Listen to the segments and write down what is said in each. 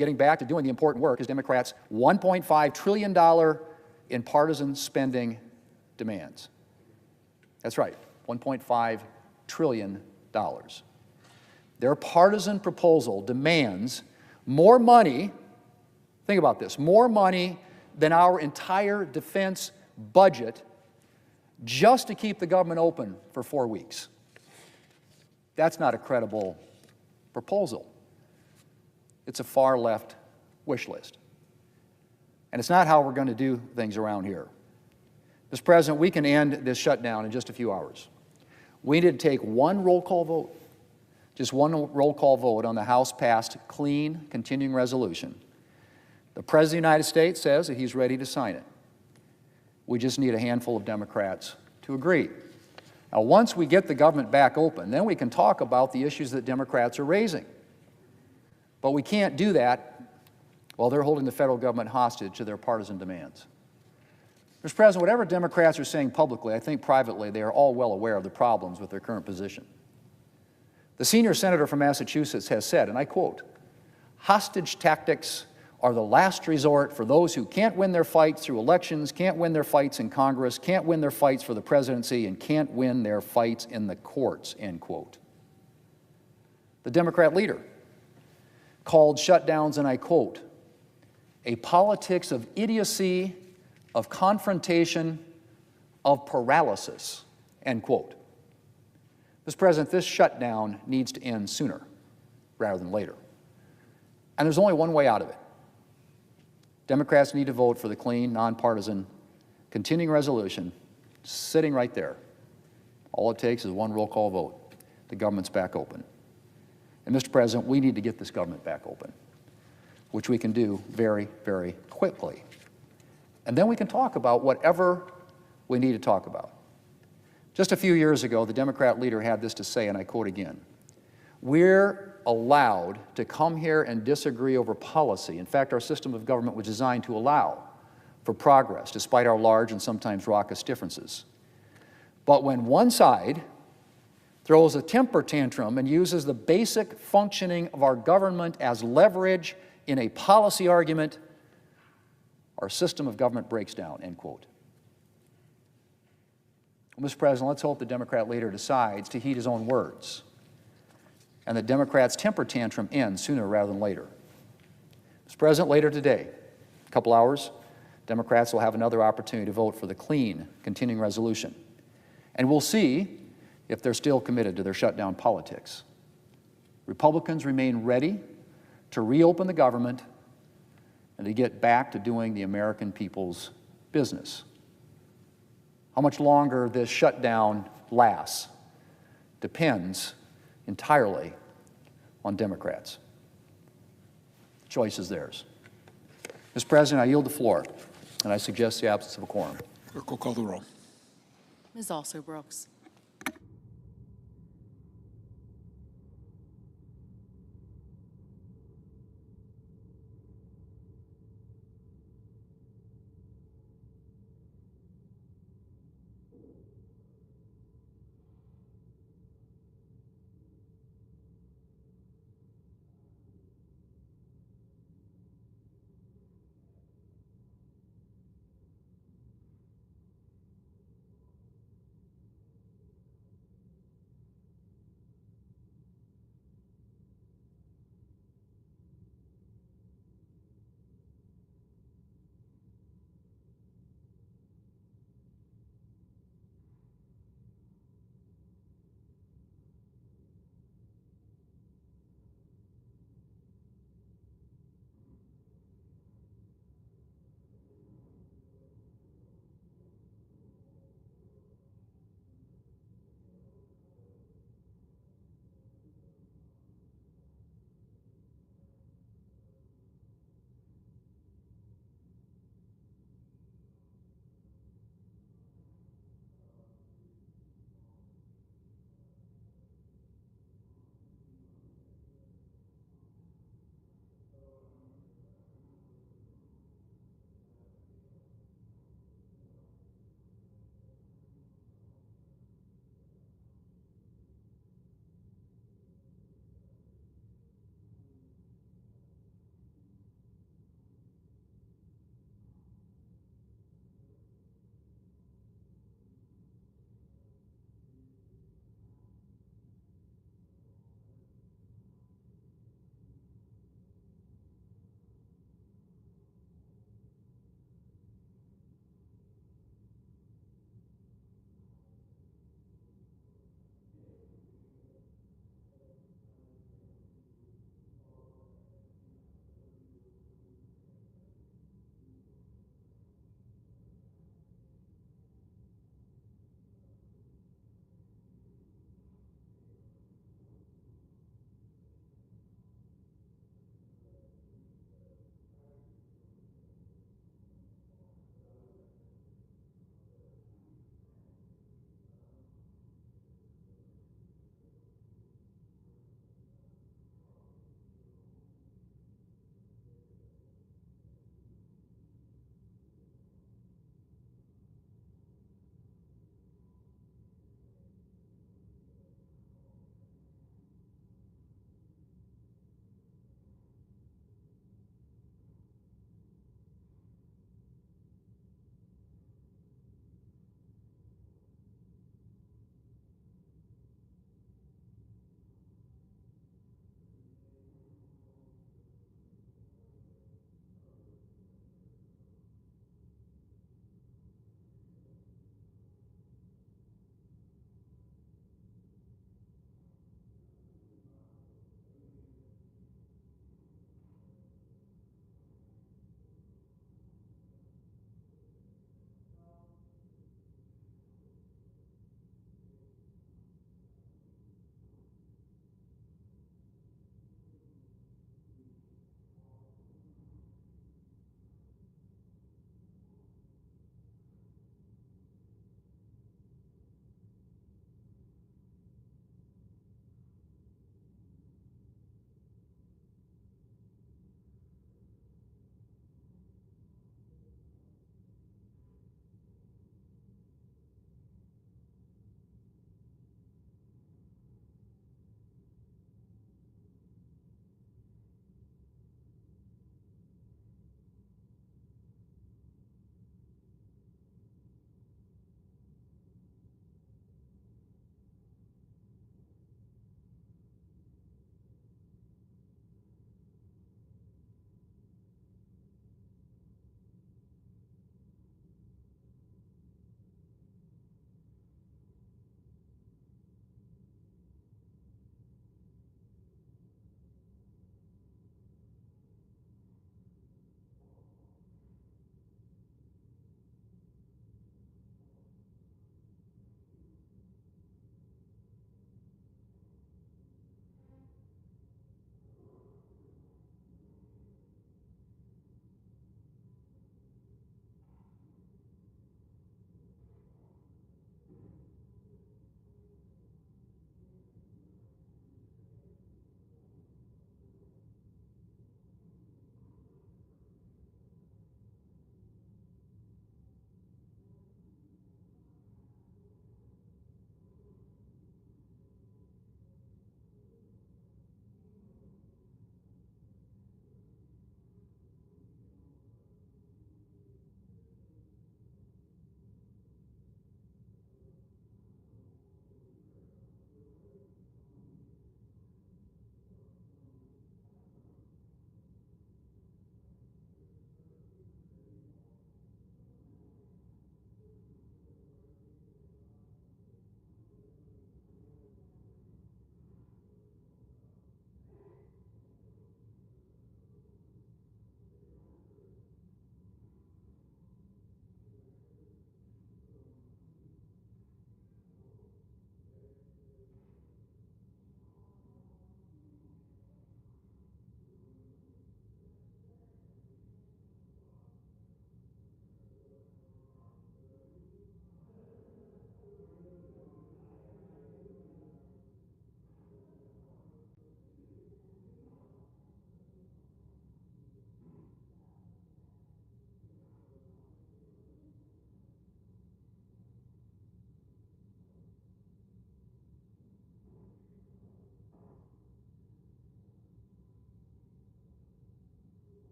Getting back to doing the important work is Democrats' $1.5 trillion in partisan spending demands. That's right, $1.5 trillion. Their partisan proposal demands more money, think about this, more money than our entire defense budget just to keep the government open for 4 weeks. That's not a credible proposal. It's a far-left wish list. And it's not how we're going to do things around here. Mr. President, we can end this shutdown in just a few hours. We need to take one roll call vote, just one roll call vote on the House-passed clean continuing resolution. The President of the United States says that he's ready to sign it. We just need a handful of Democrats to agree. Now, once we get the government back open, then we can talk about the issues that Democrats are raising. But we can't do that while they're holding the federal government hostage to their partisan demands. Mr. President, whatever Democrats are saying publicly, I think privately they are all well aware of the problems with their current position. The senior senator from Massachusetts has said, and I quote, "Hostage tactics are the last resort for those who can't win their fights through elections, can't win their fights in Congress, can't win their fights for the presidency, and can't win their fights in the courts," end quote. The Democrat leader called shutdowns, and I quote, "a politics of idiocy, of confrontation, of paralysis," end quote. Mr. President, this shutdown needs to end sooner rather than later. And there's only one way out of it. Democrats need to vote for the clean, nonpartisan, continuing resolution sitting right there. All it takes is one roll call vote. The government's back open. And Mr. President, we need to get this government back open, which we can do very, very quickly. And then we can talk about whatever we need to talk about. Just a few years ago, the Democrat leader had this to say, and I quote again, "We're allowed to come here and disagree over policy. In fact, our system of government was designed to allow for progress, despite our large and sometimes raucous differences. But when one side throws a temper tantrum and uses the basic functioning of our government as leverage in a policy argument, our system of government breaks down," end quote. Well, Mr. President, let's hope the Democrat leader decides to heed his own words and the Democrats' temper tantrum ends sooner rather than later. Mr. President, later today, a couple hours, Democrats will have another opportunity to vote for the clean continuing resolution. And we'll see if they're still committed to their shutdown politics. Republicans remain ready to reopen the government and to get back to doing the American people's business. How much longer this shutdown lasts depends entirely on Democrats. The choice is theirs. Mr. President, I yield the floor, and I suggest the absence of a quorum. Clerk will call the roll. Ms. Also Brooks.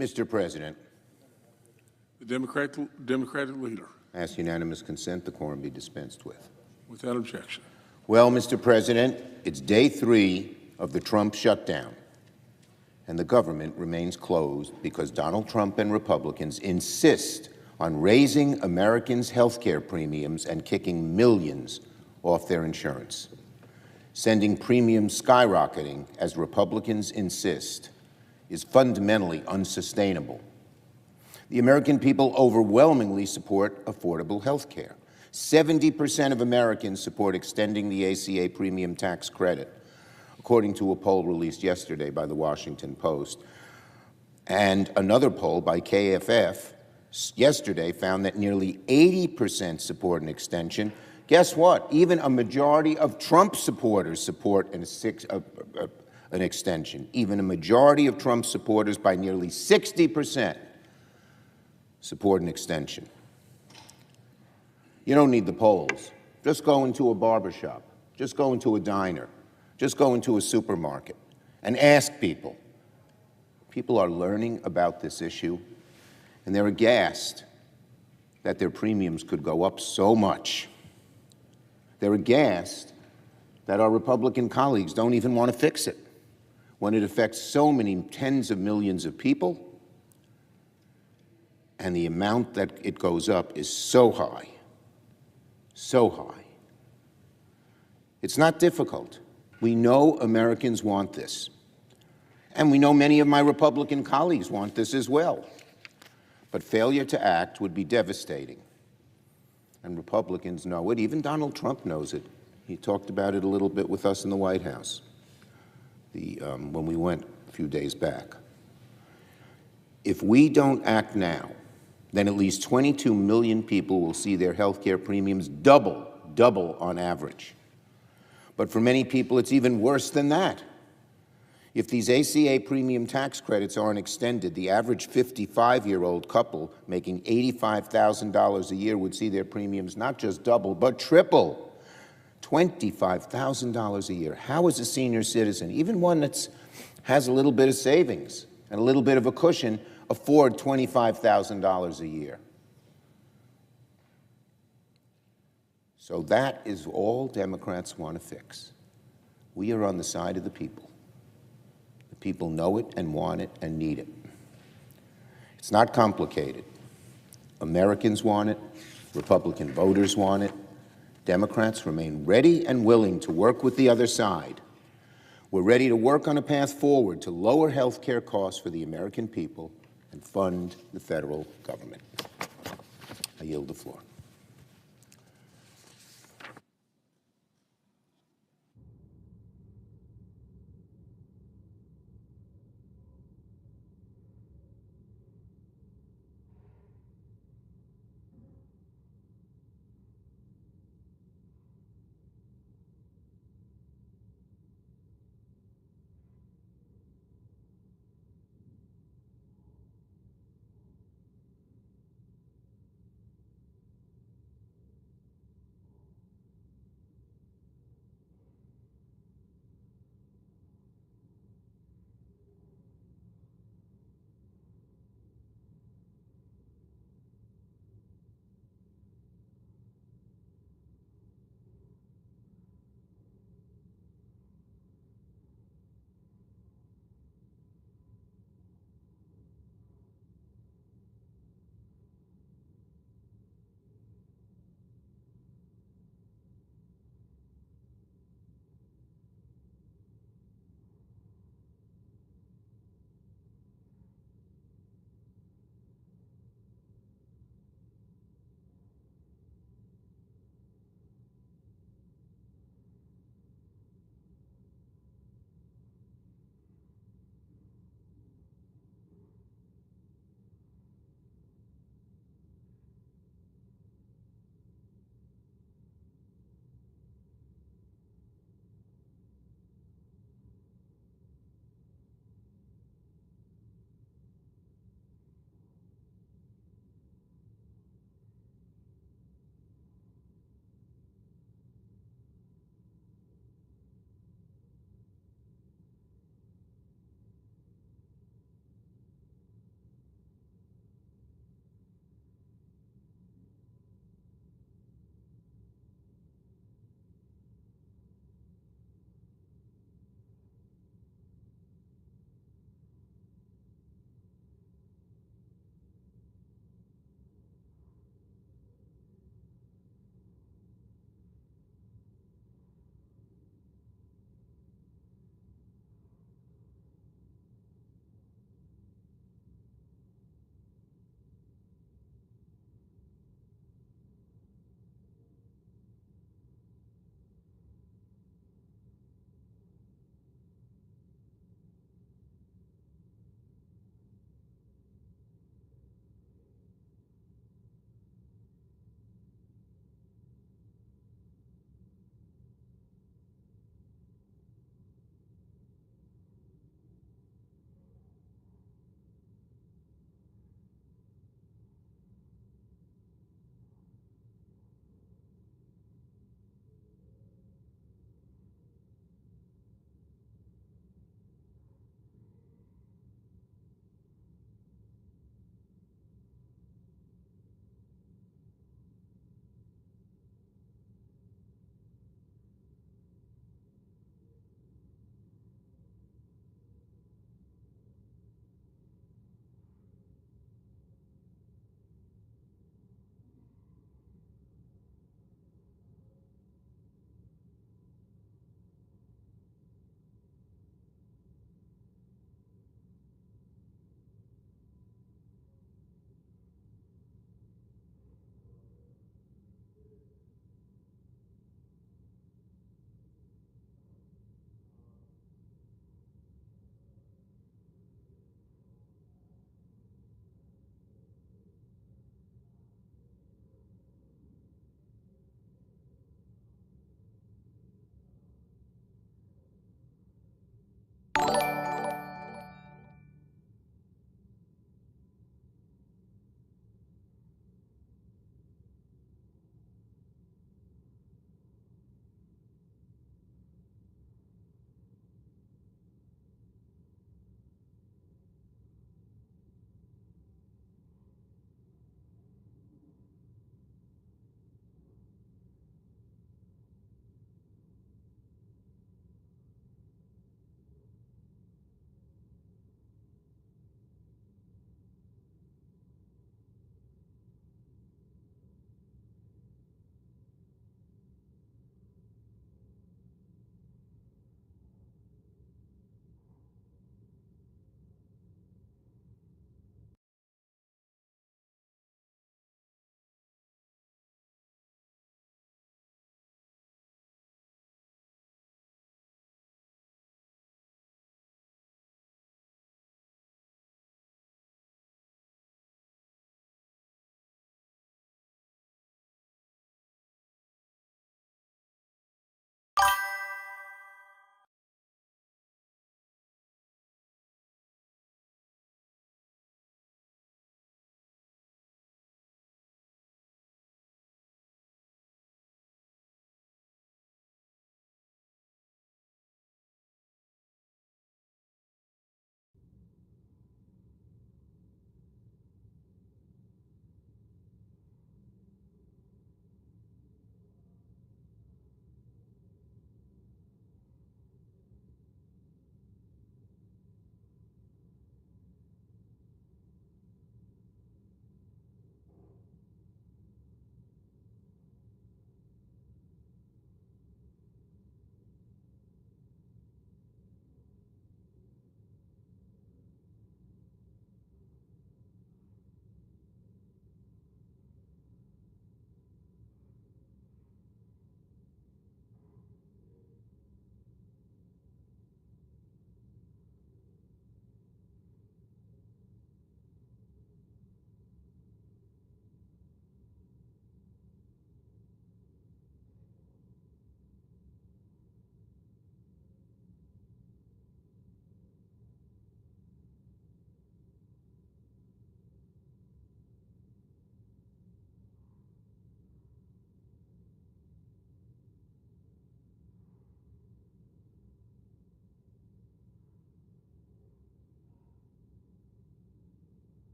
Mr. President, The Democratic leader, I ask unanimous consent the quorum be dispensed with. without objection. Well, Mr. President, it's day 3 of the Trump shutdown, and the government remains closed because Donald Trump and Republicans insist on raising Americans' health care premiums and kicking millions off their insurance. Sending premiums skyrocketing, as Republicans insist, is fundamentally unsustainable. The American people overwhelmingly support affordable health care. 70% of Americans support extending the ACA premium tax credit, according to a poll released yesterday by the Washington Post. And another poll by KFF yesterday found that nearly 80% support an extension. Guess what? Even a majority of Trump supporters support an extension. Even a majority of Trump supporters, by nearly 60%, support an extension. You don't need the polls. Just go into a barbershop. Just go into a diner. Just go into a supermarket and ask people. People are learning about this issue, and they're aghast that their premiums could go up so much. They're aghast that our Republican colleagues don't even want to fix it when it affects so many tens of millions of people, and the amount that it goes up is so high, so high. It's not difficult. We know Americans want this, and we know many of my Republican colleagues want this as well. But failure to act would be devastating. And Republicans know it. Even Donald Trump knows it. He talked about it a little bit with us in the White House when we went a few days back. If we don't act now, then at least 22 million people will see their health care premiums double on average. But for many people, it's even worse than that. If these ACA premium tax credits aren't extended, the average 55-year-old couple making $85,000 a year would see their premiums not just double, but triple. $25,000 a year. How is a senior citizen, even one that has a little bit of savings and a little bit of a cushion, afford $25,000 a year? So that is all Democrats want to fix. We are on the side of the people. People know it and want it and need it. It's not complicated. Americans want it. Republican voters want it. Democrats remain ready and willing to work with the other side. We're ready to work on a path forward to lower health care costs for the American people and fund the federal government. I yield the floor.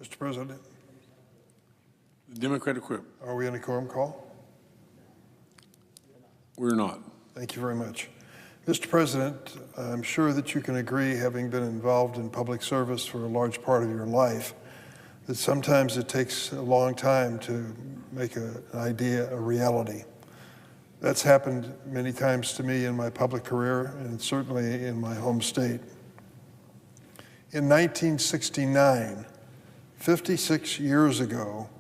Mr. President, The Democratic Whip. are we in a quorum call? We're not. Thank you very much. Mr. President, I'm sure that you can agree, having been involved in public service for a large part of your life, that sometimes it takes a long time to make an idea a reality. That's happened many times to me in my public career, and certainly in my home state. In 1969, 56 years ago,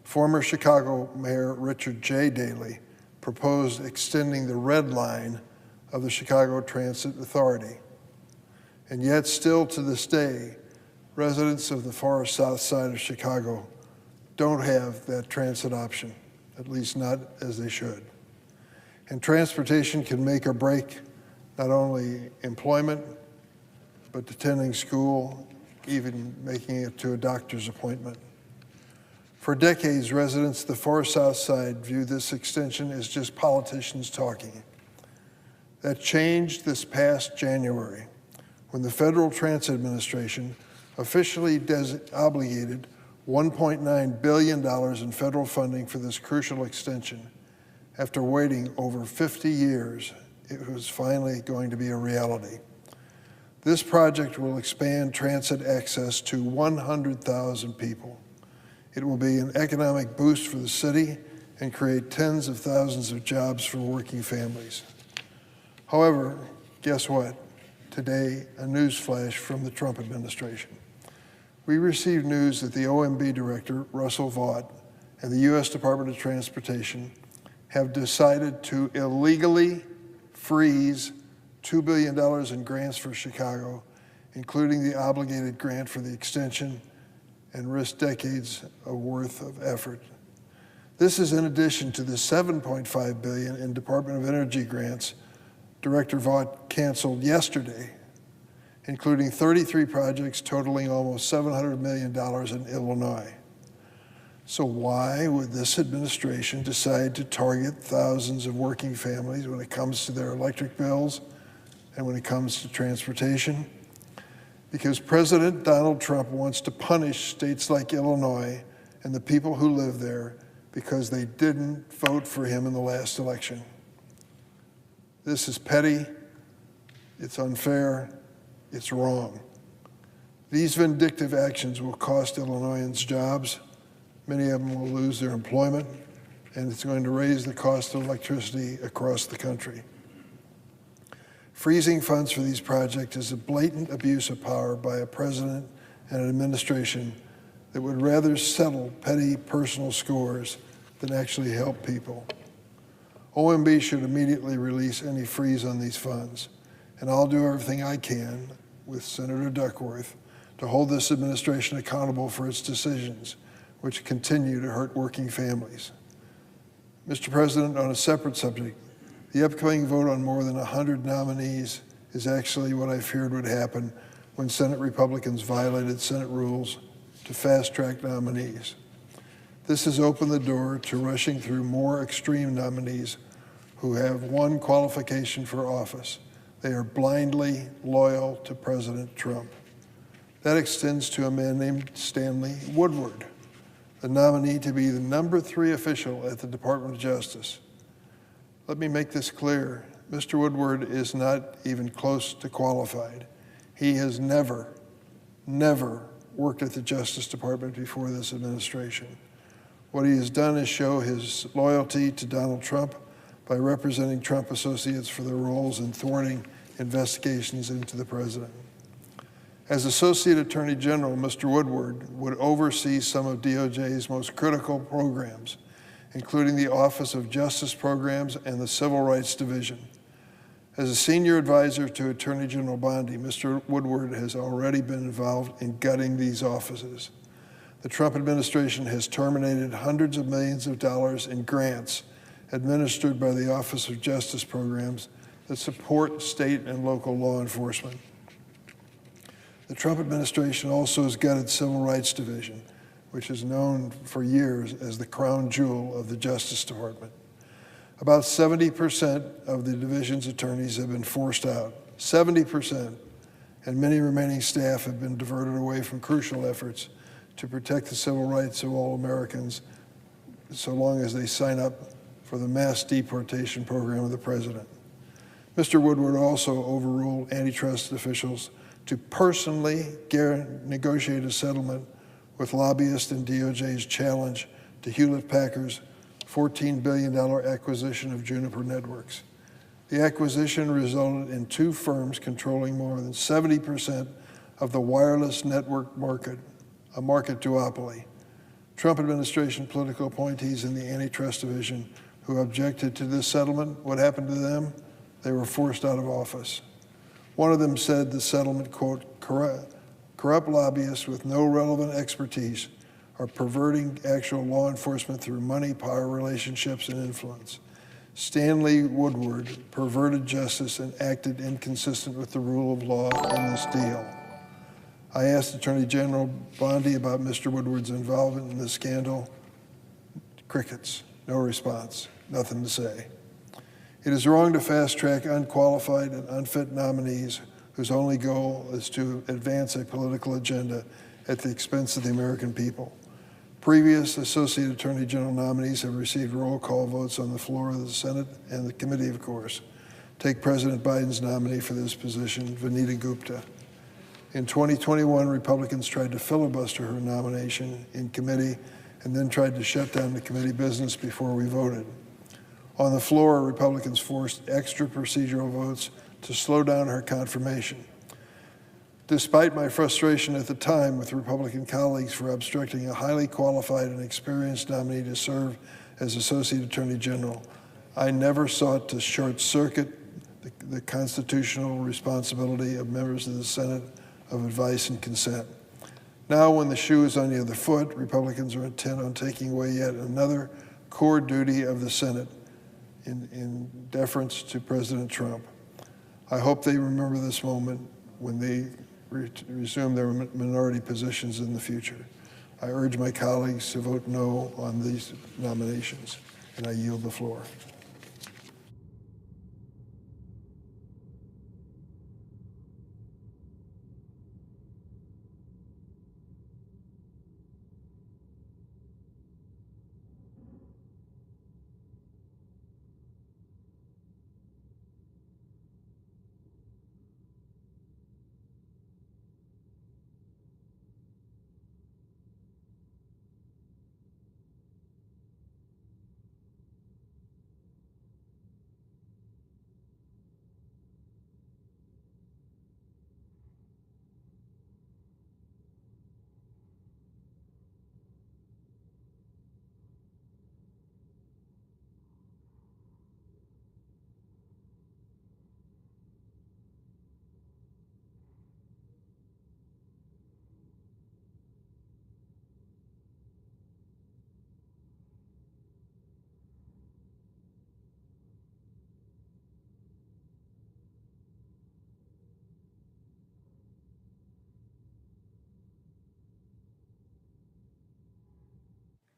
former Chicago Mayor Richard J. Daley proposed extending the red line of the Chicago Transit Authority. And yet, still to this day, residents of the far south side of Chicago don't have that transit option, at least not as they should. And transportation can make or break not only employment, but attending school, even making it to a doctor's appointment. For decades, residents of the far south side view this extension as just politicians talking. That changed this past January when the Federal Transit Administration officially obligated $1.9 billion in federal funding for this crucial extension. After waiting over 50 years, it was finally going to be a reality. This project will expand transit access to 100,000 people. It will be an economic boost for the city and create tens of thousands of jobs for working families. However, guess what? Today, a news flash from the Trump administration. We received news that the OMB director, Russell Vought, and the U.S. Department of Transportation have decided to illegally freeze $2 billion in grants for Chicago, including the obligated grant for the extension, and risk decades of worth of effort. This is in addition to the $7.5 billion in Department of Energy grants Director Vought canceled yesterday, including 33 projects totaling almost $700 million in Illinois. So why would this administration decide to target thousands of working families when it comes to their electric bills and when it comes to transportation? Because President Donald Trump wants to punish states like Illinois and the people who live there because they didn't vote for him in the last election. This is petty, it's unfair, it's wrong. These vindictive actions will cost Illinoisans jobs. Many of them will lose their employment, and it's going to raise the cost of electricity across the country. Freezing funds for these projects is a blatant abuse of power by a president and an administration that would rather settle petty personal scores than actually help people. OMB should immediately release any freeze on these funds, and I'll do everything I can with Senator Duckworth to hold this administration accountable for its decisions, which continue to hurt working families. Mr. President, on a separate subject, the upcoming vote on more than 100 nominees is actually what I feared would happen when Senate Republicans violated Senate rules to fast-track nominees. This has opened the door to rushing through more extreme nominees who have one qualification for office. They are blindly loyal to President Trump. That extends to a man named Stanley Woodward, the nominee to be the #3 official at the Department of Justice. Let me make this clear. Mr. Woodward is not even close to qualified. He has never worked at the Justice Department before this administration. What he has done is show his loyalty to Donald Trump by representing Trump associates for their roles in thwarting investigations into the president. As Associate Attorney General, Mr. Woodward would oversee some of DOJ's most critical programs, including the Office of Justice Programs and the Civil Rights Division. As a senior advisor to Attorney General Bondi, Mr. Woodward has already been involved in gutting these offices. The Trump administration has terminated hundreds of millions of dollars in grants administered by the Office of Justice Programs that support state and local law enforcement. The Trump administration also has gutted Civil Rights Division, which is known for years as the crown jewel of the Justice Department. About 70% of the division's attorneys have been forced out, 70%, and many remaining staff have been diverted away from crucial efforts to protect the civil rights of all Americans so long as they sign up for the mass deportation program of the president. Mr. Woodward also overruled antitrust officials to personally negotiate a settlement with lobbyists in DOJ's challenge to Hewlett-Packard's $14 billion acquisition of Juniper Networks. The acquisition resulted in two firms controlling more than 70% of the wireless network market, a market duopoly. Trump administration political appointees in the antitrust division who objected to this settlement, what happened to them? They were forced out of office. One of them said the settlement, quote, corrupt lobbyists with no relevant expertise are perverting actual law enforcement through money, power, relationships, and influence. Stanley Woodward perverted justice and acted inconsistent with the rule of law in this deal. I asked Attorney General Bondi about Mr. Woodward's involvement in this scandal. Crickets, no response, nothing to say. It is wrong to fast-track unqualified and unfit nominees whose only goal is to advance a political agenda at the expense of the American people. Previous Associate Attorney General nominees have received roll call votes on the floor of the Senate and the committee, of course. Take President Biden's nominee for this position, Vanita Gupta. In 2021, Republicans tried to filibuster her nomination in committee and then tried to shut down the committee business before we voted. On the floor, Republicans forced extra procedural votes to slow down her confirmation. Despite my frustration at the time with Republican colleagues for obstructing a highly qualified and experienced nominee to serve as Associate Attorney General, I never sought to short-circuit the constitutional responsibility of members of the Senate of advice and consent. Now, when the shoe is on the other foot, Republicans are intent on taking away yet another core duty of the Senate in deference to President Trump. I hope they remember this moment when they resume their minority positions in the future. I urge my colleagues to vote no on these nominations, and I yield the floor.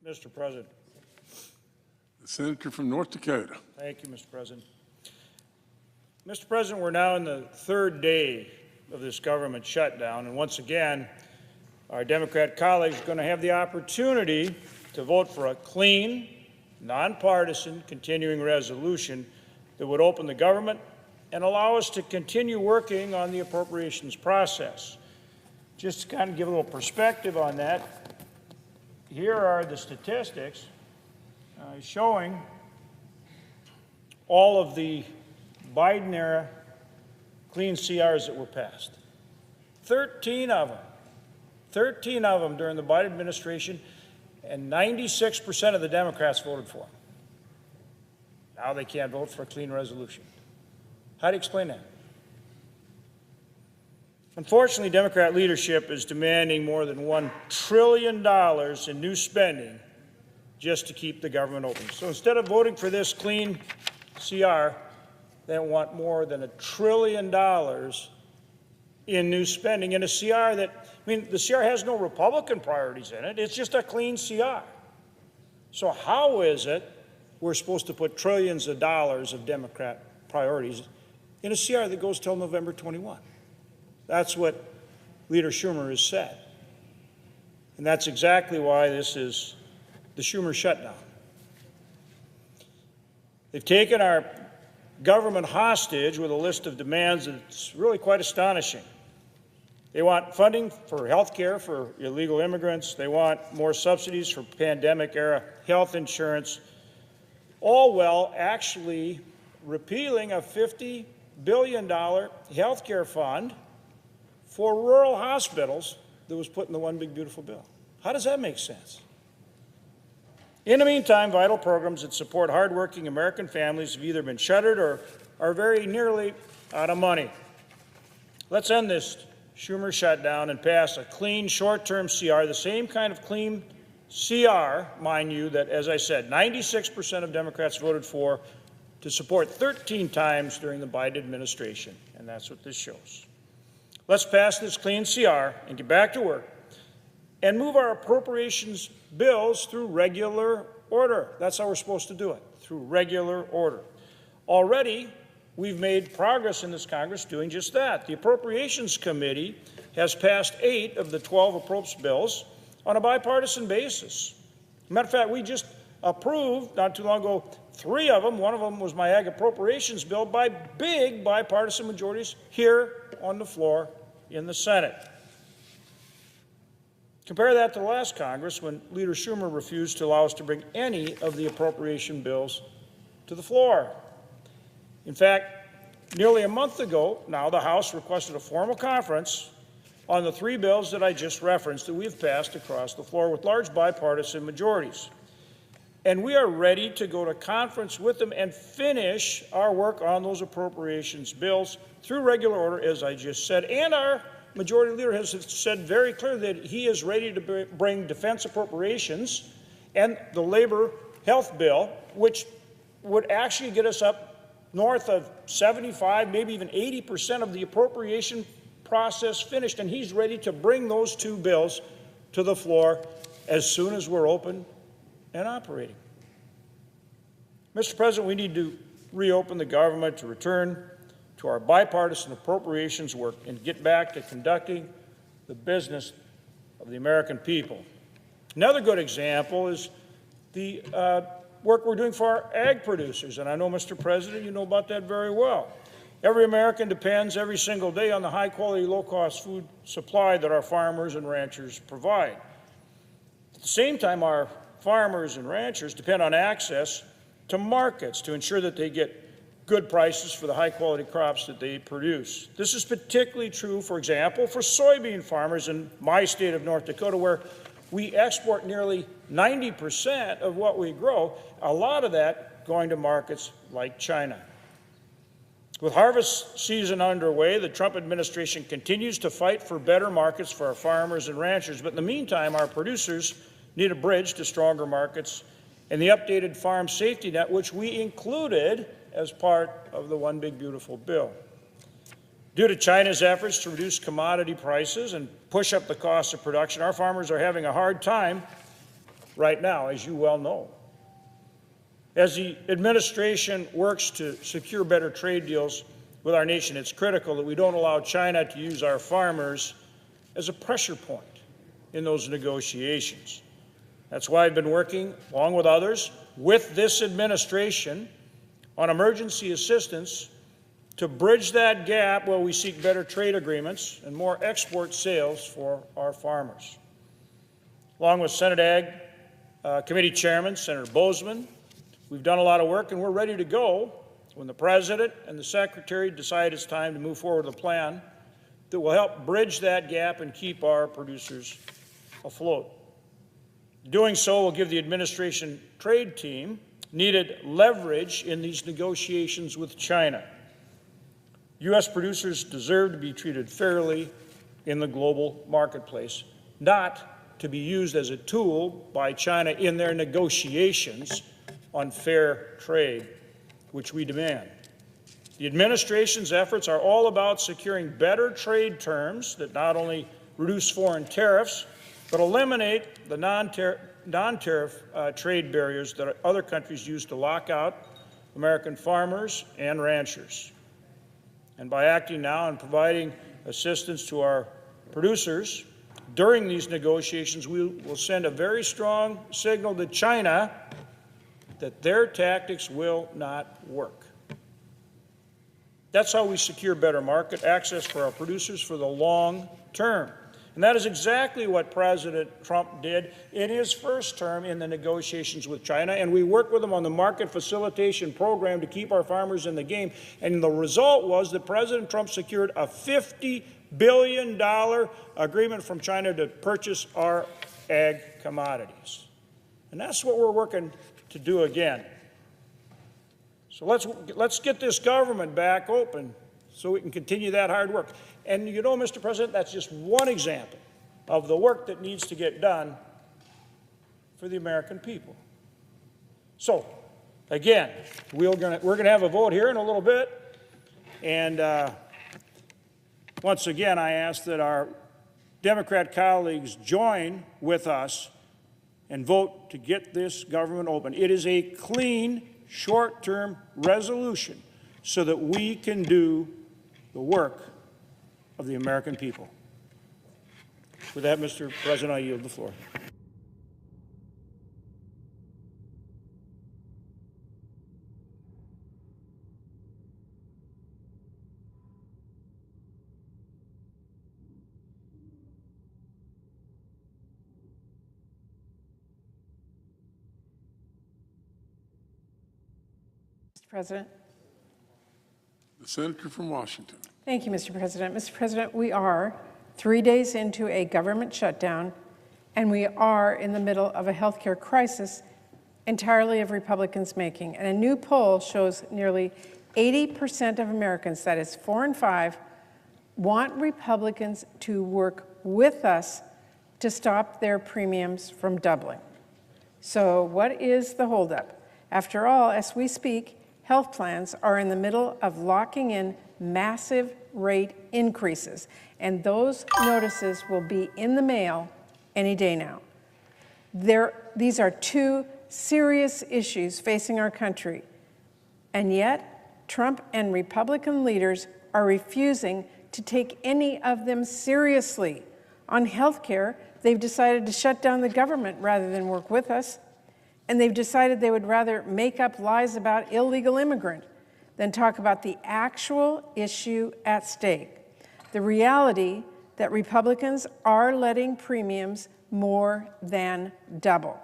Mr. President. The Senator from North Dakota. Thank you, Mr. President. Mr. President, we're now in the third day of this government shutdown, and once again, our Democrat colleagues are going to have the opportunity to vote for a clean, nonpartisan, continuing resolution that would open the government and allow us to continue working on the appropriations process. Just to kind of give a little perspective on that, here are the statistics showing all of the Biden-era clean CRs that were passed. 13 of them. 13 of them during the Biden administration, and 96% of the Democrats voted for them. Now they can't vote for a clean resolution. How do you explain that? Unfortunately, Democrat leadership is demanding more than $1 trillion in new spending just to keep the government open. So instead of voting for this clean CR, they want more than $1 trillion in new spending in a CR that, I mean, the CR has no Republican priorities in it. It's just a clean CR. So how is it we're supposed to put trillions of dollars of Democrat priorities in a CR that goes till November 21? That's what Leader Schumer has said. And that's exactly why this is the Schumer shutdown. They've taken our government hostage with a list of demands that's really quite astonishing. They want funding for health care for illegal immigrants. They want more subsidies for pandemic-era health insurance, all while actually repealing a $50 billion health care fund for rural hospitals that was put in the One Big Beautiful Bill. How does that make sense? In the meantime, vital programs that support hardworking American families have either been shuttered or are very nearly out of money. Let's end this Schumer shutdown and pass a clean short-term CR, the same kind of clean CR, mind you, that, as I said, 96% of Democrats voted for to support 13 times during the Biden administration, and that's what this shows. Let's pass this clean CR and get back to work and move our appropriations bills through regular order. That's how we're supposed to do it, through regular order. Already, we've made progress in this Congress doing just that. The Appropriations Committee has passed 8 of the 12 appropriations bills on a bipartisan basis. As a matter of fact, we just approved, not too long ago, 3 of them. One of them was my ag appropriations bill by big bipartisan majorities here on the floor in the Senate. Compare that to the last Congress when Leader Schumer refused to allow us to bring any of the appropriation bills to the floor. In fact, nearly a month ago now, the House requested a formal conference on the 3 bills that I just referenced that we have passed across the floor with large bipartisan majorities. And we are ready to go to conference with them and finish our work on those appropriations bills through regular order, as I just said. And our majority leader has said very clearly that he is ready to bring defense appropriations and the labor health bill, which would actually get us up north of 75, maybe even 80% of the appropriation process finished. And he's ready to bring those 2 bills to the floor as soon as we're open and operating. Mr. President, we need to reopen the government to return to our bipartisan appropriations work and get back to conducting the business of the American people. Another good example is the work we're doing for our ag producers, and I know, Mr. President, you know about that very well. Every American depends every single day on the high-quality, low-cost food supply that our farmers and ranchers provide. At the same time, our farmers and ranchers depend on access to markets to ensure that they get good prices for the high-quality crops that they produce. This is particularly true, for example, for soybean farmers in my state of North Dakota, where we export nearly 90% of what we grow, a lot of that going to markets like China. With harvest season underway, the Trump administration continues to fight for better markets for our farmers and ranchers, but in the meantime, our producers need a bridge to stronger markets and the updated farm safety net, which we included as part of the One Big Beautiful Bill. Due to China's efforts to reduce commodity prices and push up the cost of production, our farmers are having a hard time right now, as you well know. As the administration works to secure better trade deals with our nation, it's critical that we don't allow China to use our farmers as a pressure point in those negotiations. That's why I've been working, along with others, with this administration on emergency assistance to bridge that gap while we seek better trade agreements and more export sales for our farmers. Along with Senate Ag Committee Chairman, Senator Bozeman, we've done a lot of work, and we're ready to go when the President and the Secretary decide it's time to move forward with a plan that will help bridge that gap and keep our producers afloat. Doing so will give the administration trade team needed leverage in these negotiations with China. U.S. producers deserve to be treated fairly in the global marketplace, not to be used as a tool by China in their negotiations on fair trade, which we demand. The administration's efforts are all about securing better trade terms that not only reduce foreign tariffs, but eliminate the non-tariff trade barriers that other countries use to lock out American farmers and ranchers. And by acting now and providing assistance to our producers, during these negotiations, we will send a very strong signal to China that their tactics will not work. That's how we secure better market access for our producers for the long term. And that is exactly what President Trump did in his first term in the negotiations with China. And we worked with him on the market facilitation program to keep our farmers in the game. And the result was that President Trump secured a $50 billion agreement from China to purchase our ag commodities. And that's what we're working to do again. So let's get this government back open so we can continue that hard work. And you know, Mr. President, that's just one example of the work that needs to get done for the American people. So, again, we're going to have a vote here in a little bit. And once again, I ask that our Democrat colleagues join with us and vote to get this government open. It is a clean, short-term resolution so that we can do the work of the American people. With that, Mr. President, I yield the floor. Mr. President. The senator from Washington. Thank you, Mr. President. Mr. President, we are 3 days into a government shutdown, and we are in the middle of a healthcare crisis entirely of Republicans' making. And a new poll shows nearly 80% of Americans, that is 4 in 5, want Republicans to work with us to stop their premiums from doubling. So what is the holdup? After all, as we speak, health plans are in the middle of locking in massive rate increases, and those notices will be in the mail any day now. These are two serious issues facing our country, and yet Trump and Republican leaders are refusing to take any of them seriously. On health care, they've decided to shut down the government rather than work with us, and they've decided they would rather make up lies about illegal immigrants than talk about the actual issue at stake, the reality that Republicans are letting premiums more than double.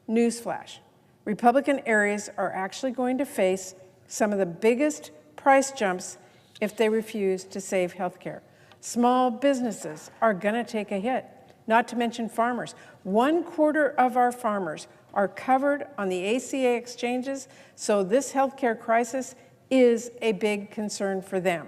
Newsflash, Republican areas are actually going to face some of the biggest price jumps if they refuse to save health care. Small businesses are going to take a hit, not to mention farmers. 1/4 of our farmers are covered on the ACA exchanges, so this health care crisis is a big concern for them.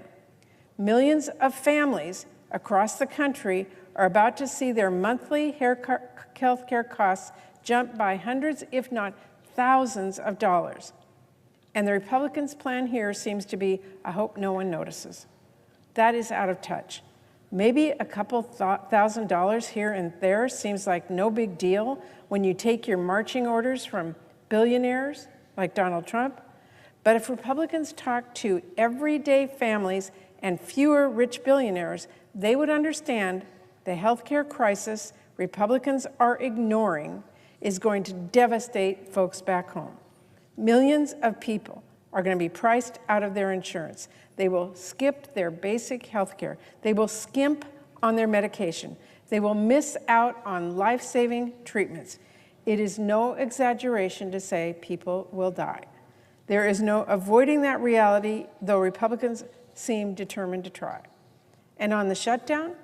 Millions of families across the country are about to see their monthly health care costs jump by hundreds, if not thousands of dollars. And the Republicans' plan here seems to be, I hope no one notices. That is out of touch. Maybe a couple $1,000s here and there seems like no big deal when you take your marching orders from billionaires like Donald Trump. But if Republicans talk to everyday families and fewer rich billionaires, they would understand the health care crisis Republicans are ignoring is going to devastate folks back home. Millions of people are going to be priced out of their insurance. They will skip their basic health care. They will skimp on their medication. They will miss out on life-saving treatments. It is no exaggeration to say people will die. There is no avoiding that reality, though Republicans seem determined to try. And on the shutdown,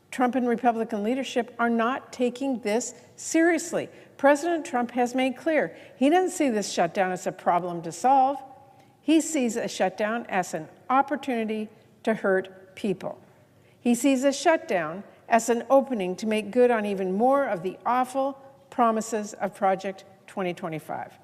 Trump and Republican leadership are not taking this seriously. President Trump has made clear he doesn't see this shutdown as a problem to solve. He sees a shutdown as an opportunity to hurt people. He sees a shutdown as an opening to make good on even more of the awful promises of Project 2025.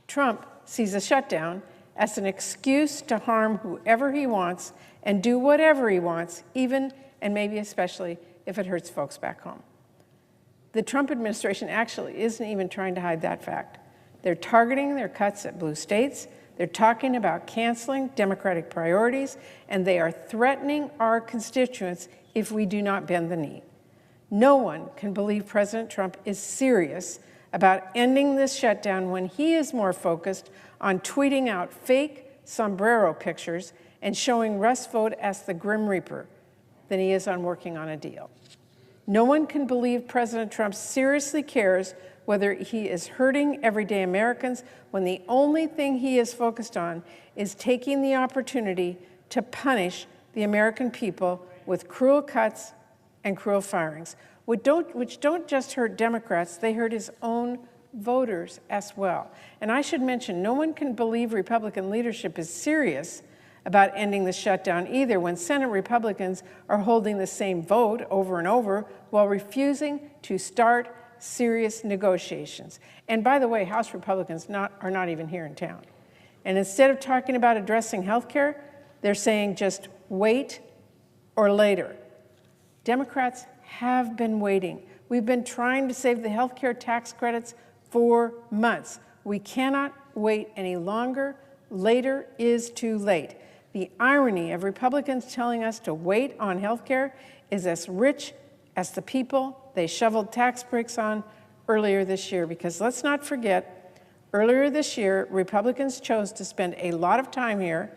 Trump sees a shutdown as an excuse to harm whoever he wants and do whatever he wants, even and maybe especially if it hurts folks back home. The Trump administration actually isn't even trying to hide that fact. They're targeting their cuts at blue states, they're talking about canceling Democratic priorities, and they are threatening our constituents if we do not bend the knee. No one can believe President Trump is serious about ending this shutdown when he is more focused on tweeting out fake sombrero pictures and showing Russ Vought as the Grim Reaper than he is on working on a deal. No one can believe President Trump seriously cares whether he is hurting everyday Americans when the only thing he is focused on is taking the opportunity to punish the American people with cruel cuts and cruel firings, which don't just hurt Democrats, they hurt his own voters as well. And I should mention, no one can believe Republican leadership is serious about ending the shutdown either when Senate Republicans are holding the same vote over and over while refusing to start serious negotiations. And by the way, House Republicans are not even here in town. And instead of talking about addressing health care, they're saying just wait or later. Democrats have been waiting. We've been trying to save the health care tax credits for months. We cannot wait any longer. Later is too late. The irony of Republicans telling us to wait on health care is as rich as the people they shoveled tax breaks on earlier this year. Because let's not forget, earlier this year, Republicans chose to spend a lot of time here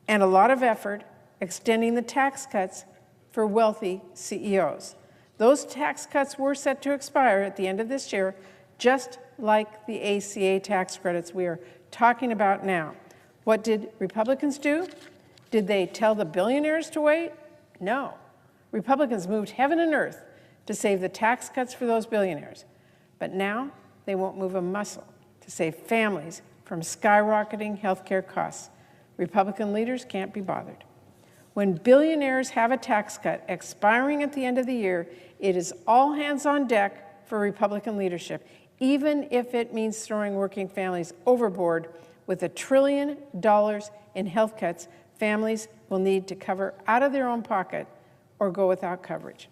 and a lot of effort extending the tax cuts for wealthy CEOs. Those tax cuts were set to expire at the end of this year, just like the ACA tax credits we are talking about now. What did Republicans do? Did they tell the billionaires to wait? No. Republicans moved heaven and earth to save the tax cuts for those billionaires. But now they won't move a muscle to save families from skyrocketing health care costs. Republican leaders can't be bothered. When billionaires have a tax cut expiring at the end of the year, it is all hands on deck for Republican leadership, even if it means throwing working families overboard with $1 trillion in health cuts families will need to cover out of their own pocket or go without coverage.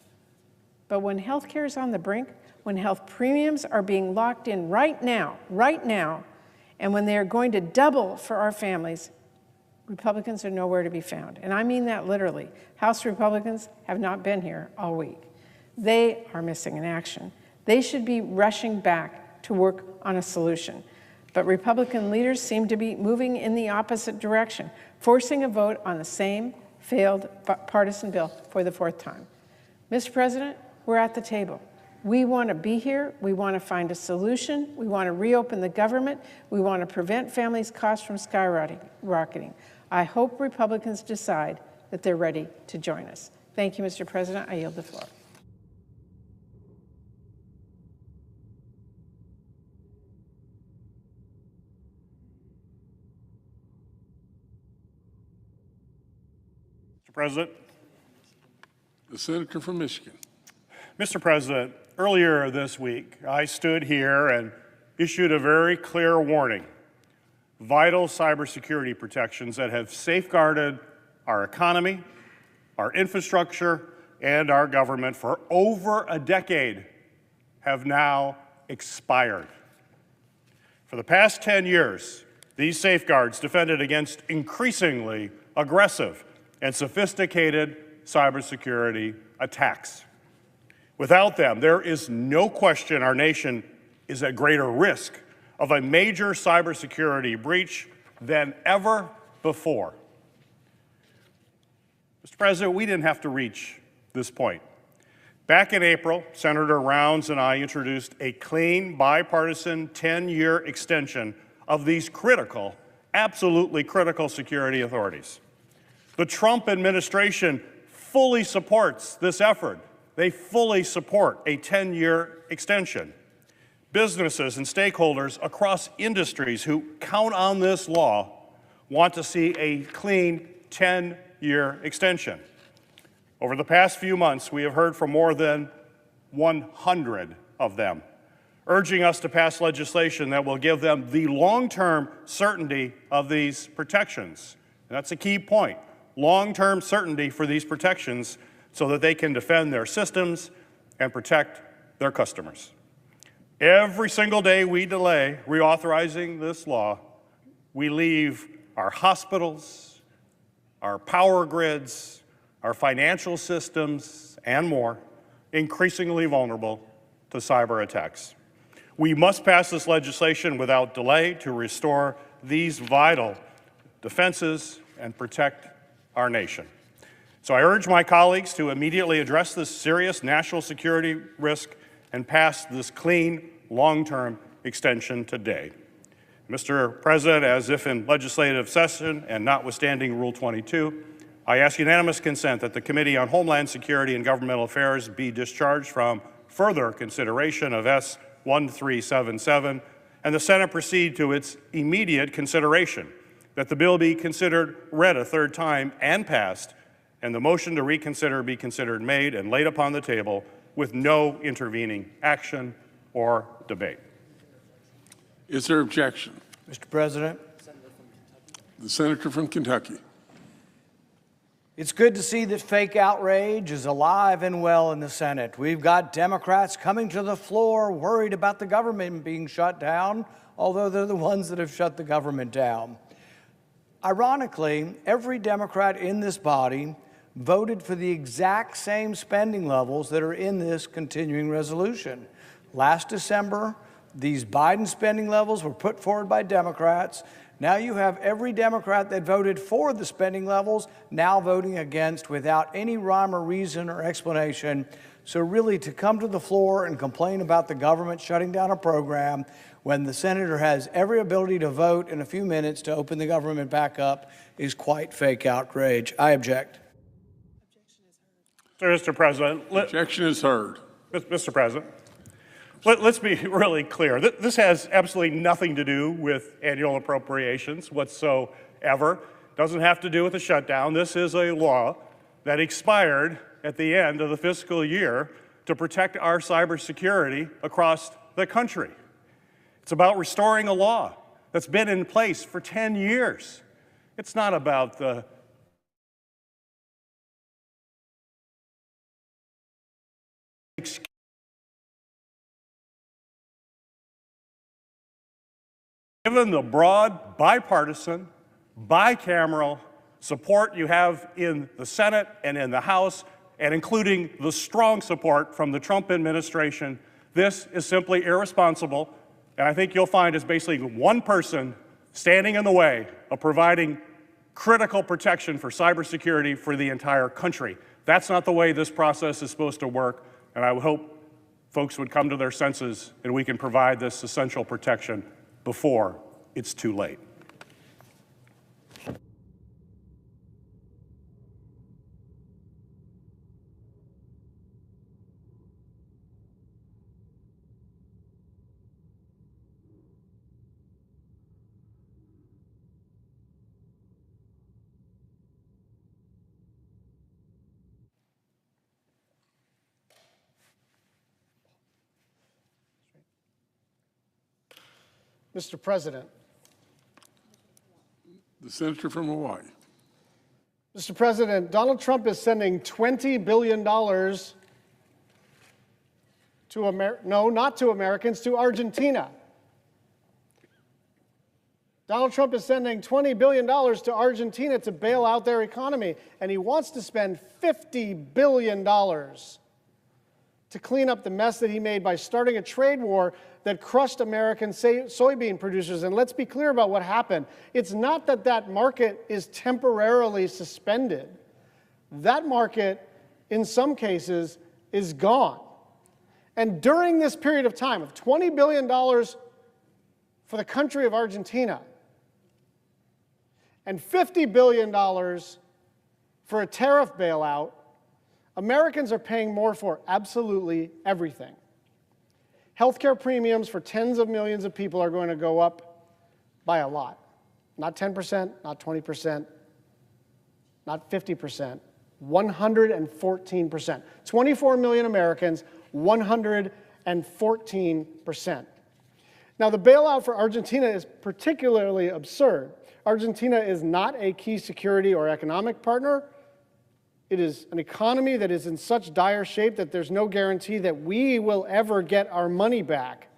But when health care is on the brink, when health premiums are being locked in right now, and when they are going to double for our families, Republicans are nowhere to be found. And I mean that literally. House Republicans have not been here all week. They are missing in action. They should be rushing back to work on a solution. But Republican leaders seem to be moving in the opposite direction, forcing a vote on the same failed partisan bill for the fourth time. Mr. President, we're at the table. We want to be here. We want to find a solution. We want to reopen the government. We want to prevent families' costs from skyrocketing. I hope Republicans decide that they're ready to join us. Thank you, Mr. President. I yield the floor. Mr. President. The senator from Michigan. Mr. President, earlier this week, I stood here and issued a very clear warning. Vital cybersecurity protections that have safeguarded our economy, our infrastructure, and our government for over a decade have now expired. For the past 10 years, these safeguards defended against increasingly aggressive and sophisticated cybersecurity attacks. Without them, there is no question our nation is at greater risk of a major cybersecurity breach than ever before. Mr. President, we didn't have to reach this point. Back in April, Senator Rounds and I introduced a clean, bipartisan 10-year extension of these critical, absolutely critical security authorities. The Trump administration fully supports this effort. They fully support a 10-year extension. Businesses and stakeholders across industries who count on this law want to see a clean 10-year extension. Over the past few months, we have heard from more than 100 of them, urging us to pass legislation that will give them the long-term certainty of these protections. And that's a key point, long-term certainty for these protections so that they can defend their systems and protect their customers. Every single day we delay reauthorizing this law, we leave our hospitals, our power grids, our financial systems, and more increasingly vulnerable to cyber attacks. We must pass this legislation without delay to restore these vital defenses and protect our nation. So I urge my colleagues to immediately address this serious national security risk and pass this clean, long-term extension today. Mr. President, as if in legislative session and notwithstanding Rule 22, I ask unanimous consent that the Committee on Homeland Security and Governmental Affairs be discharged from further consideration of S. 1377, and the Senate proceed to its immediate consideration, that the bill be considered read a third time and passed, and the motion to reconsider be considered made and laid upon the table with no intervening action or debate. Is there objection? Mr. President, The senator from Kentucky. it's good to see that fake outrage is alive and well in the Senate. We've got Democrats coming to the floor worried about the government being shut down, although they're the ones that have shut the government down. Ironically, every Democrat in this body voted for the exact same spending levels that are in this continuing resolution. Last December, these Biden spending levels were put forward by Democrats. Now you have every Democrat that voted for the spending levels now voting against without any rhyme or reason or explanation. So really, to come to the floor and complain about the government shutting down a program when the senator has every ability to vote in a few minutes to open the government back up is quite fake outrage. I object. Mr. President. Objection is heard. Mr. President. Let's be really clear. This has absolutely nothing to do with annual appropriations whatsoever. Doesn't have to do with the shutdown. This is a law that expired at the end of the fiscal year to protect our cybersecurity across the country. It's about restoring a law that's been in place for 10 years. It's not about the Given the broad, bipartisan, bicameral support you have in the Senate and in the House, and including the strong support from the Trump administration, this is simply irresponsible. And I think you'll find is basically one person standing in the way of providing critical protection for cybersecurity for the entire country. That's not the way this process is supposed to work, and I would hope folks would come to their senses and we can provide this essential protection before it's too late. Mr. President. The senator from Hawaii. Mr. President, Donald Trump is sending $20 billion to not to Americans, to Argentina. Donald Trump is sending $20 billion to Argentina to bail out their economy, and he wants to spend $50 billion to clean up the mess that he made by starting a trade war that crushed American soybean producers. And let's be clear about what happened. It's not that that market is temporarily suspended. That market, in some cases, is gone. And during this period of time of $20 billion for the country of Argentina and $50 billion for a tariff bailout, Americans are paying more for absolutely everything. Healthcare premiums for tens of millions of people are going to go up by a lot. Not 10%, not 20%, not 50%, 114%. 24 million Americans, 114%. Now, the bailout for Argentina is particularly absurd. Argentina is not a key security or economic partner. It is an economy that is in such dire shape that there's no guarantee that we will ever get our money back.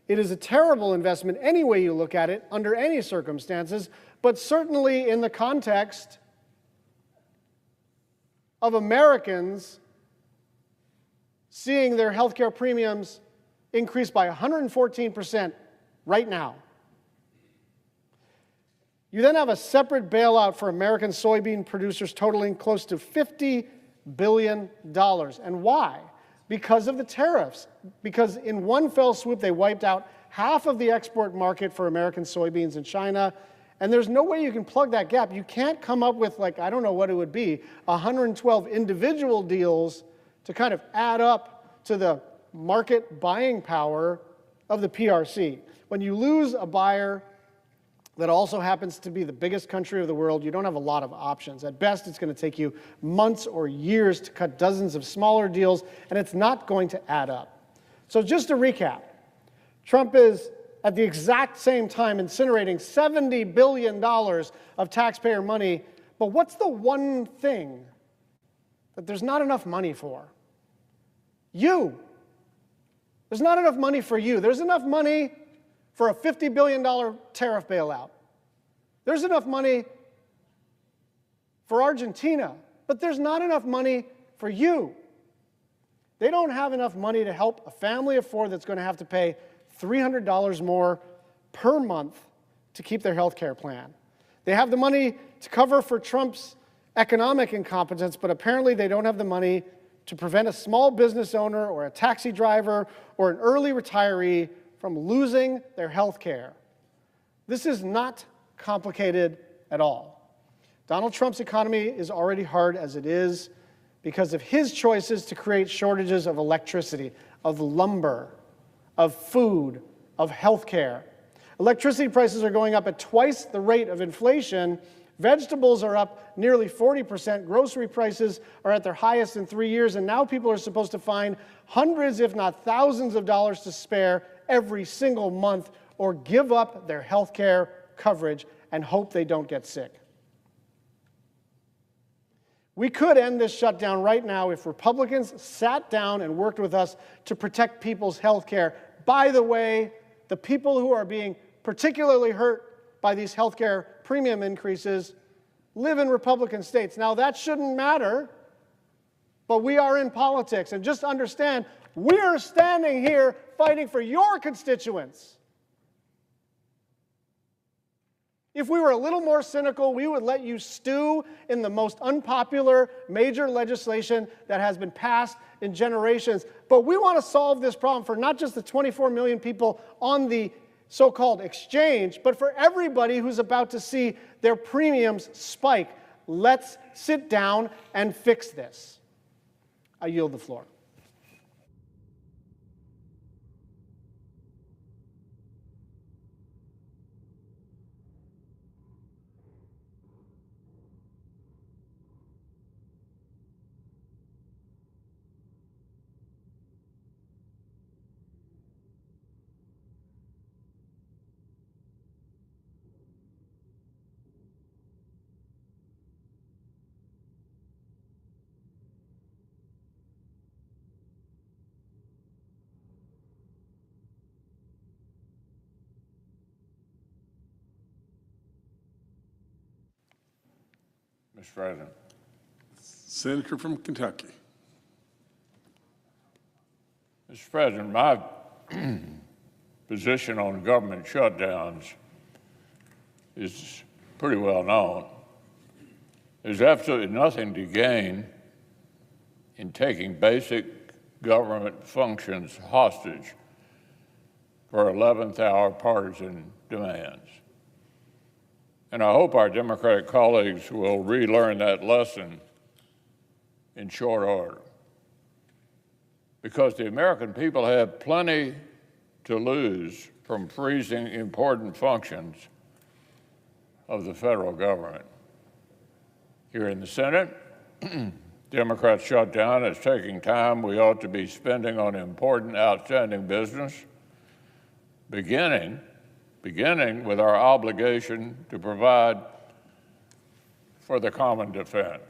It is a terrible investment any way you look at it, under any circumstances, but certainly in the context of Americans seeing their health care premiums increase by 114% right now. You then have a separate bailout for American soybean producers totaling close to $50 billion. And why? Because of the tariffs. Because in one fell swoop, they wiped out half of the export market for American soybeans in China. And there's no way you can plug that gap. You can't come up with, like, I don't know what it would be, 112 individual deals to kind of add up to the market buying power of the PRC. When you lose a buyer that also happens to be the biggest country of the world, you don't have a lot of options. At best, it's going to take you months or years to cut dozens of smaller deals, and it's not going to add up. So just to recap, Trump is at the exact same time incinerating $70 billion of taxpayer money, but what's the one thing that there's not enough money for? You. There's not enough money for you. There's enough money for a $50 billion tariff bailout. There's enough money for Argentina, but there's not enough money for you. They don't have enough money to help a family of four that's going to have to pay $300 more per month to keep their health care plan. They have the money to cover for Trump's economic incompetence, but apparently they don't have the money to prevent a small business owner or a taxi driver or an early retiree from losing their health care. This is not complicated at all. Donald Trump's economy is already hard as it is because of his choices to create shortages of electricity, of lumber, of food, of health care. Electricity prices are going up at twice the rate of inflation. Vegetables are up nearly 40%. Grocery prices are at their highest in 3 years, and now people are supposed to find hundreds, if not thousands of dollars to spare every single month or give up their health care coverage and hope they don't get sick. We could end this shutdown right now if Republicans sat down and worked with us to protect people's health care. By the way, the people who are being particularly hurt by these health care premium increases live in Republican states. Now, that shouldn't matter, but we are in politics. And just understand, we're standing here fighting for your constituents. If we were a little more cynical, we would let you stew in the most unpopular major legislation that has been passed in generations. But we want to solve this problem for not just the 24 million people on the so-called exchange, but for everybody who's about to see their premiums spike. Let's sit down and fix this. I yield the floor. Mr. President. Senator from Kentucky. Mr. President, my position on government shutdowns is pretty well known. There's absolutely nothing to gain in taking basic government functions hostage for 11th hour partisan demands. And I hope our Democratic colleagues will relearn that lesson in short order. Because the American people have plenty to lose from freezing important functions of the federal government. Here in the Senate, Democrats' shutdown is taking time we ought to be spending on important outstanding business, beginning with our obligation to provide for the common defense.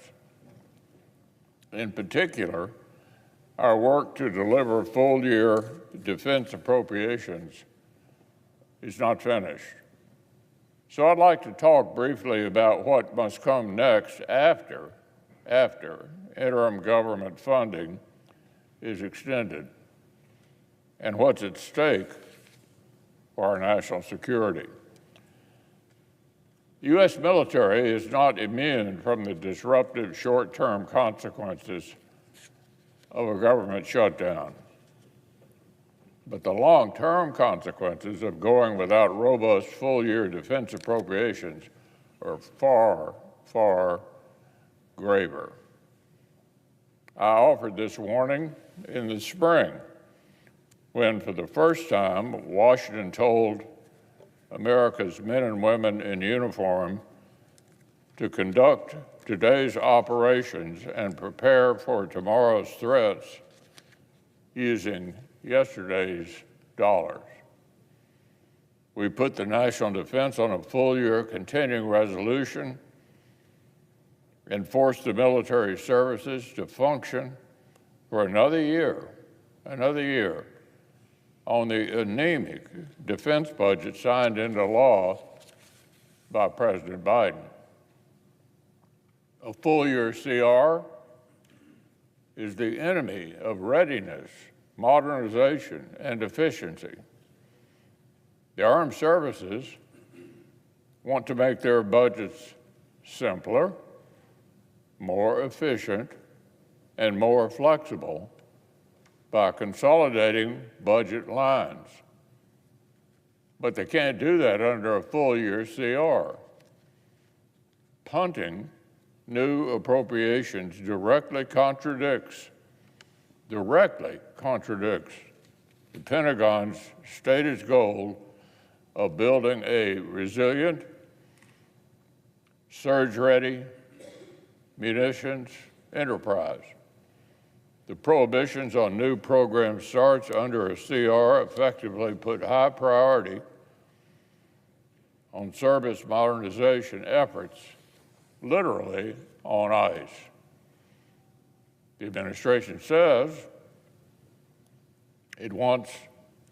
In particular, our work to deliver full-year defense appropriations is not finished. So I'd like to talk briefly about what must come next after interim government funding is extended and what's at stake for our national security. The U.S. military is not immune from the disruptive short-term consequences of a government shutdown. But the long-term consequences of going without robust full-year defense appropriations are far, far graver. I offered this warning in the spring when, for the first time, Washington told America's men and women in uniform to conduct today's operations and prepare for tomorrow's threats using yesterday's dollars. We put the national defense on a full-year continuing resolution and forced the military services to function for another year on the anemic defense budget signed into law by President Biden. A full-year CR is the enemy of readiness, modernization, and efficiency. The armed services want to make their budgets simpler, more efficient, and more flexible by consolidating budget lines. But they can't do that under a full-year CR. Punting new appropriations directly contradicts the Pentagon's stated goal of building a resilient, surge-ready munitions enterprise. The prohibitions on new program starts under a CR effectively put high priority on service modernization efforts literally on ice. The administration says it wants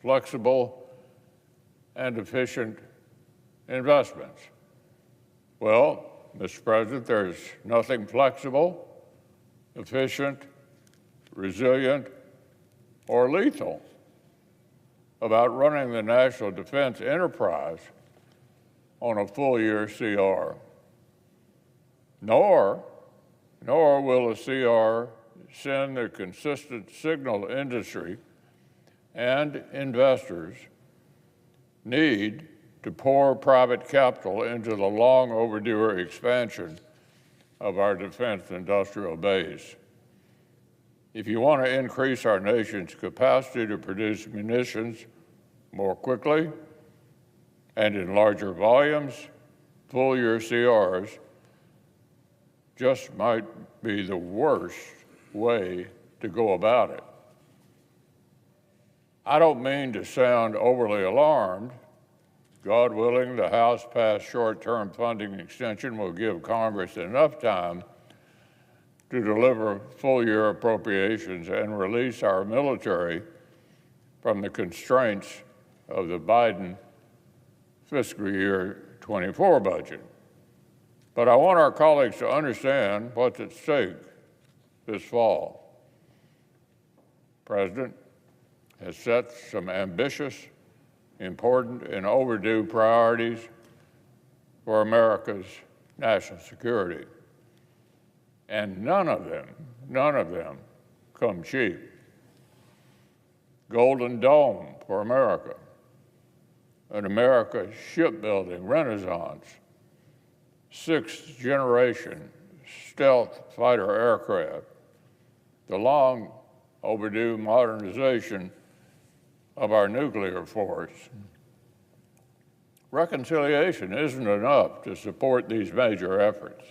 flexible and efficient investments. Well, Mr. President, there's nothing flexible, efficient, resilient, or lethal about running the national defense enterprise on a full-year CR. Nor will a CR send the consistent signal industry and investors need to pour private capital into the long overdue expansion of our defense industrial base. If you want to increase our nation's capacity to produce munitions more quickly and in larger volumes, full-year CRs just might be the worst way to go about it. I don't mean to sound overly alarmed. God willing, the House-passed short-term funding extension will give Congress enough time to deliver full-year appropriations and release our military from the constraints of the Biden fiscal year 24 budget. But I want our colleagues to understand what's at stake this fall. The President has set some ambitious, important, and overdue priorities for America's national security. And none of them come cheap. Golden Dome for America, an America shipbuilding renaissance, sixth-generation stealth fighter aircraft, the long overdue modernization of our nuclear force. Reconciliation isn't enough to support these major efforts,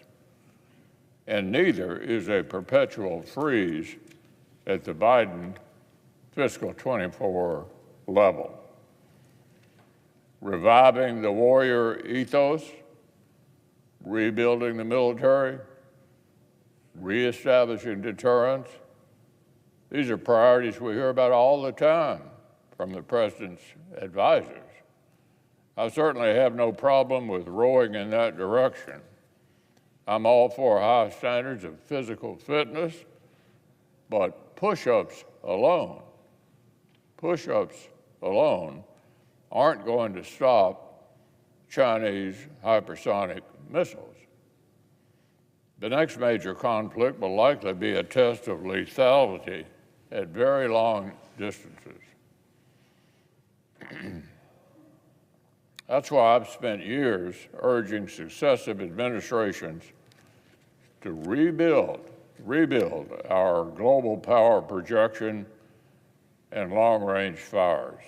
and neither is a perpetual freeze at the Biden fiscal 24 level. Reviving the warrior ethos, rebuilding the military, reestablishing deterrence, these are priorities we hear about all the time from the President's advisors. I certainly have no problem with rowing in that direction. I'm all for high standards of physical fitness But push-ups alone aren't going to stop Chinese hypersonic missiles. The next major conflict will likely be a test of lethality at very long distances. That's why I've spent years urging successive administrations to rebuild our global power projection and long-range fires.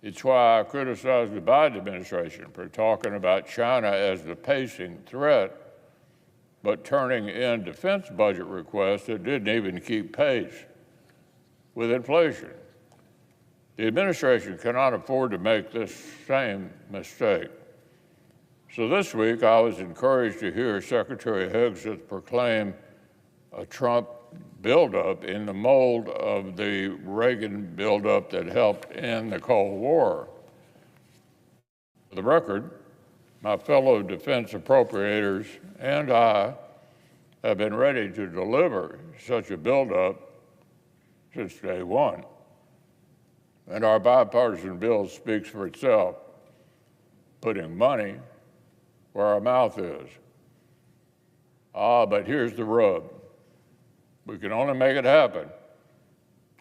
It's why I criticize the Biden administration for talking about China as the pacing threat, but turning in defense budget requests that didn't even keep pace with inflation. The administration cannot afford to make this same mistake. So this week, I was encouraged to hear Secretary Hegseth proclaim a Trump buildup in the mold of the Reagan buildup that helped end the Cold War. For the record, my fellow defense appropriators and I have been ready to deliver such a buildup since day one. And our bipartisan bill speaks for itself, putting money where our mouth is. But here's the rub. We can only make it happen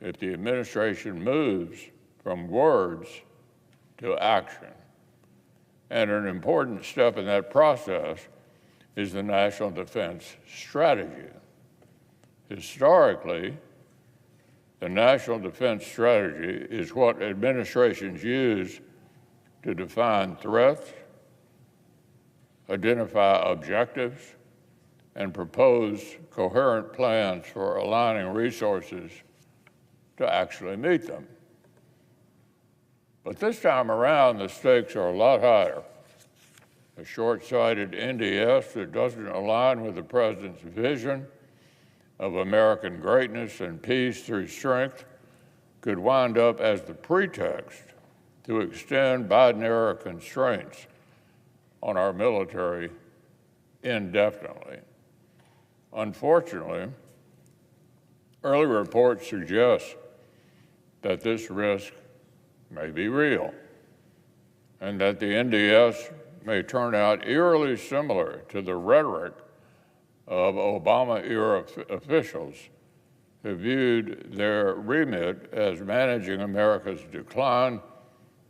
if the administration moves from words to action. And an important step in that process is the National Defense Strategy. Historically, the National Defense Strategy is what administrations use to define threats, identify objectives, and propose coherent plans for aligning resources to actually meet them. But this time around, the stakes are a lot higher. A short-sighted NDS that doesn't align with the president's vision of American greatness and peace through strength could wind up as the pretext to extend Biden-era constraints on our military indefinitely. Unfortunately, early reports suggest that this risk may be real and that the NDS may turn out eerily similar to the rhetoric of Obama-era officials who viewed their remit as managing America's decline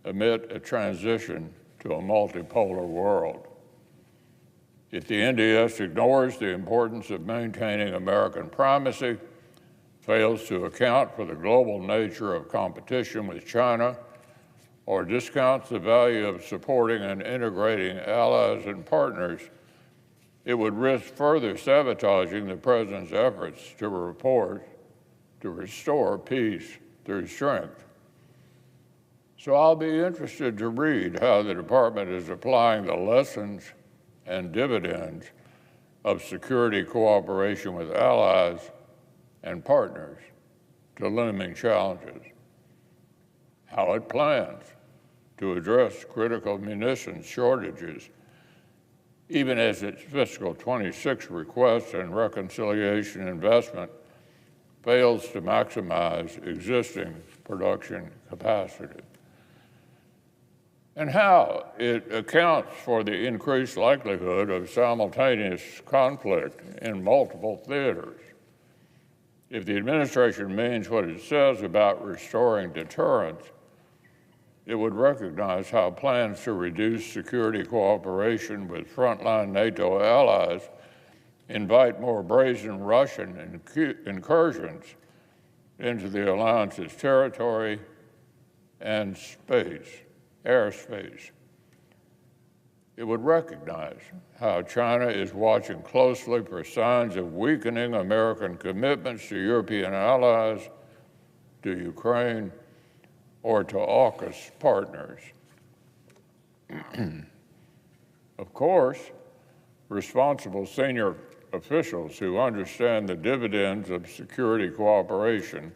amid a transition to a multipolar world. If the NDS ignores the importance of maintaining American primacy, fails to account for the global nature of competition with China, or discounts the value of supporting and integrating allies and partners, it would risk further sabotaging the president's efforts to restore peace through strength. So I'll be interested to read how the department is applying the lessons and dividends of security cooperation with allies and partners to looming challenges, how it plans to address critical munitions shortages, even as its fiscal 26 request and reconciliation investment fails to maximize existing production capacity, and how it accounts for the increased likelihood of simultaneous conflict in multiple theaters. If the administration means what it says about restoring deterrence, it would recognize how plans to reduce security cooperation with frontline NATO allies invite more brazen Russian incursions into the alliance's territory and airspace. It would recognize how China is watching closely for signs of weakening American commitments to European allies, to Ukraine, or to AUKUS partners. Of course, responsible senior officials who understand the dividends of security cooperation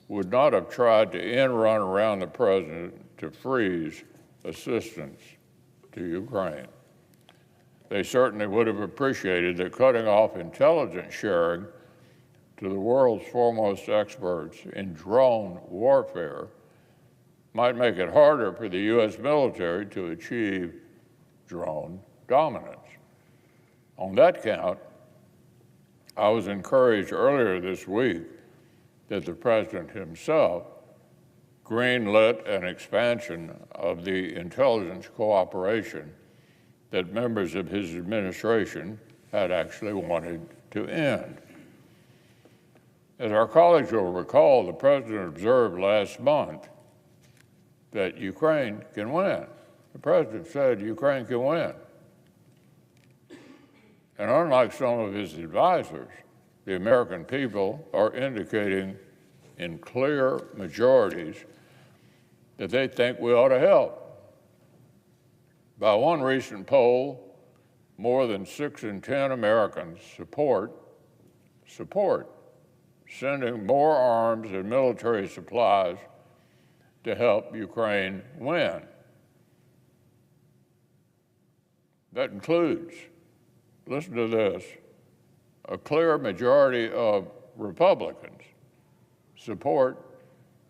would not have tried to end-run around the president to freeze assistance to Ukraine. They certainly would have appreciated that cutting off intelligence sharing to to the world's foremost experts in drone warfare might make it harder for the U.S. military to achieve drone dominance. On that count, I was encouraged earlier this week that the President himself greenlit an expansion of the intelligence cooperation that members of his administration had actually wanted to end. As our colleagues will recall, the President observed last month that Ukraine can win. The President said Ukraine can win. And unlike some of his advisors, the American people are indicating in clear majorities that they think we ought to help. By one recent poll, more than 6 in 10 Americans support sending more arms and military supplies to help Ukraine win. That includes, listen to this, a clear majority of Republicans support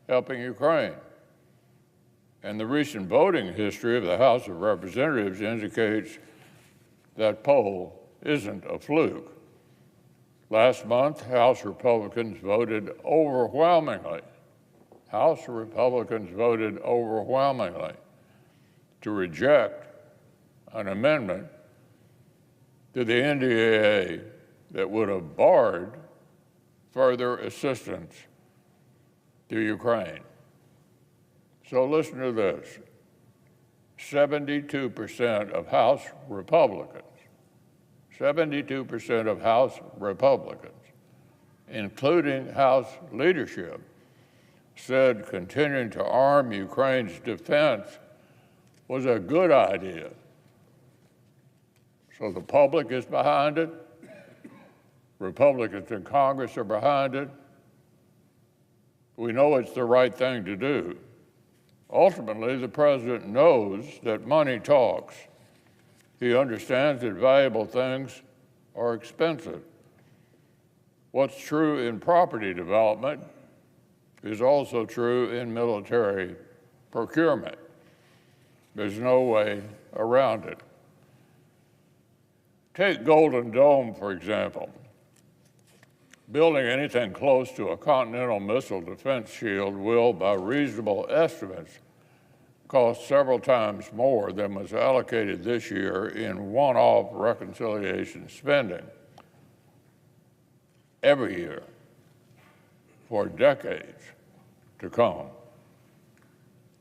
helping Ukraine. And the recent voting history of the House of Representatives indicates that poll isn't a fluke. Last month, House Republicans voted overwhelmingly to reject an amendment to the NDAA that would have barred further assistance to Ukraine. So listen to this. 72% of House Republicans, including House leadership, said continuing to arm Ukraine's defense was a good idea. So the public is behind it. Republicans in Congress are behind it. We know it's the right thing to do. Ultimately, the President knows that money talks. He understands that valuable things are expensive. What's true in property development is also true in military procurement. There's no way around it. Take Golden Dome, for example. Building anything close to a continental missile defense shield will, by reasonable estimates, cost several times more than was allocated this year in one-off reconciliation spending. Every year for decades to come.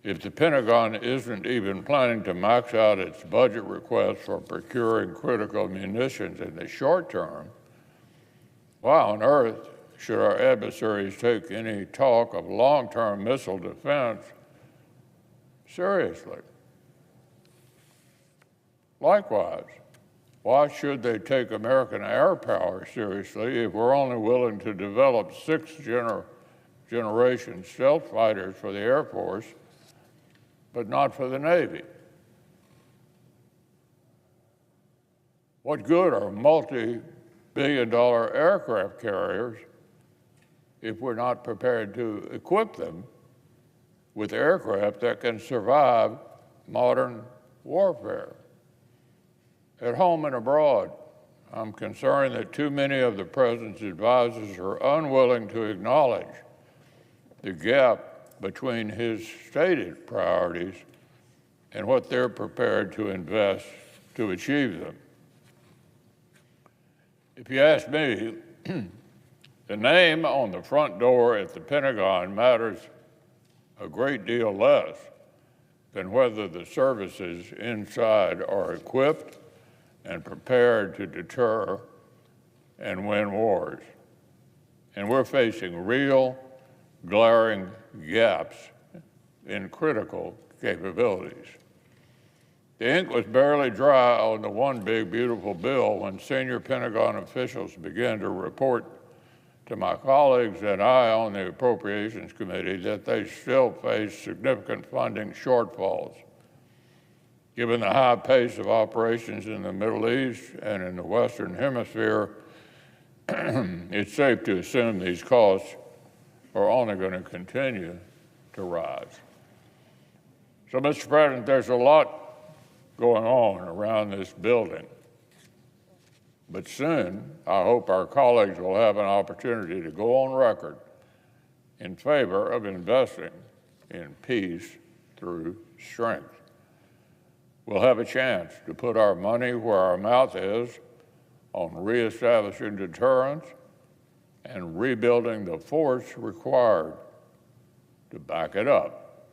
If the Pentagon isn't even planning to max out its budget request for procuring critical munitions in the short term, why on earth should our adversaries take any talk of long-term missile defense seriously? Likewise, why should they take American air power seriously if we're only willing to develop 6th-generation stealth fighters for the Air Force, but not for the Navy? What good are multi-billion-dollar aircraft carriers if we're not prepared to equip them with aircraft that can survive modern warfare? At home and abroad, I'm concerned that too many of the President's advisors are unwilling to acknowledge the gap between his stated priorities and what they're prepared to invest to achieve them. If you ask me, the name on the front door at the Pentagon matters a great deal less than whether the services inside are equipped and prepared to deter and win wars. And we're facing real, glaring gaps in critical capabilities. The ink was barely dry on the one big, beautiful bill when senior Pentagon officials began to report to my colleagues and I on the Appropriations Committee that they still face significant funding shortfalls. Given the high pace of operations in the Middle East and in the Western Hemisphere, it's safe to assume these costs are only going to continue to rise. So, Mr. President, there's a lot going on around this building. But soon, I hope our colleagues will have an opportunity to go on record in favor of investing in peace through strength. We'll have a chance to put our money where our mouth is on reestablishing deterrence and rebuilding the force required to back it up.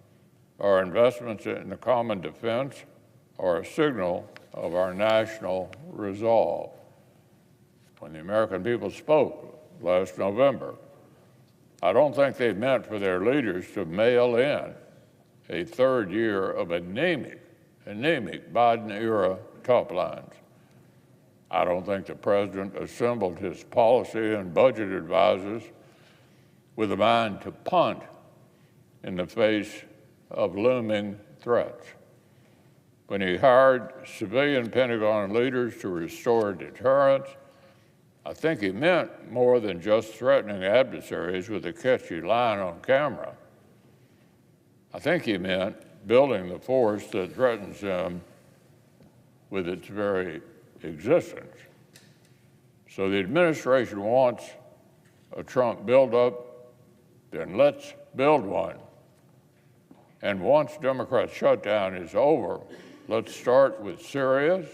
Our investments in the common defense are a signal of our national resolve. When the American people spoke last November, I don't think they meant for their leaders to mail in a third year of anemic Biden-era top lines. I don't think the president assembled his policy and budget advisors with a mind to punt in the face of looming threats. When he hired civilian Pentagon leaders to restore deterrence, I think he meant more than just threatening adversaries with a catchy line on camera. I think he meant building the force that threatens them with its very existence. So the administration wants a Trump buildup, then let's build one. And once Democrat shutdown is over, let's start with serious,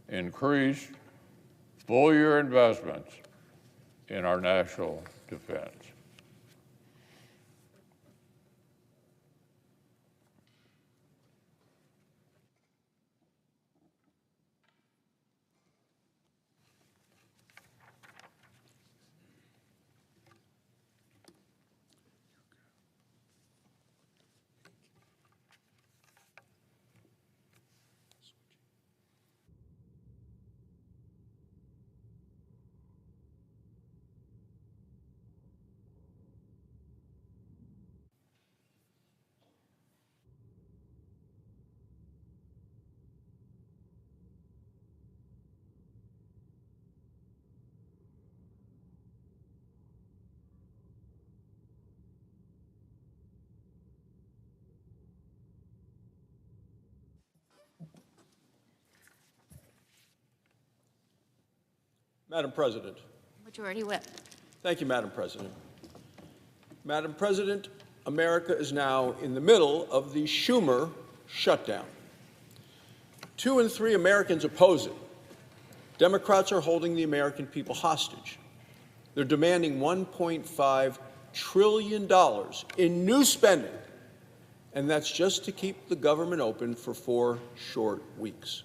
increased, full-year investments in our national defense. Madam President. Majority Whip. Thank you, Madam President. Madam President, America is now in the middle of the Schumer shutdown. 2 in 3 Americans oppose it. Democrats are holding the American people hostage. They're demanding $1.5 trillion in new spending, and that's just to keep the government open for 4 short weeks.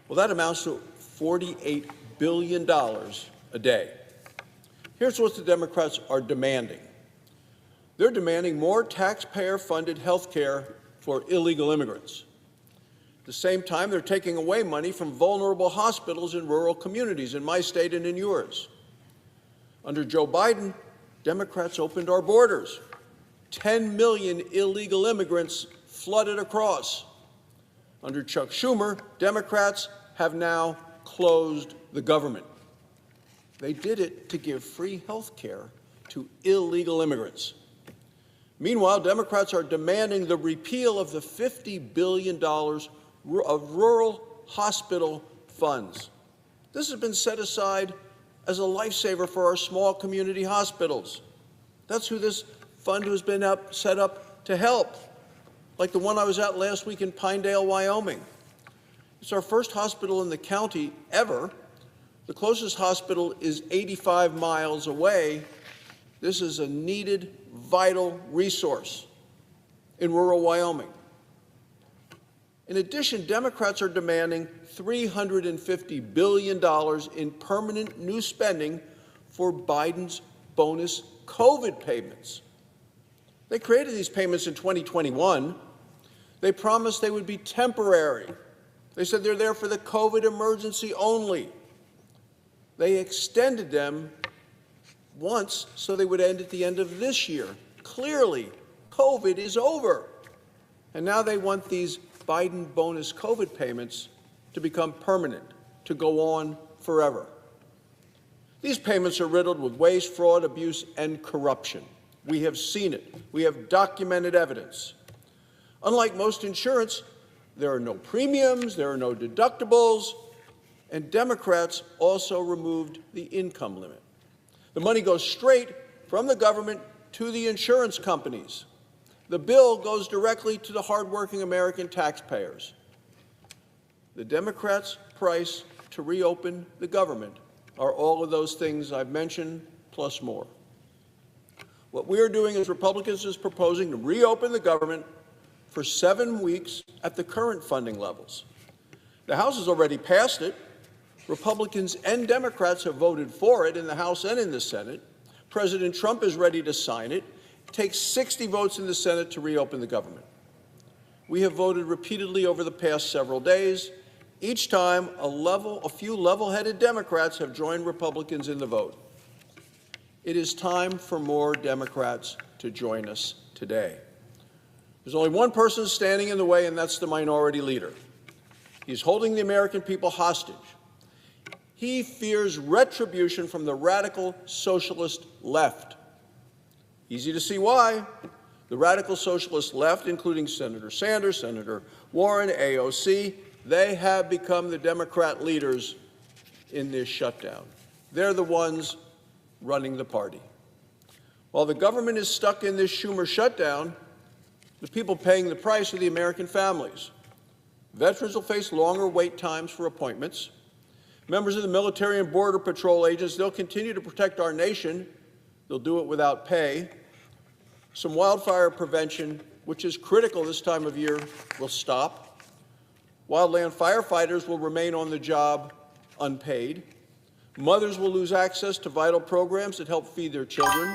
Well, that amounts to $48 billion a day. Here's what the Democrats are demanding. They're demanding more taxpayer-funded health care for illegal immigrants. At the same time, they're taking away money from vulnerable hospitals in rural communities in my state and in yours. Under Joe Biden, Democrats opened our borders. 10 million illegal immigrants flooded across. Under Chuck Schumer, Democrats have now closed the government. They did it to give free health care to illegal immigrants. Meanwhile, Democrats are demanding the repeal of the $50 billion of rural hospital funds. This has been set aside as a lifesaver for our small community hospitals. That's who this fund has been set up to help, like the one I was at last week in Pinedale, Wyoming. It's our first hospital in the county ever. The closest hospital is 85 miles away. This is a needed, vital resource in rural Wyoming. In addition, Democrats are demanding $350 billion in permanent new spending for Biden's bonus COVID payments. They created these payments in 2021. They promised they would be temporary. They said they're there for the COVID emergency only. They extended them once so they would end at the end of this year. Clearly, COVID is over. And now they want these Biden bonus COVID payments to become permanent, to go on forever. These payments are riddled with waste, fraud, abuse, and corruption. We have seen it. We have documented evidence. Unlike most insurance, there are no premiums, there are no deductibles, and Democrats also removed the income limit. The money goes straight from the government to the insurance companies. The bill goes directly to the hardworking American taxpayers. The Democrats' price to reopen the government are all of those things I've mentioned, plus more. What we are doing as Republicans is proposing to reopen the government for 7 weeks at the current funding levels. The House has already passed it. Republicans and Democrats have voted for it in the House and in the Senate. President Trump is ready to sign it. It takes 60 votes in the Senate to reopen the government. We have voted repeatedly over the past several days. Each time, a few level-headed Democrats have joined Republicans in the vote. It is time for more Democrats to join us today. There's only one person standing in the way, and that's the minority leader. He's holding the American people hostage. He fears retribution from the radical socialist left. Easy to see why. The radical socialist left, including Senator Sanders, Senator Warren, AOC, they have become the Democrat leaders in this shutdown. They're the ones running the party. While the government is stuck in this Schumer shutdown, the people paying the price are the American families. Veterans will face longer wait times for appointments. Members of the military and border patrol agents, they'll continue to protect our nation. They'll do it without pay. Some wildfire prevention, which is critical this time of year, will stop. Wildland firefighters will remain on the job unpaid. Mothers will lose access to vital programs that help feed their children.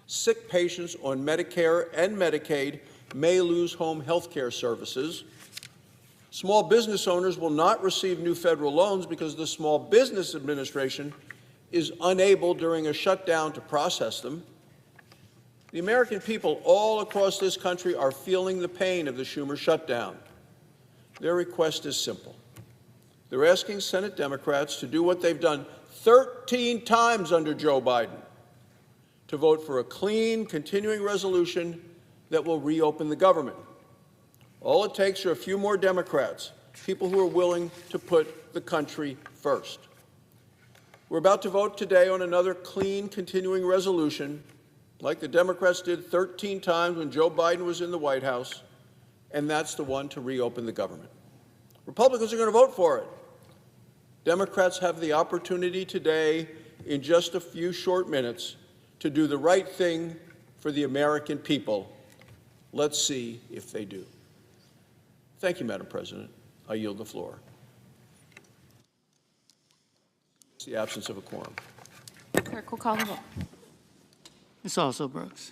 Sick patients on Medicare and Medicaid may lose home health care services. Small business owners will not receive new federal loans because the Small Business Administration is unable during a shutdown to process them. The American people all across this country are feeling the pain of the Schumer shutdown. Their request is simple. They're asking Senate Democrats to do what they've done 13 times under Joe Biden, to vote for a clean, continuing resolution that will reopen the government. All it takes are a few more Democrats, people who are willing to put the country first. We're about to vote today on another clean, continuing resolution, like the Democrats did 13 times when Joe Biden was in the White House, and that's the one to reopen the government. Republicans are going to vote for it. Democrats have the opportunity today, in just a few short minutes, to do the right thing for the American people. Let's see if they do. Thank you, Madam President. I yield the floor. It's the absence of a quorum. Clerk will call the roll. Ms. Also Brooks.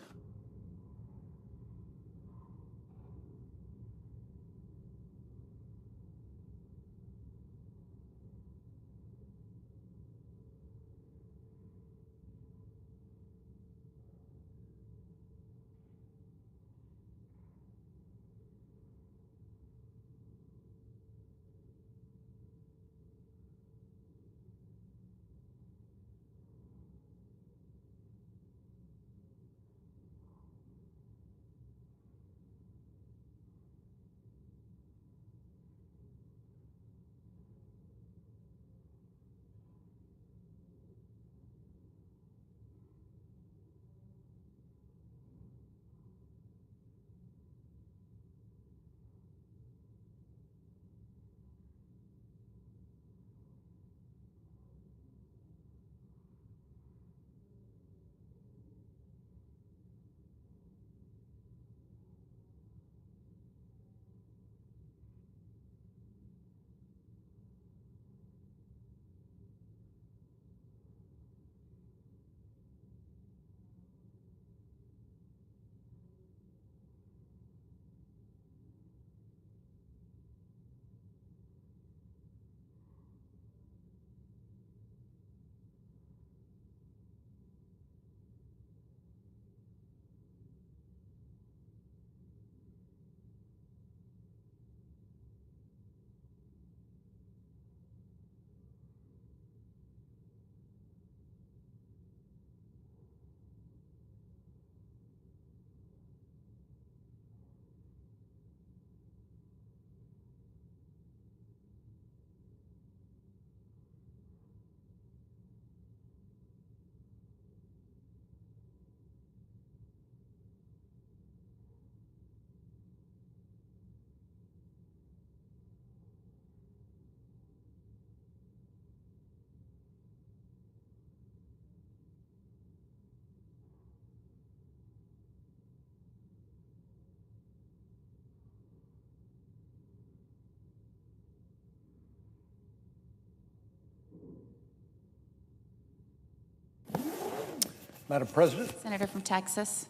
Madam President. Senator from Texas.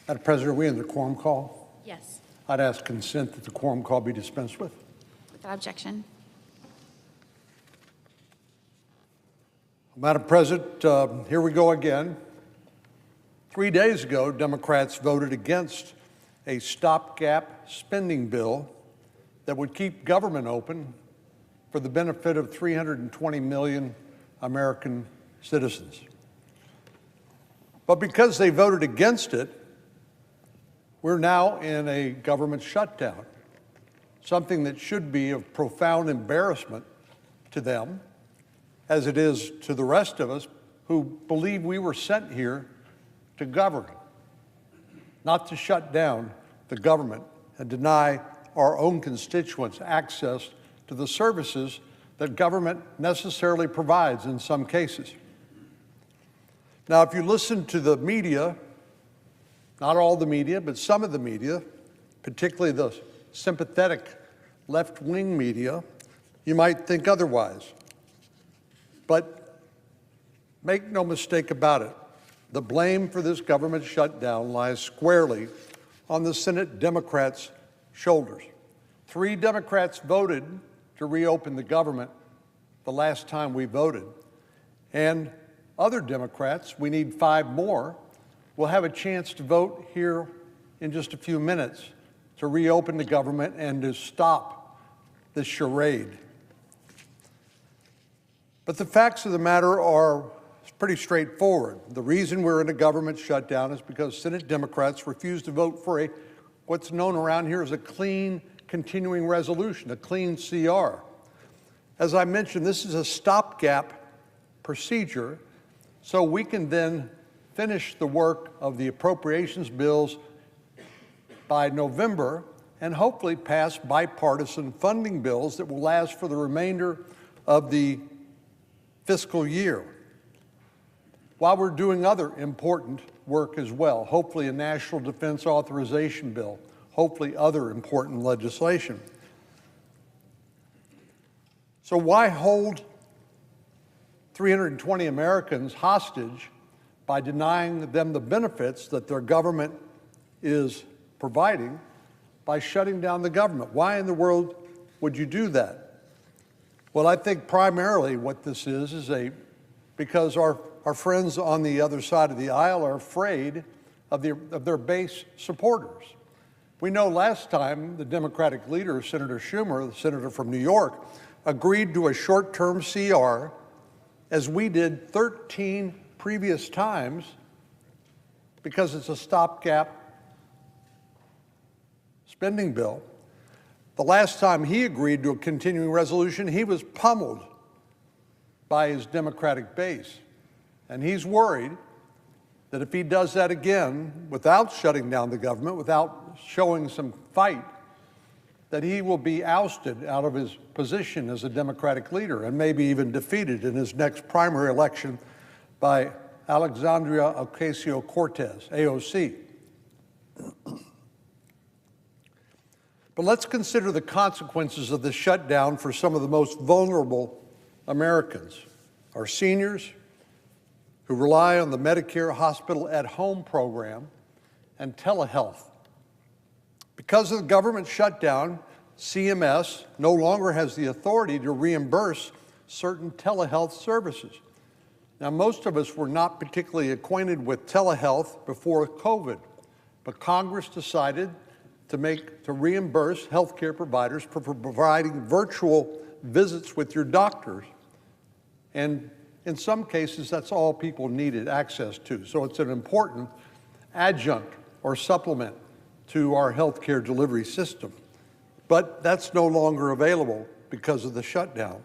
Madam President, are we in the quorum call? Yes. I'd ask consent that the quorum call be dispensed with. Without objection. Madam President, here we go again. 3 days ago, Democrats voted against a stopgap spending bill that would keep government open for the benefit of 320 million American citizens. But because they voted against it, we're now in a government shutdown, something that should be of profound embarrassment to them, as it is to the rest of us who believe we were sent here to govern, not to shut down the government and deny our own constituents access to the services that government necessarily provides in some cases. Now, if you listen to the media, not all the media, but some of the media, particularly the sympathetic left-wing media, you might think otherwise. But make no mistake about it, the blame for this government shutdown lies squarely on the Senate Democrats' shoulders. 3 Democrats voted to reopen the government the last time we voted. And other Democrats, we need 5 more, will have a chance to vote here in just a few minutes to reopen the government and to stop this charade. But the facts of the matter are pretty straightforward. The reason we're in a government shutdown is because Senate Democrats refused to vote for what's known around here as a clean continuing resolution, a clean CR. As I mentioned, this is a stopgap procedure, so we can then finish the work of the appropriations bills by November and hopefully pass bipartisan funding bills that will last for the remainder of the fiscal year, while we're doing other important work as well, hopefully a national defense authorization bill, hopefully other important legislation. So why hold 320 Americans hostage by denying them the benefits that their government is providing by shutting down the government? Why in the world would you do that? Well, I think primarily what this is because our friends on the other side of the aisle are afraid of their base supporters. We know last time the Democratic leader, Senator Schumer, the senator from New York, agreed to a short-term CR, as we did 13 previous times, because it's a stopgap spending bill. The last time he agreed to a continuing resolution, he was pummeled by his Democratic base. And he's worried that if he does that again, without shutting down the government, without showing some fight, that he will be ousted out of his position as a Democratic leader and maybe even defeated in his next primary election by Alexandria Ocasio-Cortez, AOC. But let's consider the consequences of the shutdown for some of the most vulnerable Americans, our seniors who rely on the Medicare Hospital at Home program and telehealth. Because of the government shutdown, CMS no longer has the authority to reimburse certain telehealth services. Now, most of us were not particularly acquainted with telehealth before COVID, but Congress decided to reimburse healthcare providers for providing virtual visits with your doctors. And in some cases, that's all people needed access to. So it's an important adjunct or supplement to our healthcare delivery system. But that's no longer available because of the shutdown.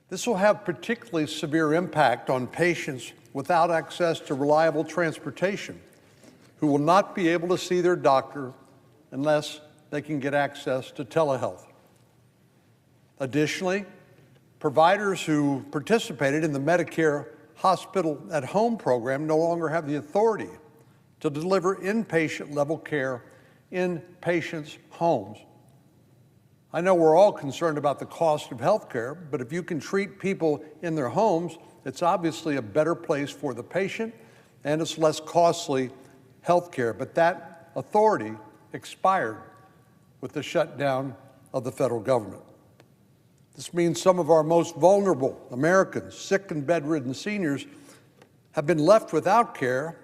This will have particularly severe impact on patients without access to reliable transportation, who will not be able to see their doctor unless they can get access to telehealth. Additionally, providers who participated in the Medicare Hospital at Home program no longer have the authority to deliver inpatient level care in patients' homes. I know we're all concerned about the cost of health care, but if you can treat people in their homes, it's obviously a better place for the patient and it's less costly health care. But that authority expired with the shutdown of the federal government. This means some of our most vulnerable Americans, sick and bedridden seniors, have been left without care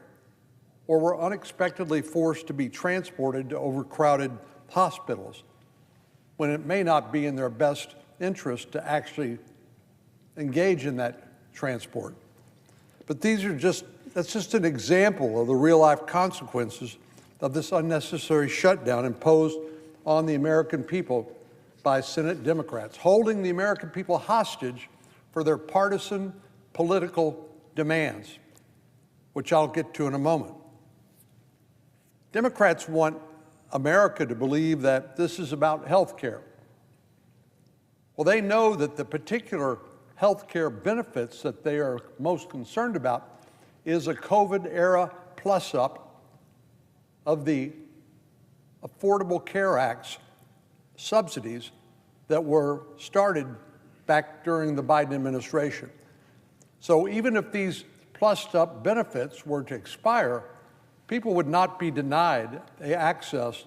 or were unexpectedly forced to be transported to overcrowded hospitals when it may not be in their best interest to actually engage in that transport. But that's just an example of the real-life consequences of this unnecessary shutdown imposed on the American people by Senate Democrats, holding the American people hostage for their partisan political demands, which I'll get to in a moment. Democrats want America to believe that this is about health care. Well, they know that the particular health care benefits that they are most concerned about is a COVID-era plus-up of the Affordable Care Act's subsidies that were started back during the Biden administration. So even if these plussed-up benefits were to expire, people would not be denied access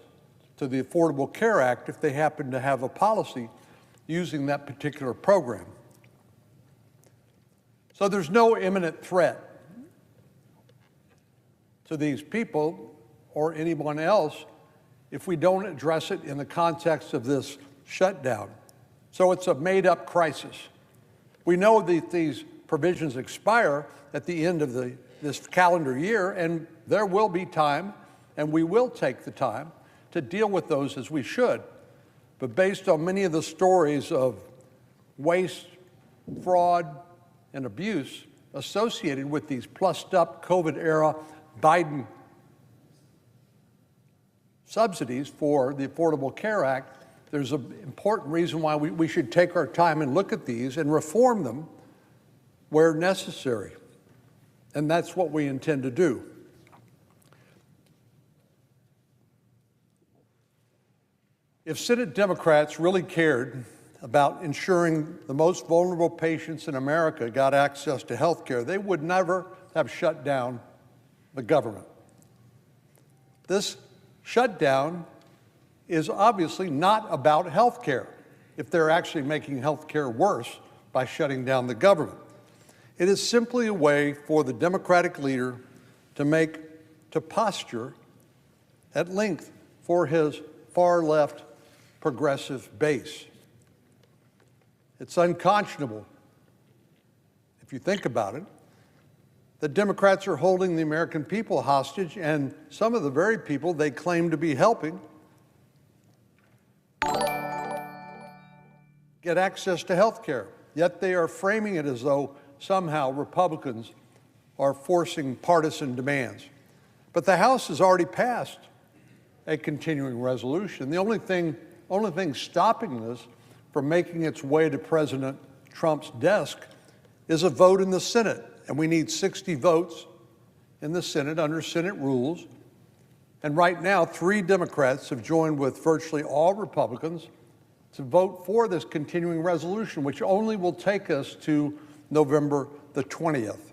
to the Affordable Care Act if they happen to have a policy using that particular program. So there's no imminent threat to these people or anyone else if we don't address it in the context of this shutdown. So it's a made-up crisis. We know that these provisions expire at the end of this calendar year, and there will be time, and we will take the time to deal with those as we should. But based on many of the stories of waste, fraud, and abuse associated with these plussed-up COVID-era Biden subsidies for the Affordable Care Act, there's an important reason why we should take our time and look at these and reform them where necessary. And that's what we intend to do. If Senate Democrats really cared about ensuring the most vulnerable patients in America got access to health care, they would never have shut down the government. This shutdown is obviously not about health care, if they're actually making health care worse by shutting down the government. It is simply a way for the Democratic leader to posture at length for his far-left progressive base. It's unconscionable, if you think about it, that Democrats are holding the American people hostage, and some of the very people they claim to be helping get access to health care. Yet they are framing it as though somehow Republicans are forcing partisan demands. But the House has already passed a continuing resolution. The only thing stopping this from making its way to President Trump's desk is a vote in the Senate. And we need 60 votes in the Senate under Senate rules. And right now, 3 Democrats have joined with virtually all Republicans to vote for this continuing resolution, which only will take us to November the 20th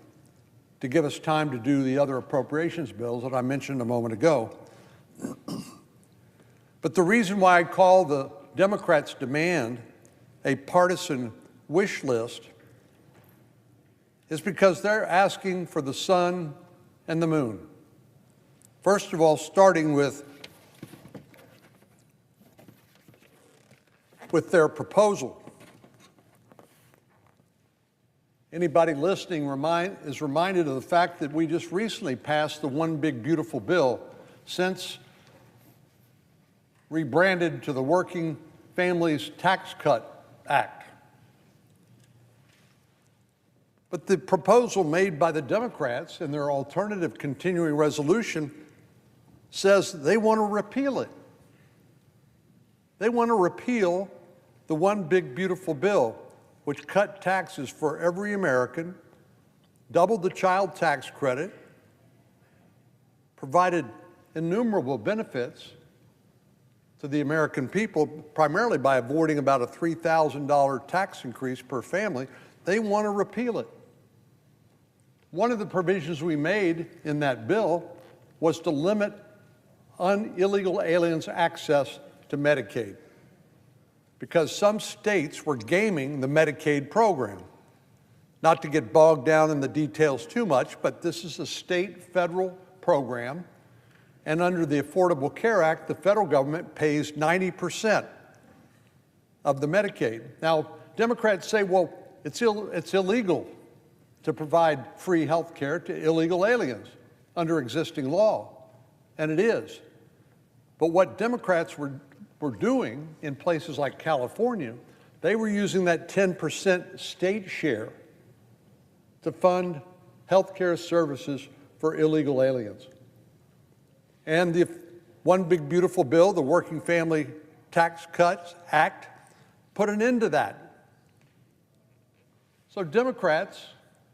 to give us time to do the other appropriations bills that I mentioned a moment ago. But the reason why I call the Democrats' demand a partisan wish list is because they're asking for the sun and the moon. First of all, starting with their proposal. Anybody listening is reminded of the fact that we just recently passed the One Big Beautiful Bill, since rebranded to the Working Families Tax Cut Act. But the proposal made by the Democrats in their alternative continuing resolution says they want to repeal it. They want to repeal the One Big Beautiful Bill, which cut taxes for every American, doubled the child tax credit, provided innumerable benefits, to the American people, primarily by avoiding about a $3,000 tax increase per family. They want to repeal it. One of the provisions we made in that bill was to limit illegal aliens' access to Medicaid, because some states were gaming the Medicaid program. Not to get bogged down in the details too much, but this is a state-federal program, and under the Affordable Care Act, the federal government pays 90% of the Medicaid. Now, Democrats say, well, it's illegal to provide free health care to illegal aliens under existing law, and it is. But what Democrats were doing in places like California, they were using that 10% state share to fund health care services for illegal aliens. And the One Big Beautiful Bill, the Working Family Tax Cuts Act, put an end to that. So Democrats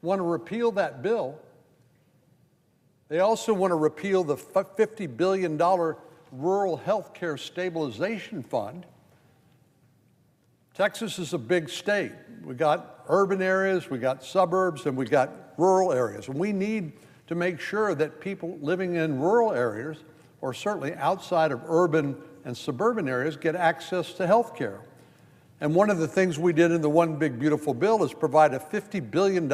want to repeal that bill. They also want to repeal the $50 billion Rural Health Care Stabilization Fund. Texas is a big state. We got urban areas, we got suburbs, and we got rural areas. And we need to make sure that people living in rural areas, or certainly outside of urban and suburban areas, get access to health care. And one of the things we did in the One Big Beautiful Bill is provide a $50 billion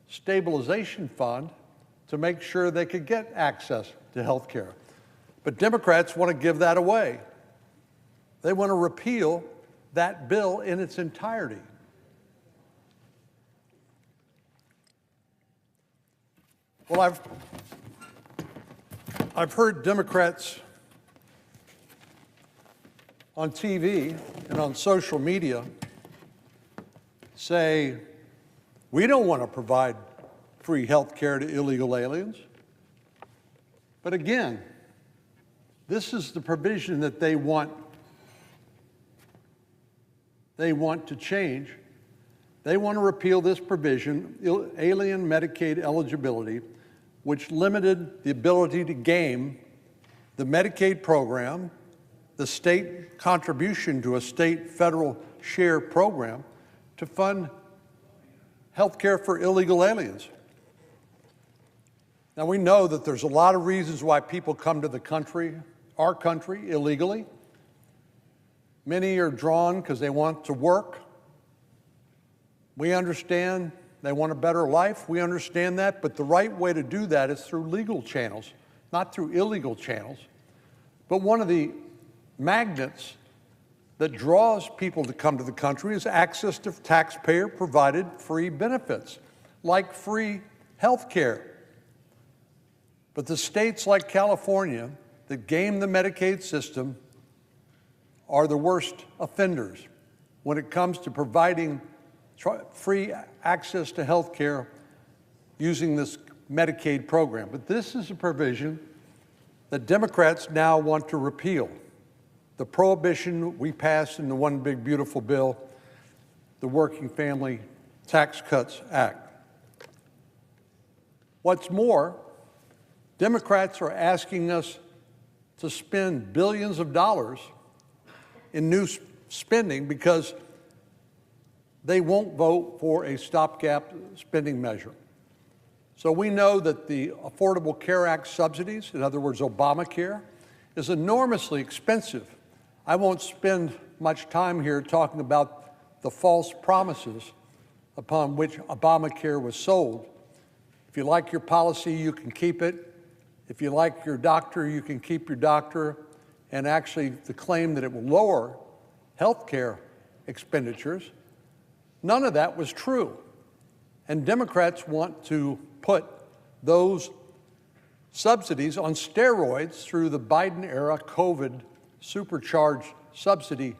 stabilization fund to make sure they could get access to health care. But Democrats want to give that away. They want to repeal that bill in its entirety. Well, I've heard Democrats on TV and on social media say, we don't want to provide free health care to illegal aliens. But again, this is the provision that they want to change. They want to repeal this provision, alien Medicaid eligibility, which limited the ability to game the Medicaid program, the state contribution to a state federal share program, to fund health care for illegal aliens. Now, we know that there's a lot of reasons why people come to the country, our country, illegally. Many are drawn because they want to work. We understand they want a better life. We understand that, but the right way to do that is through legal channels, not through illegal channels. But one of the magnets that draws people to come to the country is access to taxpayer-provided free benefits, like free health care. But the states like California that game the Medicaid system are the worst offenders when it comes to providing free access to health care using this Medicaid program. But this is a provision that Democrats now want to repeal. The prohibition we passed in the One Big Beautiful Bill, the Working Family Tax Cuts Act. What's more, Democrats are asking us to spend billions of dollars in new spending because they won't vote for a stopgap spending measure. So we know that the Affordable Care Act subsidies, in other words, Obamacare, is enormously expensive. I won't spend much time here talking about the false promises upon which Obamacare was sold. If you like your policy, you can keep it. If you like your doctor, you can keep your doctor. And actually, the claim that it will lower health care expenditures, none of that was true. And Democrats want to put those subsidies on steroids through the Biden-era COVID supercharged subsidy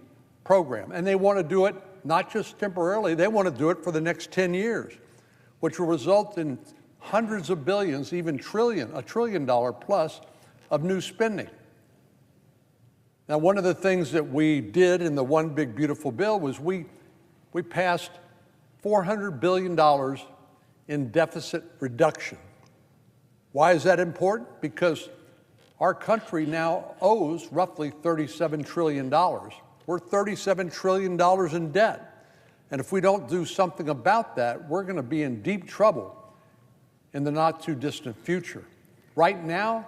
program. And they want to do it not just temporarily, they want to do it for the next 10 years, which will result in hundreds of billions, even $1 trillion plus of new spending. Now, one of the things that we did in the One Big Beautiful Bill was we passed $400 billion in deficit reduction. Why is that important? Because Our country now owes roughly $37 trillion. We're $37 trillion in debt. And if we don't do something about that, we're going to be in deep trouble in the not too distant future. Right now,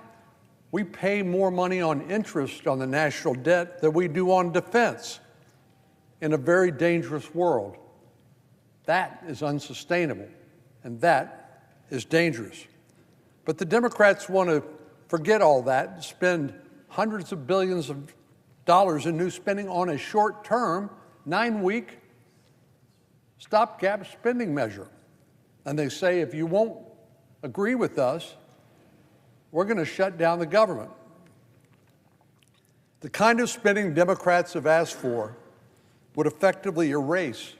we pay more money on interest on the national debt than we do on defense in a very dangerous world. That is unsustainable, and that is dangerous. But the Democrats want to forget all that and spend hundreds of billions of dollars in new spending on a short-term, 9-week stopgap spending measure. And they say, if you won't agree with us, we're going to shut down the government. The kind of spending Democrats have asked for would effectively erase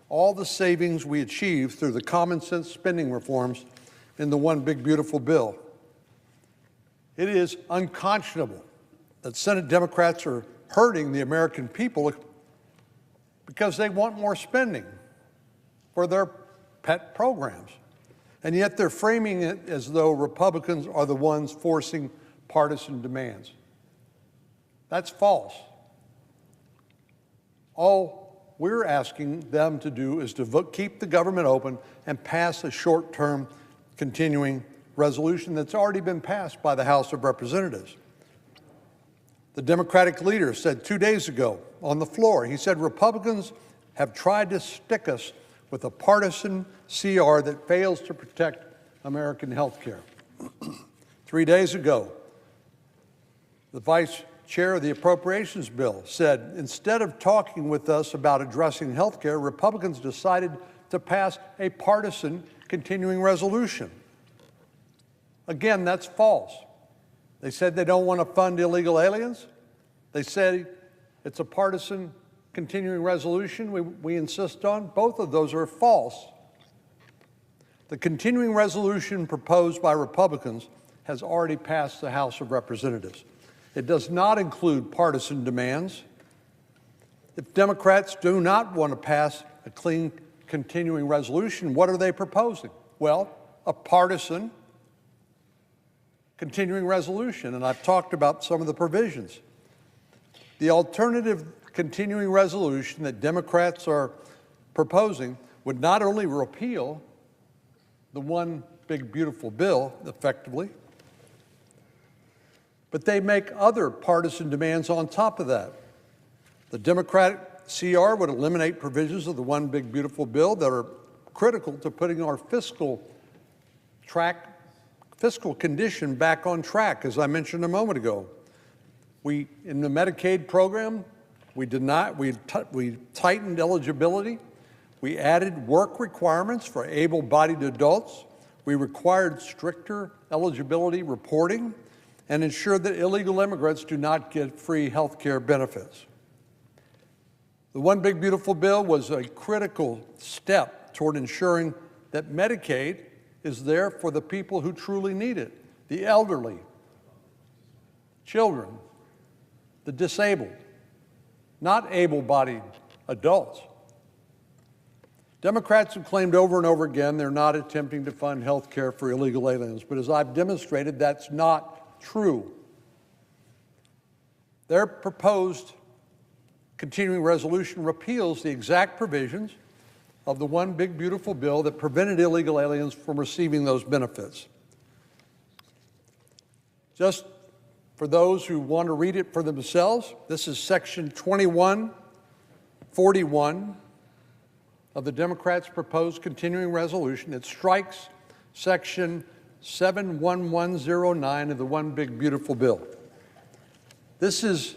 all the savings we achieved through the common sense spending reforms in the One Big Beautiful Bill. It is unconscionable that Senate Democrats are hurting the American people because they want more spending for their pet programs. And yet they're framing it as though Republicans are the ones forcing partisan demands. That's false. All we're asking them to do is to keep the government open and pass a short-term continuing resolution that's already been passed by the House of Representatives. The Democratic leader said 2 days ago on the floor, he said, Republicans have tried to stick us with a partisan CR that fails to protect American health care. 3 days ago, the vice chair of the Appropriations Bill said, instead of talking with us about addressing health care, Republicans decided to pass a partisan continuing resolution. Again, that's false. They said they don't want to fund illegal aliens. They said it's a partisan continuing resolution we insist on. Both of those are false. The continuing resolution proposed by Republicans has already passed the House of Representatives. It does not include partisan demands. If Democrats do not want to pass a clean continuing resolution, what are they proposing? Well, a partisan continuing resolution, and I've talked about some of the provisions. The alternative continuing resolution that Democrats are proposing would not only repeal the One Big Beautiful Bill effectively, but they make other partisan demands on top of that. The Democratic CR would eliminate provisions of the One Big Beautiful Bill that are critical to putting our fiscal condition back on track, as I mentioned a moment ago. In the Medicaid program, we tightened eligibility. We added work requirements for able-bodied adults. We required stricter eligibility reporting and ensured that illegal immigrants do not get free health care benefits. The One Big Beautiful Bill was a critical step toward ensuring that Medicaid is there for the people who truly need it, the elderly, children, the disabled, not able-bodied adults. Democrats have claimed over and over again they're not attempting to fund health care for illegal aliens, but as I've demonstrated, that's not true. Their proposed continuing resolution repeals the exact provisions of the One Big Beautiful Bill that prevented illegal aliens from receiving those benefits. Just for those who want to read it for themselves, this is Section 2141 of the Democrats' proposed continuing resolution. It strikes Section 71109 of the One Big Beautiful Bill. This is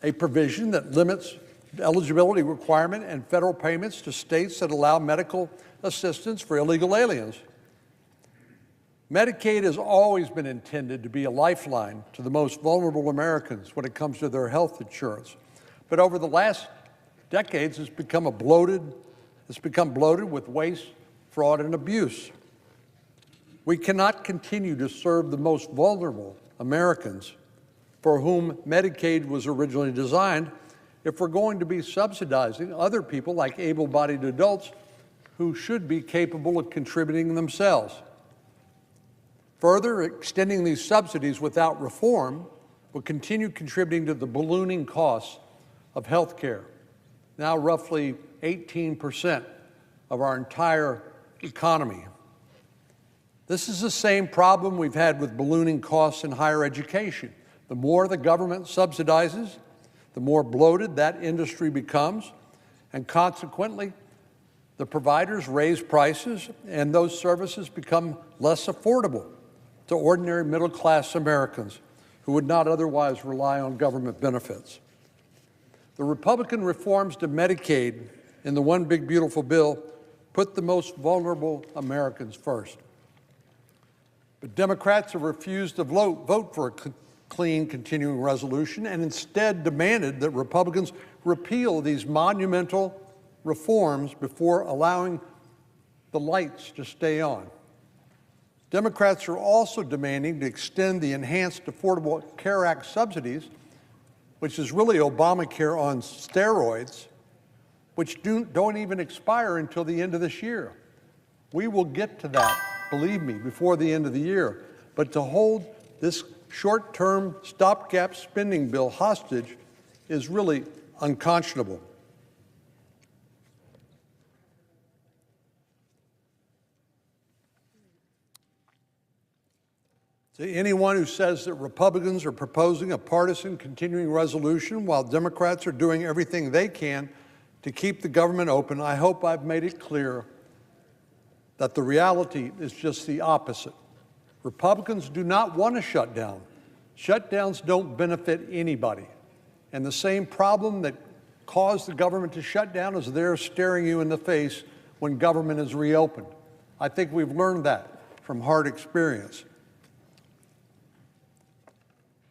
a provision that limits eligibility requirement and federal payments to states that allow medical assistance for illegal aliens. Medicaid has always been intended to be a lifeline to the most vulnerable Americans when it comes to their health insurance. But over the last decades, it's become bloated with waste, fraud, and abuse. We cannot continue to serve the most vulnerable Americans for whom Medicaid was originally designed if we're going to be subsidizing other people like able-bodied adults who should be capable of contributing themselves. Further, extending these subsidies without reform will continue contributing to the ballooning costs of health care, now roughly 18% of our entire economy. This is the same problem we've had with ballooning costs in higher education. The more the government subsidizes, the more bloated that industry becomes, and consequently, the providers raise prices and those services become less affordable to ordinary middle-class Americans who would not otherwise rely on government benefits. The Republican reforms to Medicaid in the One Big Beautiful Bill put the most vulnerable Americans first. But Democrats have refused to vote for a clean continuing resolution and instead demanded that Republicans repeal these monumental reforms before allowing the lights to stay on. Democrats are also demanding to extend the Enhanced Affordable Care Act subsidies, which is really Obamacare on steroids, which don't even expire until the end of this year. We will get to that, believe me, before the end of the year. But to hold this short-term stopgap spending bill hostage is really unconscionable. To anyone who says that Republicans are proposing a partisan continuing resolution while Democrats are doing everything they can to keep the government open, I hope I've made it clear that the reality is just the opposite. Republicans do not want a shutdown. Shutdowns don't benefit anybody. And the same problem that caused the government to shut down is there staring you in the face when government is reopened. I think we've learned that from hard experience.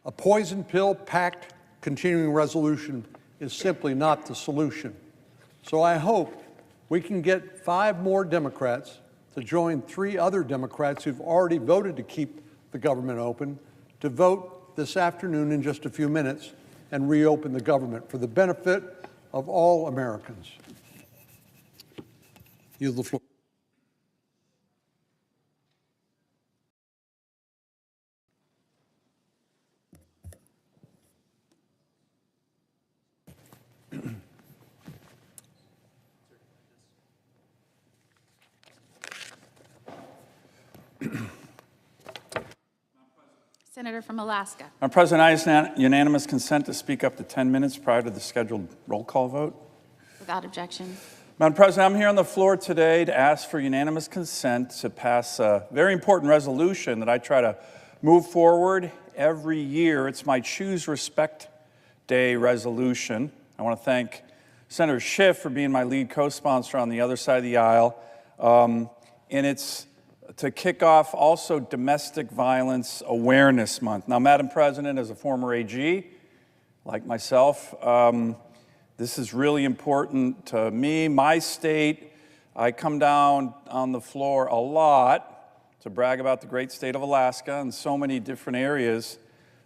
A poison pill-packed continuing resolution is simply not the solution. So I hope we can get 5 more Democrats to join 3 other Democrats who've already voted to keep the government open, to vote this afternoon in just a few minutes and reopen the government for the benefit of all Americans. Yield the floor. Senator from Alaska. Madam President, I ask unanimous consent to speak up to 10 minutes prior to the scheduled roll call vote. Without objection. Madam President, I'm here on the floor today to ask for unanimous consent to pass a very important resolution that I try to move forward every year. It's my Choose Respect Day resolution. I want to thank Senator Schiff for being my lead co-sponsor on the other side of the aisle. And it's to kick off also Domestic Violence Awareness Month. Now, Madam President, as a former AG, like myself, this is really important to me, my state. I come down on the floor a lot to brag about the great state of Alaska in so many different areas.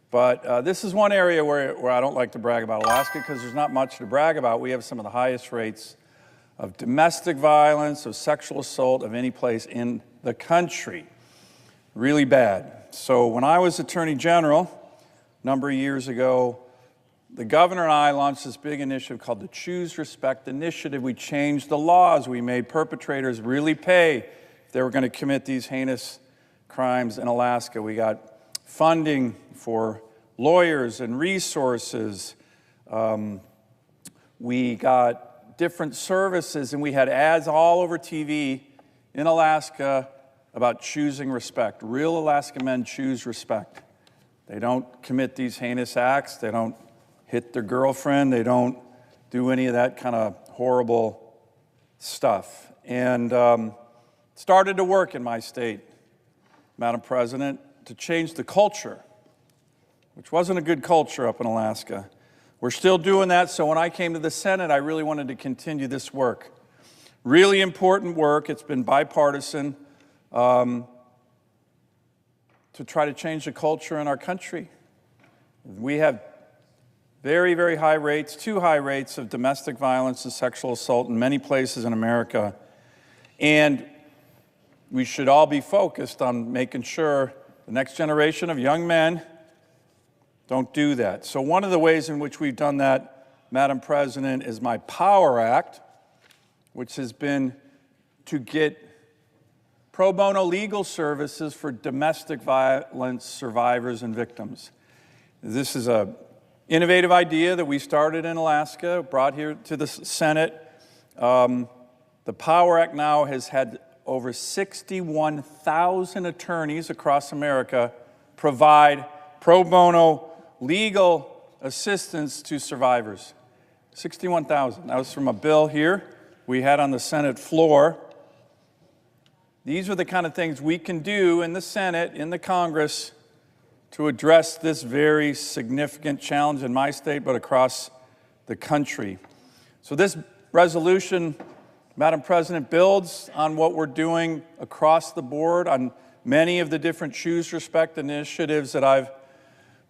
But this is one area where I don't like to brag about Alaska because there's not much to brag about. We have some of the highest rates of domestic violence, of sexual assault of any place in the country. Really bad. So when I was Attorney General a number of years ago, the governor and I launched this big initiative called the Choose Respect Initiative. We changed the laws. We made perpetrators really pay if they were going to commit these heinous crimes in Alaska. We got funding for lawyers and resources. We got different services, and we had ads all over TV in Alaska about choosing respect. Real Alaska men choose respect. They don't commit these heinous acts. They don't hit their girlfriend. They don't do any of that kind of horrible stuff. And started to work in my state, Madam President, to change the culture, which wasn't a good culture up in Alaska. We're still doing that, so when I came to the Senate, I really wanted to continue this work. Really important work. It's been bipartisan to try to change the culture in our country. We have very, very high rates, too high rates of domestic violence and sexual assault in many places in America. And we should all be focused on making sure The next generation of young men don't do that. So one of the ways in which we've done that, Madam President, is my POWER Act, which has been to get pro bono legal services for domestic violence survivors and victims. This is an innovative idea that we started in Alaska, brought here to the Senate. The POWER Act now has had over 61,000 attorneys across America provide pro bono legal assistance to survivors. 61,000. That was from a bill here we had on the Senate floor. These are the kind of things we can do in the Senate, in the Congress, to address this very significant challenge in my state, but across the country. So this resolution, Madam President, builds on what we're doing across the board on many of the different Choose Respect initiatives that I've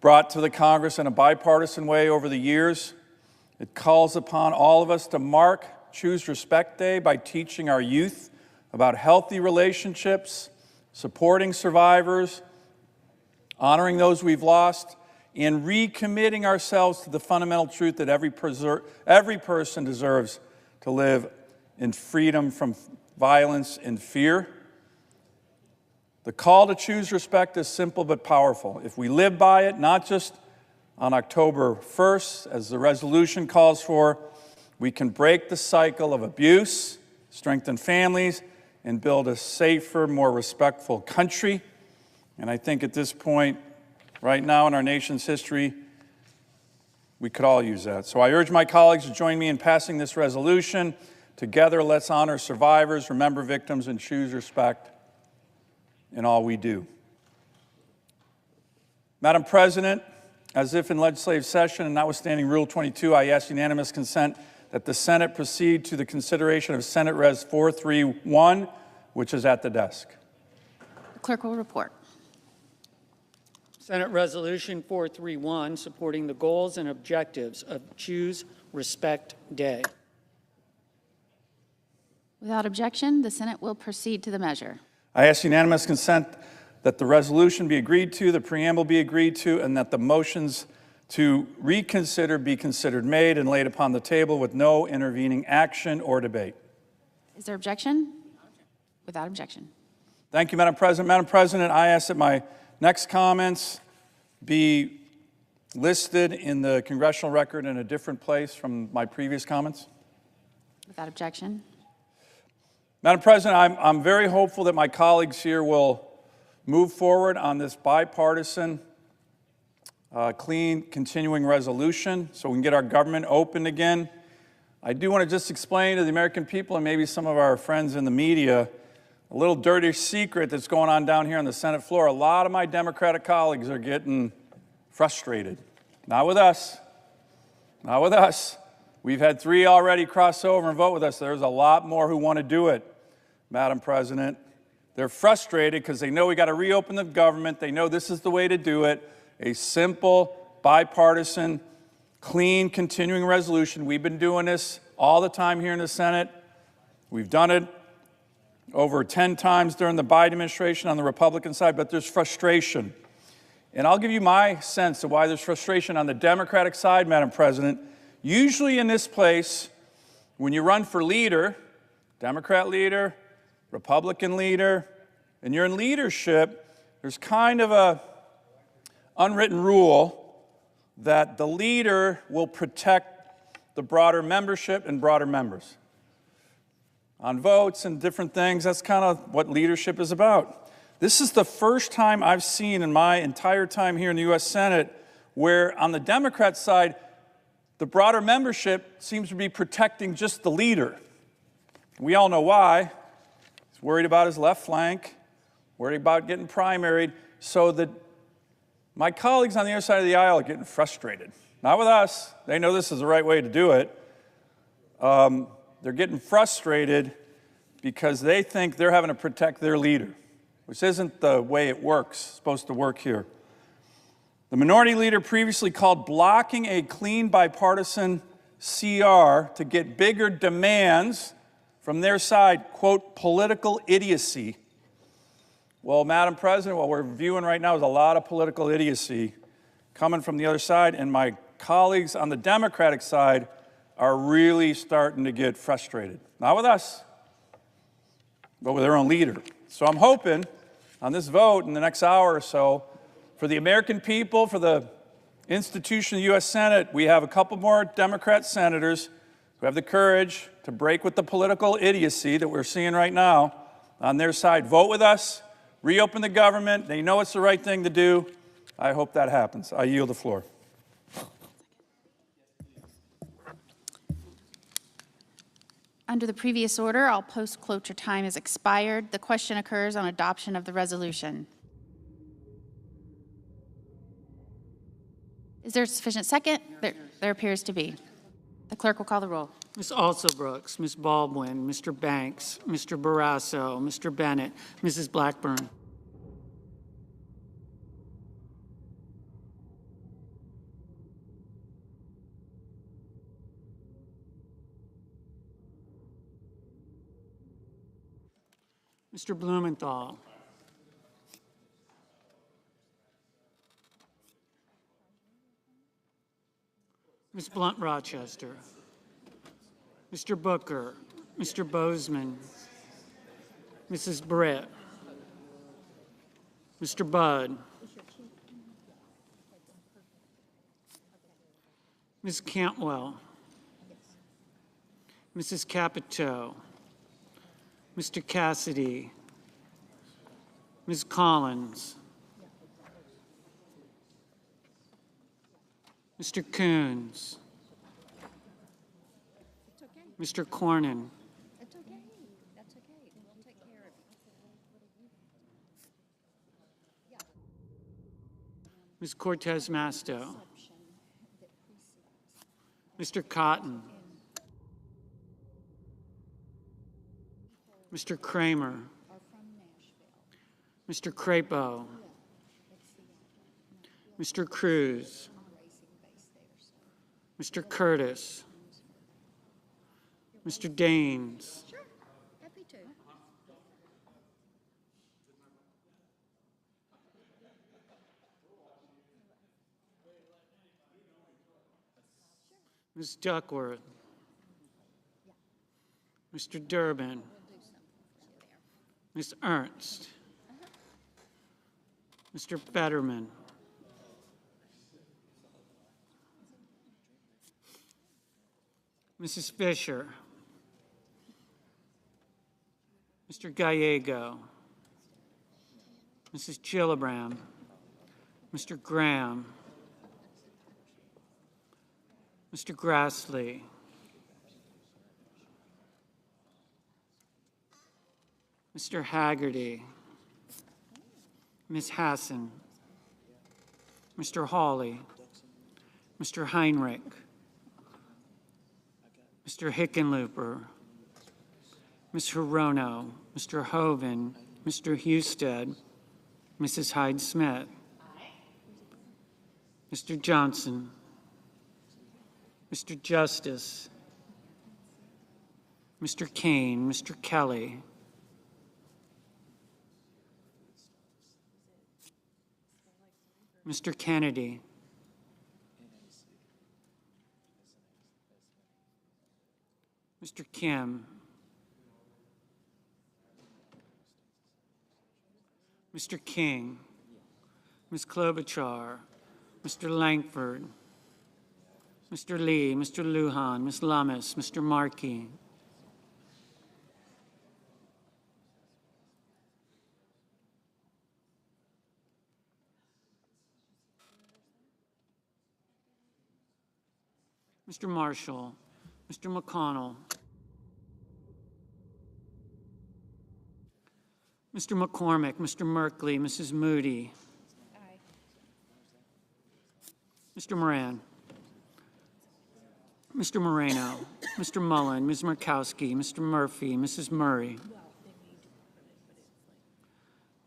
brought to the Congress in a bipartisan way over the years. It calls upon all of us to mark Choose Respect Day by teaching our youth about healthy relationships, supporting survivors, honoring those we've lost, and recommitting ourselves to the fundamental truth that every person deserves to live in freedom from violence and fear. The call to choose respect is simple but powerful. If we live by it, not just on October 1st, as the resolution calls for, we can break the cycle of abuse, strengthen families, and build a safer, more respectful country. And I think at this point, right now in our nation's history, we could all use that. So I urge my colleagues to join me in passing this resolution. Together, let's honor survivors, remember victims, and choose respect in all we do. Madam President, as if in legislative session and notwithstanding Rule 22, I ask unanimous consent that the Senate proceed to the consideration of Senate Res 431, which is at the desk. The clerk will report. Senate Resolution 431, supporting the goals and objectives of Choose Respect Day. Without objection, the Senate will proceed to the measure. I ask unanimous consent that the resolution be agreed to, the preamble be agreed to, and that the motions to reconsider be considered made and laid upon the table with no intervening action or debate. Is there objection? Without objection. Thank you, Madam President. Madam President, I ask that my next comments be listed in the congressional record in a different place from my previous comments. Without objection. Madam President, I'm very hopeful that my colleagues here will move forward on this bipartisan, clean, continuing resolution so we can get our government open again. I do want to just explain to the American people and maybe some of our friends in the media a little dirty secret that's going on down here on the Senate floor. A lot of my Democratic colleagues are getting frustrated. Not with us. Not with us. We've had 3 already cross over and vote with us. There's a lot more who want to do it, Madam President. They're frustrated because they know we got to reopen the government. They know this is the way to do it. A simple, bipartisan, clean, continuing resolution. We've been doing this all the time here in the Senate. We've done it over 10 times during the Biden administration on the Republican side, but there's frustration. And I'll give you my sense of why there's frustration on the Democratic side, Madam President. Usually in this place, when you run for leader, Democrat leader, Republican leader, and you're in leadership, there's kind of a unwritten rule that the leader will protect the broader membership and broader members. On votes and different things, that's kind of what leadership is about. This is the first time I've seen in my entire time here in the U.S. Senate where on the Democrat side, the broader membership seems to be protecting just the leader. We all know why. He's worried about his left flank, worried about getting primaried, so that my colleagues on the other side of the aisle are getting frustrated. Not with us. They know this is the right way to do it. They're getting frustrated because they think they're having to protect their leader, which isn't the way it works, it's supposed to work here. The minority leader previously called blocking a clean bipartisan CR to get bigger demands from their side, quote, political idiocy. Well, Madam President, what we're viewing right now is a lot of political idiocy coming from the other side, and my colleagues on the Democratic side are really starting to get frustrated. Not with us, but with their own leader. So I'm hoping on this vote in the next hour or so, for the American people, for the institution of the U.S. Senate, we have a couple more Democrat senators who have the courage to break with the political idiocy that we're seeing right now on their side. Vote with us, reopen the government. They know it's the right thing to do. I hope that happens. I yield the floor. Under the previous order, all post-cloture time has expired. The question occurs on adoption of the resolution. Is there a sufficient second? There appears to be. The clerk will call the roll. Ms. Alsobrooks, Ms. Baldwin, Mr. Banks, Mr. Barrasso, Mr. Bennett, Mrs. Blackburn. Mr. Blumenthal. Ms. Blunt-Rochester. Mr. Booker. Mr. Bozeman. Mrs. Britt. Mr. Budd. Ms. Cantwell. Mrs. Capito. Mr. Cassidy, Ms. Collins, Mr. Coons, Mr. Cornyn, Ms. Cortez Masto, Mr. Cotton, Mr. Kramer, Mr. Crapo, Mr. Cruz, Mr. Curtis, Mr. Daines, Ms. Duckworth, Mr. Durbin, Ms. Ernst, Mr. Fetterman, Mrs. Fisher, Mr. Gallego, Mrs. Gillibrand, Mr. Graham, Mr. Grassley, Mr. Haggerty, Ms. Hassan, Mr. Hawley, Mr. Heinrich, Mr. Hickenlooper, Ms. Hirono, Mr. Hoven, Mr. Husted, Mrs. Hyde-Smith, Mr. Johnson, Mr. Justice, Mr. Kane, Mr. Kelly, Mr. Kennedy, Mr. Kim, Mr. King, Ms. Klobuchar, Mr. Langford, Mr. Lee, Mr. Lujan, Ms. Lummis, Mr. Markey, Mr. Marshall, Mr. McConnell, Mr. McCormick, Mr. Merkley, Mrs. Moody, Mr. Moran, Mr. Moreno, Mr. Mullen, Ms. Murkowski, Mr. Murphy, Mrs. Murray,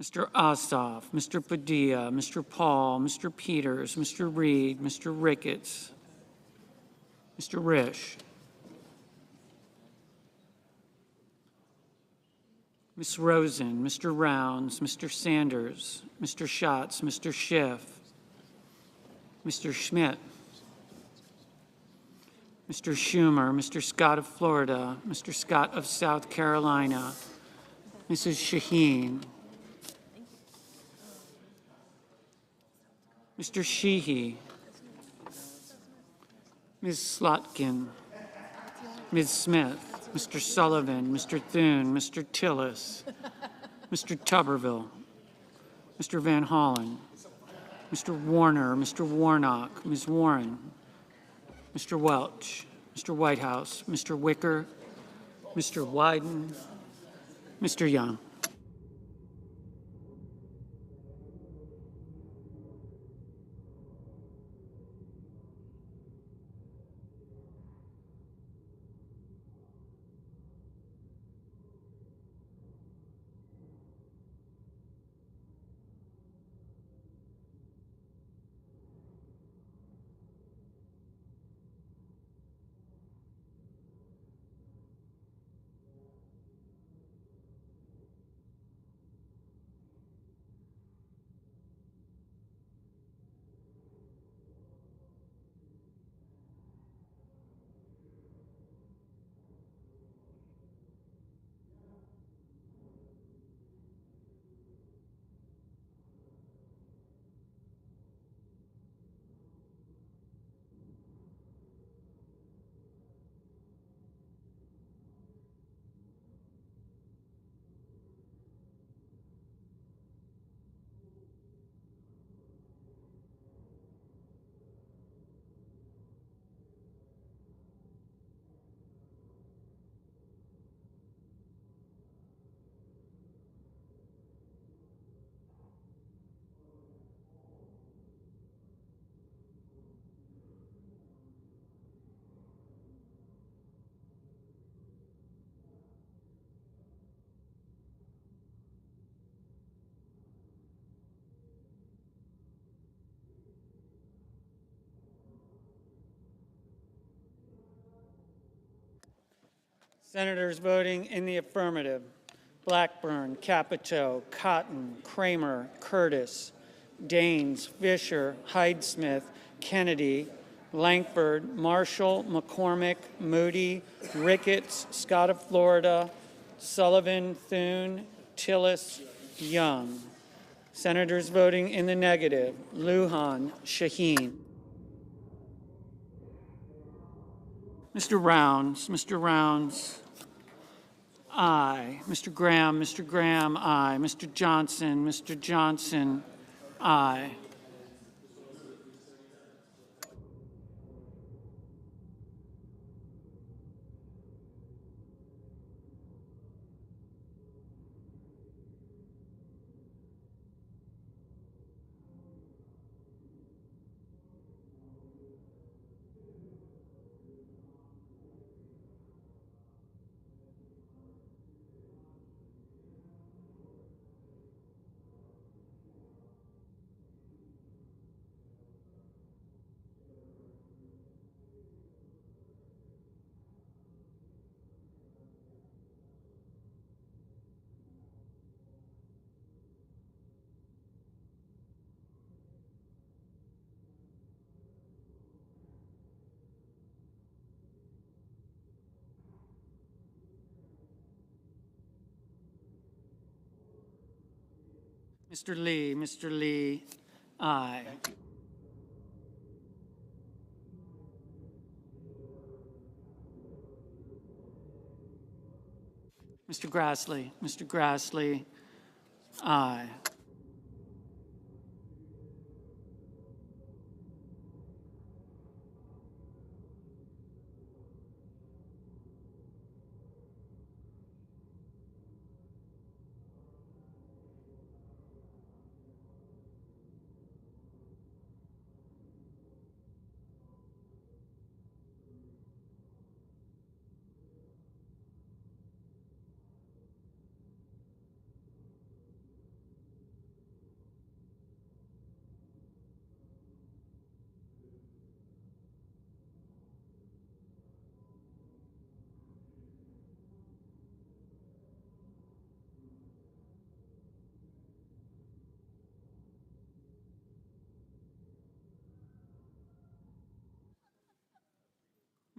Mr. Ossoff, Mr. Padilla, Mr. Paul, Mr. Peters, Mr. Reed, Mr. Ricketts, Mr. Risch, Ms. Rosen, Mr. Rounds, Mr. Sanders, Mr. Schatz, Mr. Schiff, Mr. Schmidt, Mr. Schumer, Mr. Scott of Florida, Mr. Scott of South Carolina, Mrs. Shaheen, Mr. Sheehy, Ms. Slotkin, Ms. Smith, Mr. Sullivan, Mr. Thune, Mr. Tillis, Mr. Tuberville, Mr. Van Hollen, Mr. Warner, Mr. Warnock, Ms. Warren, Mr. Welch, Mr. Whitehouse, Mr. Wicker, Mr. Wyden, Mr. Young. Senators voting in the affirmative: Blackburn, Capito, Cotton, Kramer, Curtis, Daines, Fisher, Hyde-Smith, Kennedy, Lankford, Marshall, McCormick, Moody, Ricketts, Scott of Florida, Sullivan, Thune, Tillis, Young. Senators voting in the negative: Lujan, Shaheen. Mr. Rounds, aye. Mr. Graham, aye. Mr. Johnson, aye. Mr. Lee, aye. Mr. Grassley, aye.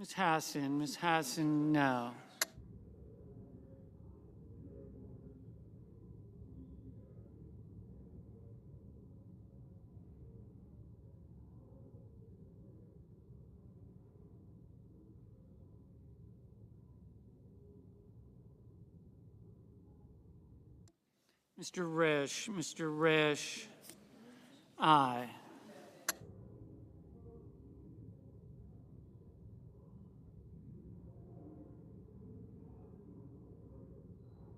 Ms. Hassan, no. Mr. Risch, aye.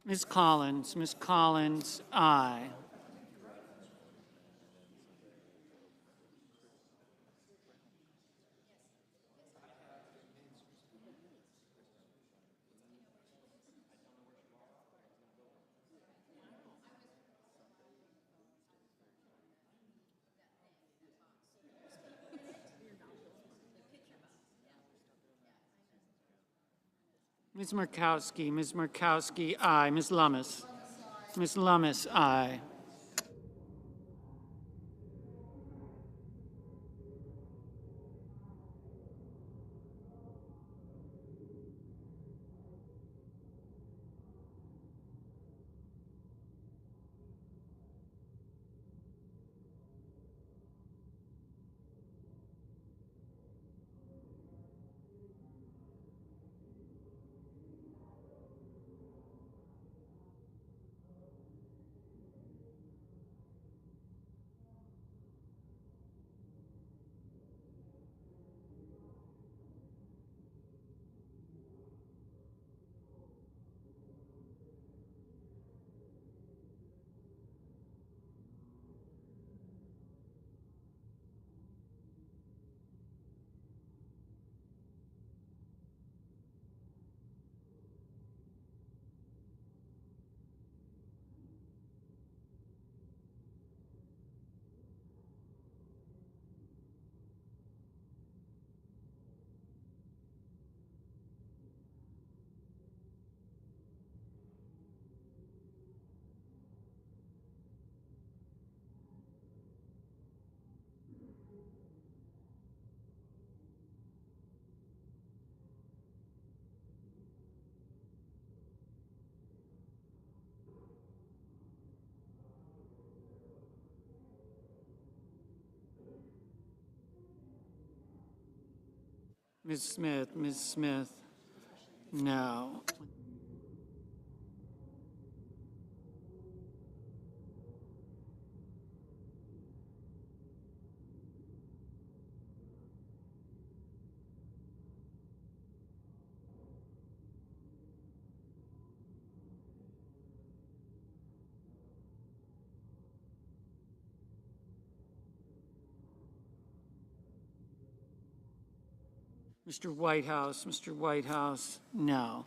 Ms. Collins, aye. Ms. Murkowski, aye. Ms. Lummis, aye. Ms. Smith, no. Mr. Whitehouse, no.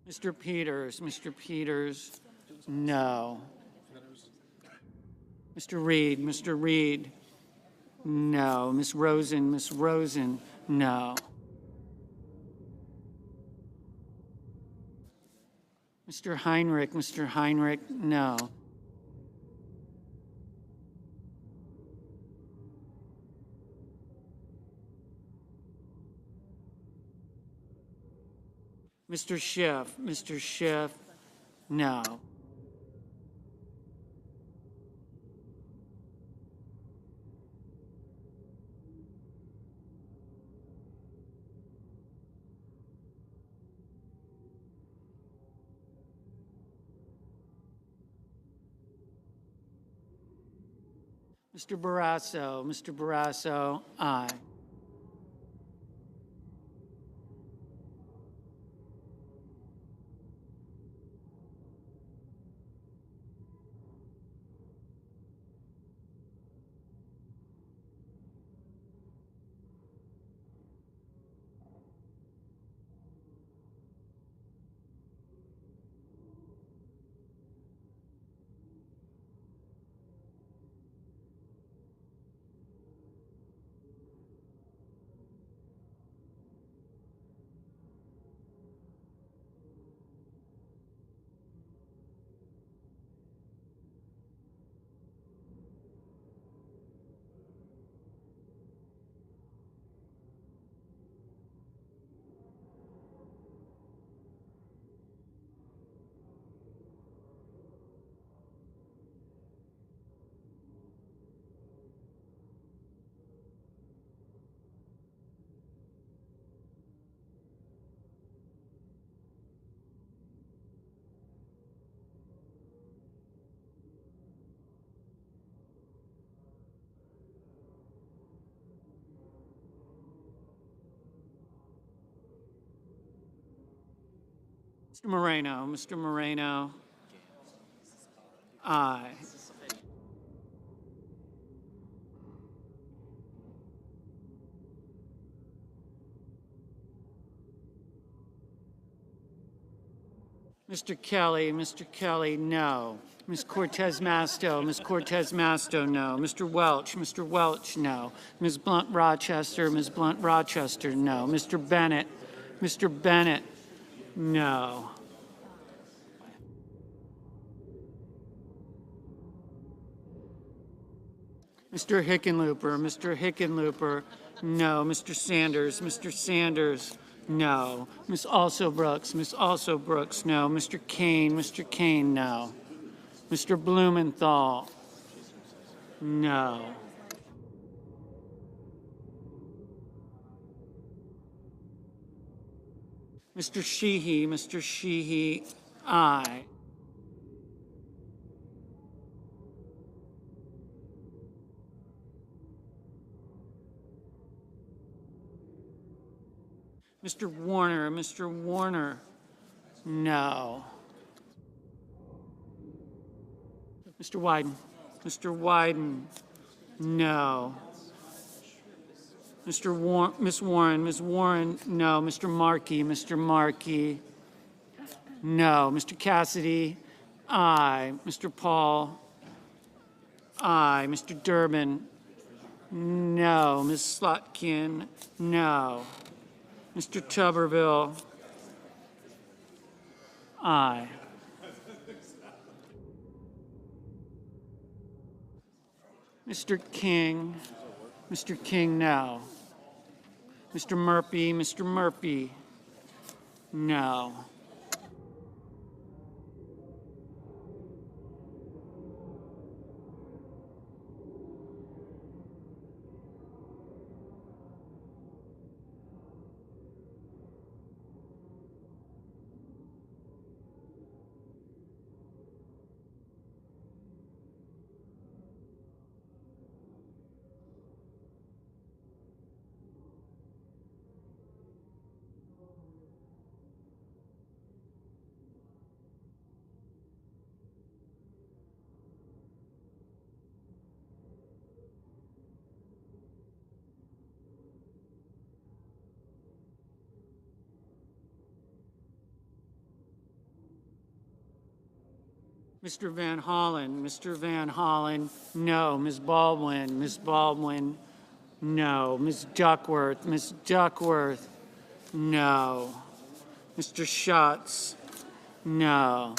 Mr. Peters, no. Mr. Reed, no. Ms. Rosen, no. Mr. Heinrich, no. Mr. Schiff, no. Mr. Barrasso, aye. Mr. Moreno. Mr. Moreno. Aye. Mr. Kelly. Mr. Kelly, no. Ms. Cortez Masto. Ms. Cortez Masto, no. Mr. Welch. Mr. Welch, no. Ms. Blunt Rochester. Ms. Blunt Rochester, no. Mr. Bennett. Mr. Bennett, no. Mr. Hickenlooper. Mr. Hickenlooper, no. Mr. Sanders. Mr. Sanders, no. Ms. Also Brooks. Ms. Also Brooks, no. Mr. Kane. Mr. Kane, no. Mr. Blumenthal, no. Mr. Sheehy. Mr. Sheehy, aye. Mr. Warner. Mr. Warner, no. Mr. Wyden. Mr. Wyden, no. Ms. Warren. Ms. Warren, no. Mr. Markey. Mr. Markey, no. Mr. Cassidy, aye. Mr. Paul, aye. Mr. Durbin, no. Ms. Slotkin, no. Mr. Tuberville, aye. Mr. King. Mr. King, no. Mr. Murphy. Mr. Murphy, no. Mr. Van Hollen. Mr. Van Hollen, no. Ms. Baldwin. Ms. Baldwin, no. Ms. Duckworth. Ms. Duckworth, no. Mr. Schatz, no.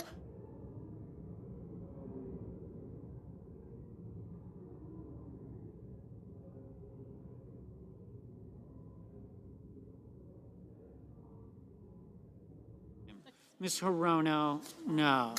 Ms. Hirono, no.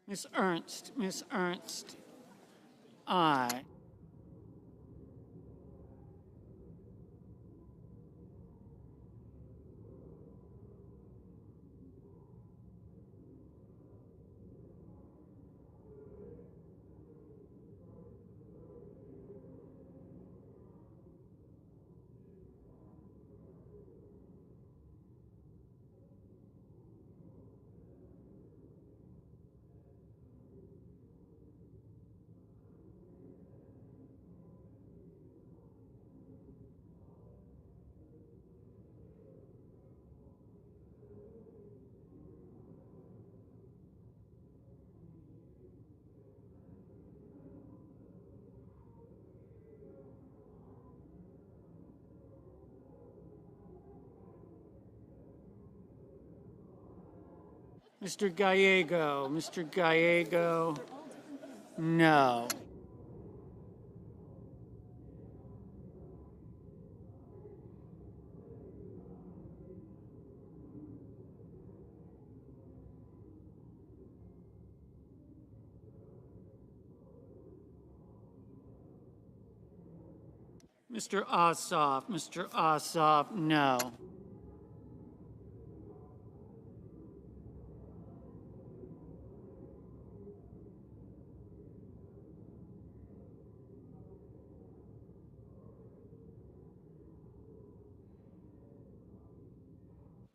Ms. Ernst. Ms. Ernst, aye. Mr. Gallego, Mr. Gallego, no. Mr. Ossoff, no.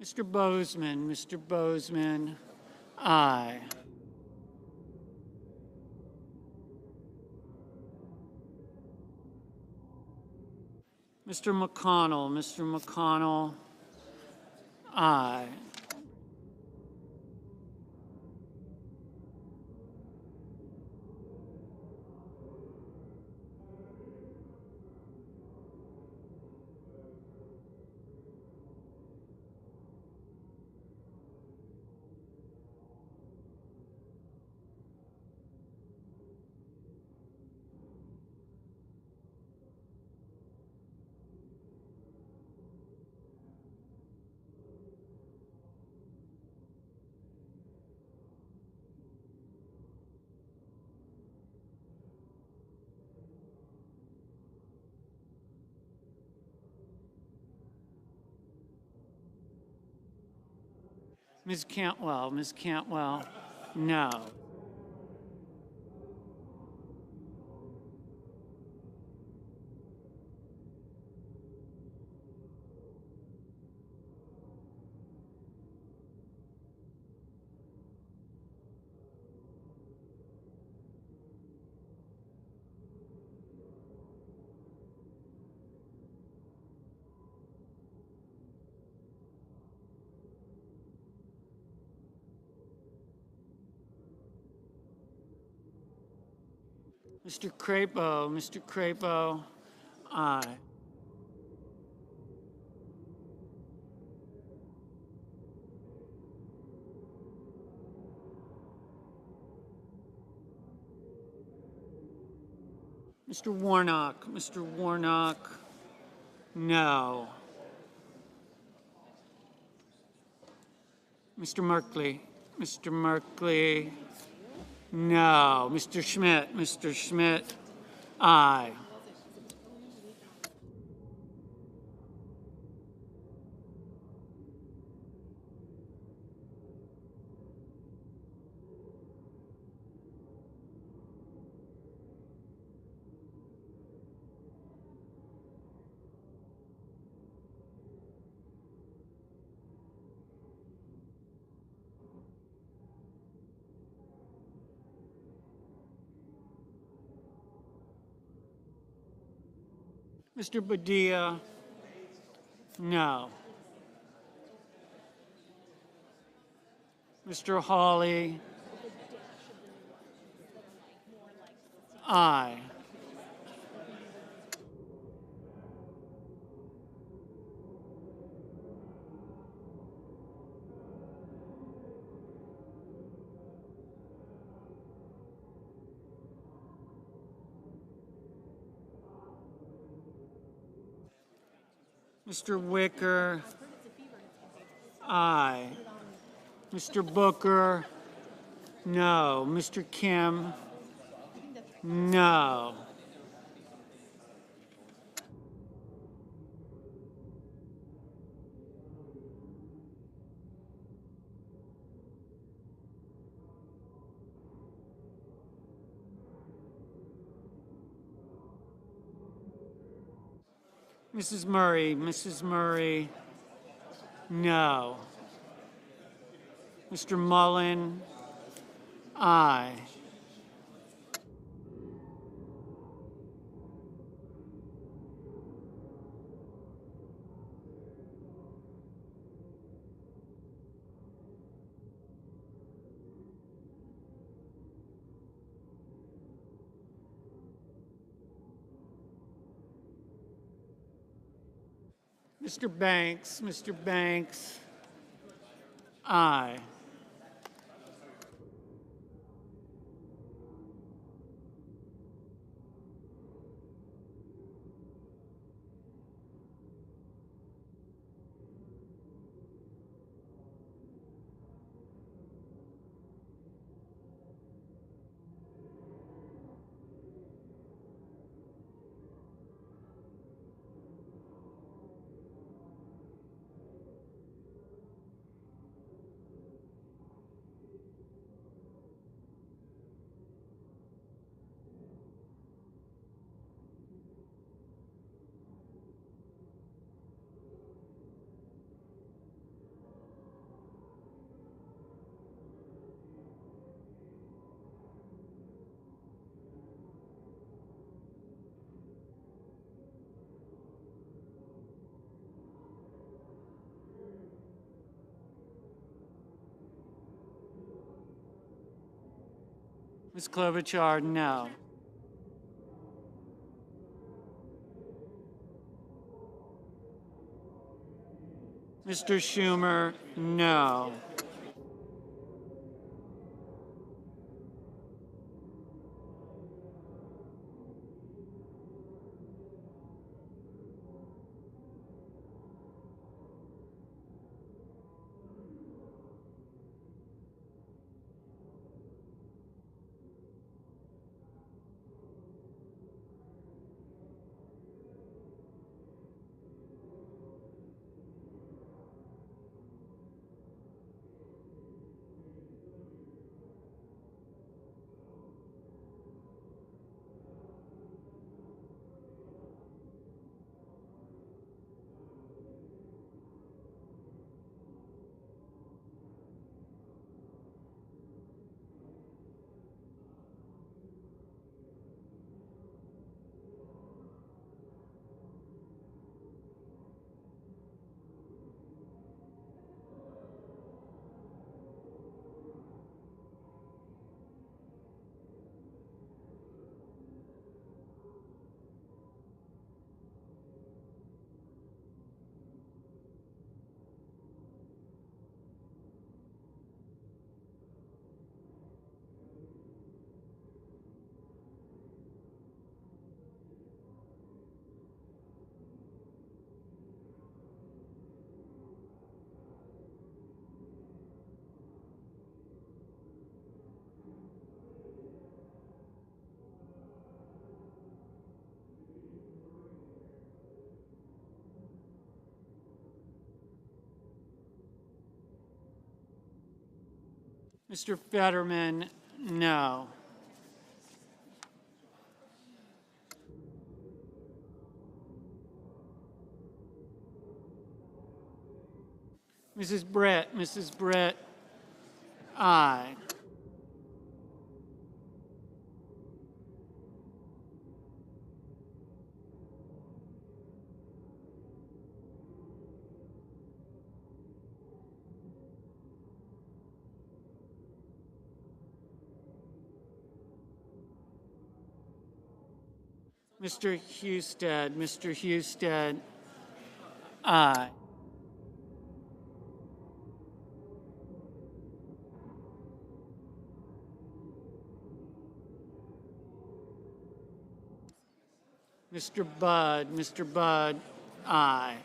Mr. Bozeman, aye. Mr. McConnell, aye. Ms. Cantwell, no. Mr. Crapo, aye. Mr. Warnock, no. Mr. Merkley, no. Mr. Schmidt, aye. Mr. Padilla, no. Mr. Hawley, aye. Mr. Wicker, aye. Mr. Booker, no. Mr. Kim, no. Mrs. Murray, no. Mr. Mullen, aye. Mr. Banks, aye. Ms. Klobuchar, no. Mr. Schumer, no. Mr. Fetterman, no. Mrs. Brett, aye. Mr. Husted, aye. Mr. Budd, aye.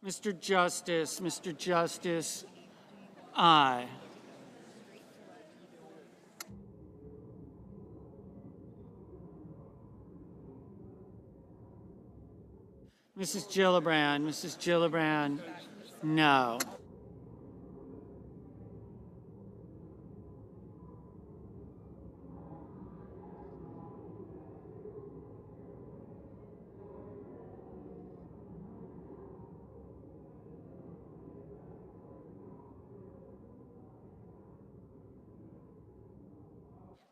Mr. Justice, aye. Mrs. Gillibrand, no.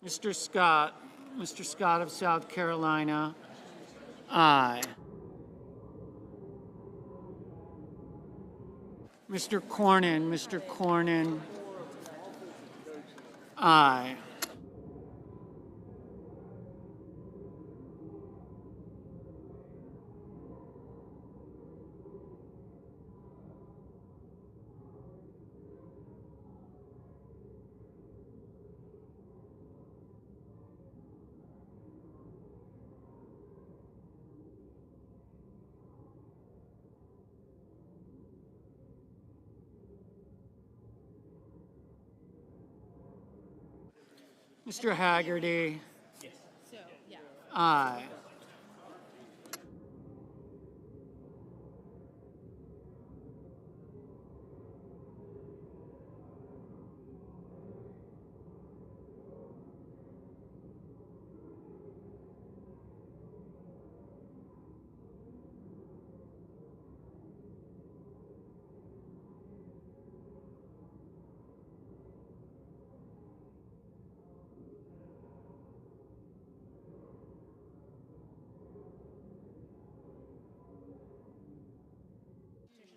Mr. Scott of South Carolina, aye. Mr. Cornyn, aye. Mr. Haggerty, aye.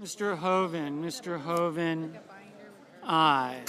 Mr. Hoven, aye.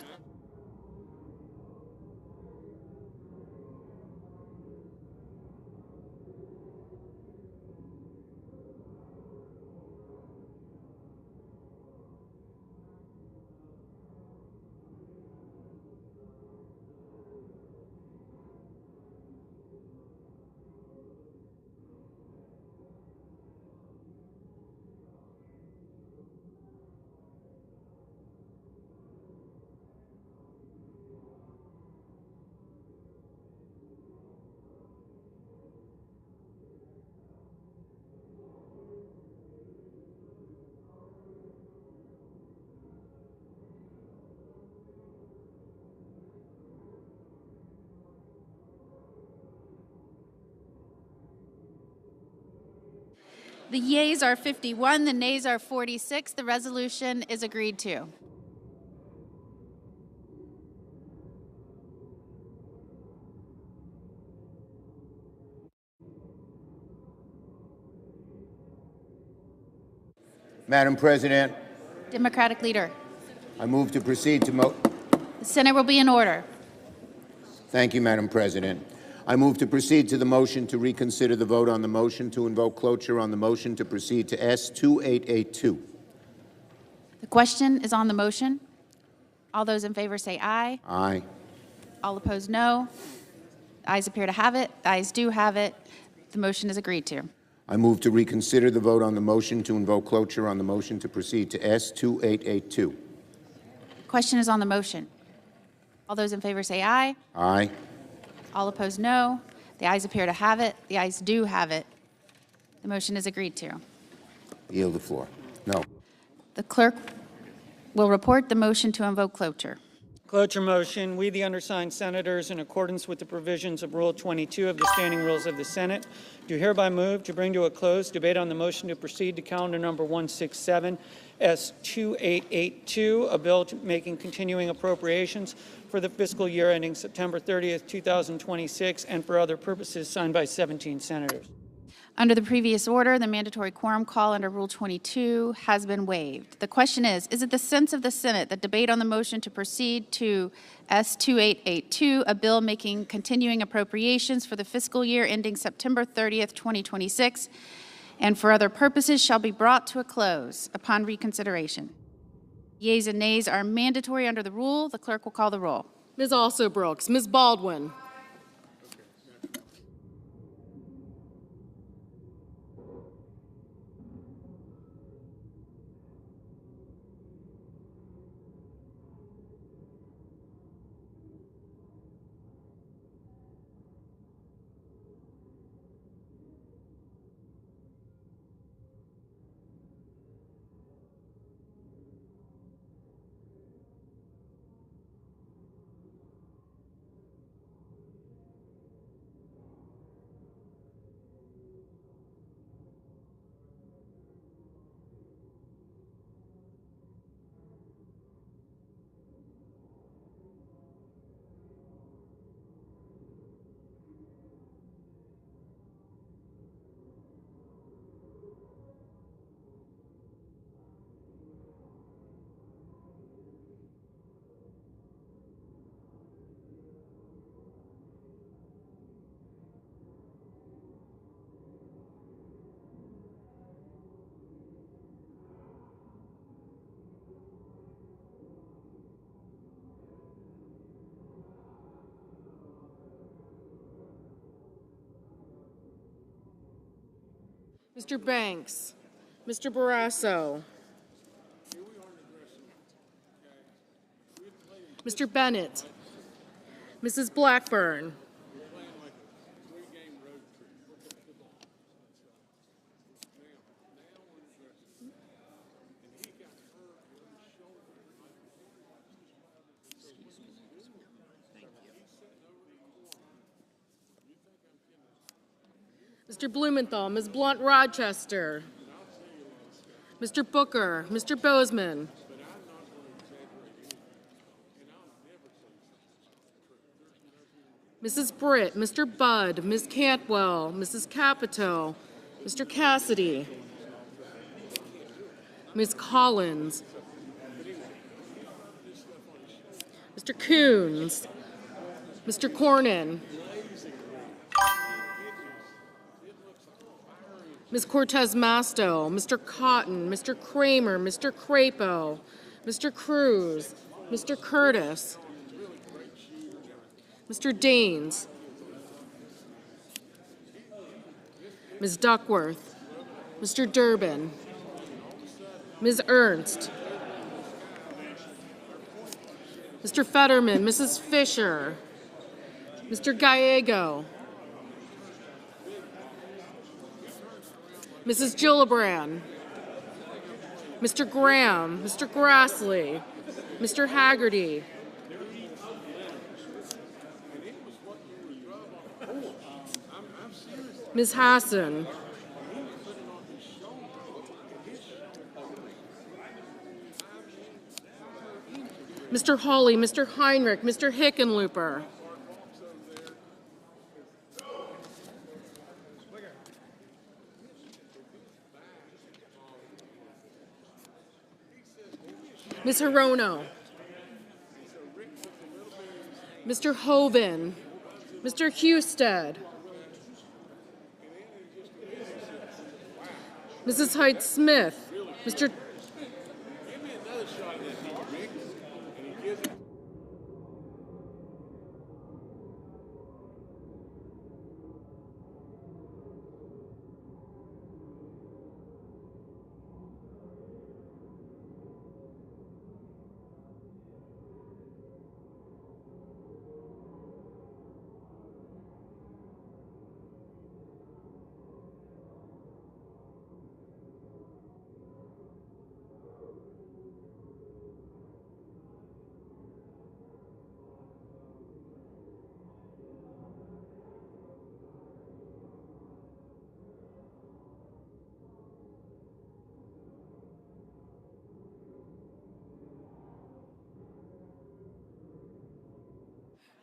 The yeas are 51, the nays are 46. The resolution is agreed to. Madam President, Democratic Leader. I move to proceed to The Senate will be in order. Thank you, Madam President. I move to proceed to the motion to reconsider the vote on the motion to invoke cloture on the motion to proceed to S-2882. The question is on the motion. All those in favor say aye. Aye. All opposed, no. The ayes appear to have it. The ayes do have it. The motion is agreed to. I move to reconsider the vote on the motion to invoke cloture on the motion to proceed to S-2882. The question is on the motion. All those in favor say aye. Aye. All opposed, no. The ayes appear to have it. The ayes do have it. The motion is agreed to. Yield the floor. No. The clerk will report the motion to invoke cloture. Cloture motion. We, the undersigned senators, in accordance with the provisions of Rule 22 of the Standing Rules of the Senate, do hereby move to bring to a close debate on the motion to proceed to calendar number 167, S-2882, a bill making continuing appropriations for the fiscal year ending September 30th, 2026, and for other purposes, signed by 17 senators. Under the previous order, the mandatory quorum call under Rule 22 has been waived. The question is it the sense of the Senate that debate on the motion to proceed to S-2882, a bill making continuing appropriations for the fiscal year ending September 30th, 2026, and for other purposes shall be brought to a close upon reconsideration? Yeas and nays are mandatory under the rule. The clerk will call the roll. Ms. Also Brooks, Ms. Baldwin. Mr. Banks, Mr. Barrasso, Mr. Bennett, Mrs. Blackburn, Mr. Blumenthal, Ms. Blunt-Rochester, Mr. Booker, Mr. Bozeman, Mrs. Britt, Mr. Budd, Ms. Cantwell, Mrs. Capito, Mr. Cassidy, Ms. Collins, Mr. Coons, Mr. Cornyn, Ms. Cortez Masto, Mr. Cotton, Mr. Kramer, Mr. Crapo, Mr. Cruz, Mr. Curtis, Mr. Daines, Ms. Duckworth, Mr. Durbin, Ms. Ernst, Mr. Fetterman, Mrs. Fisher, Mr. Gallego, Mrs. Gillibrand, Mr. Graham, Mr. Grassley, Mr. Haggerty, Ms. Hassan, Mr. Hawley, Mr. Heinrich, Mr. Hickenlooper, Ms. Hirono, Mr. Hoven, Mr. Husted, Mrs. Hyde-Smith, Mr.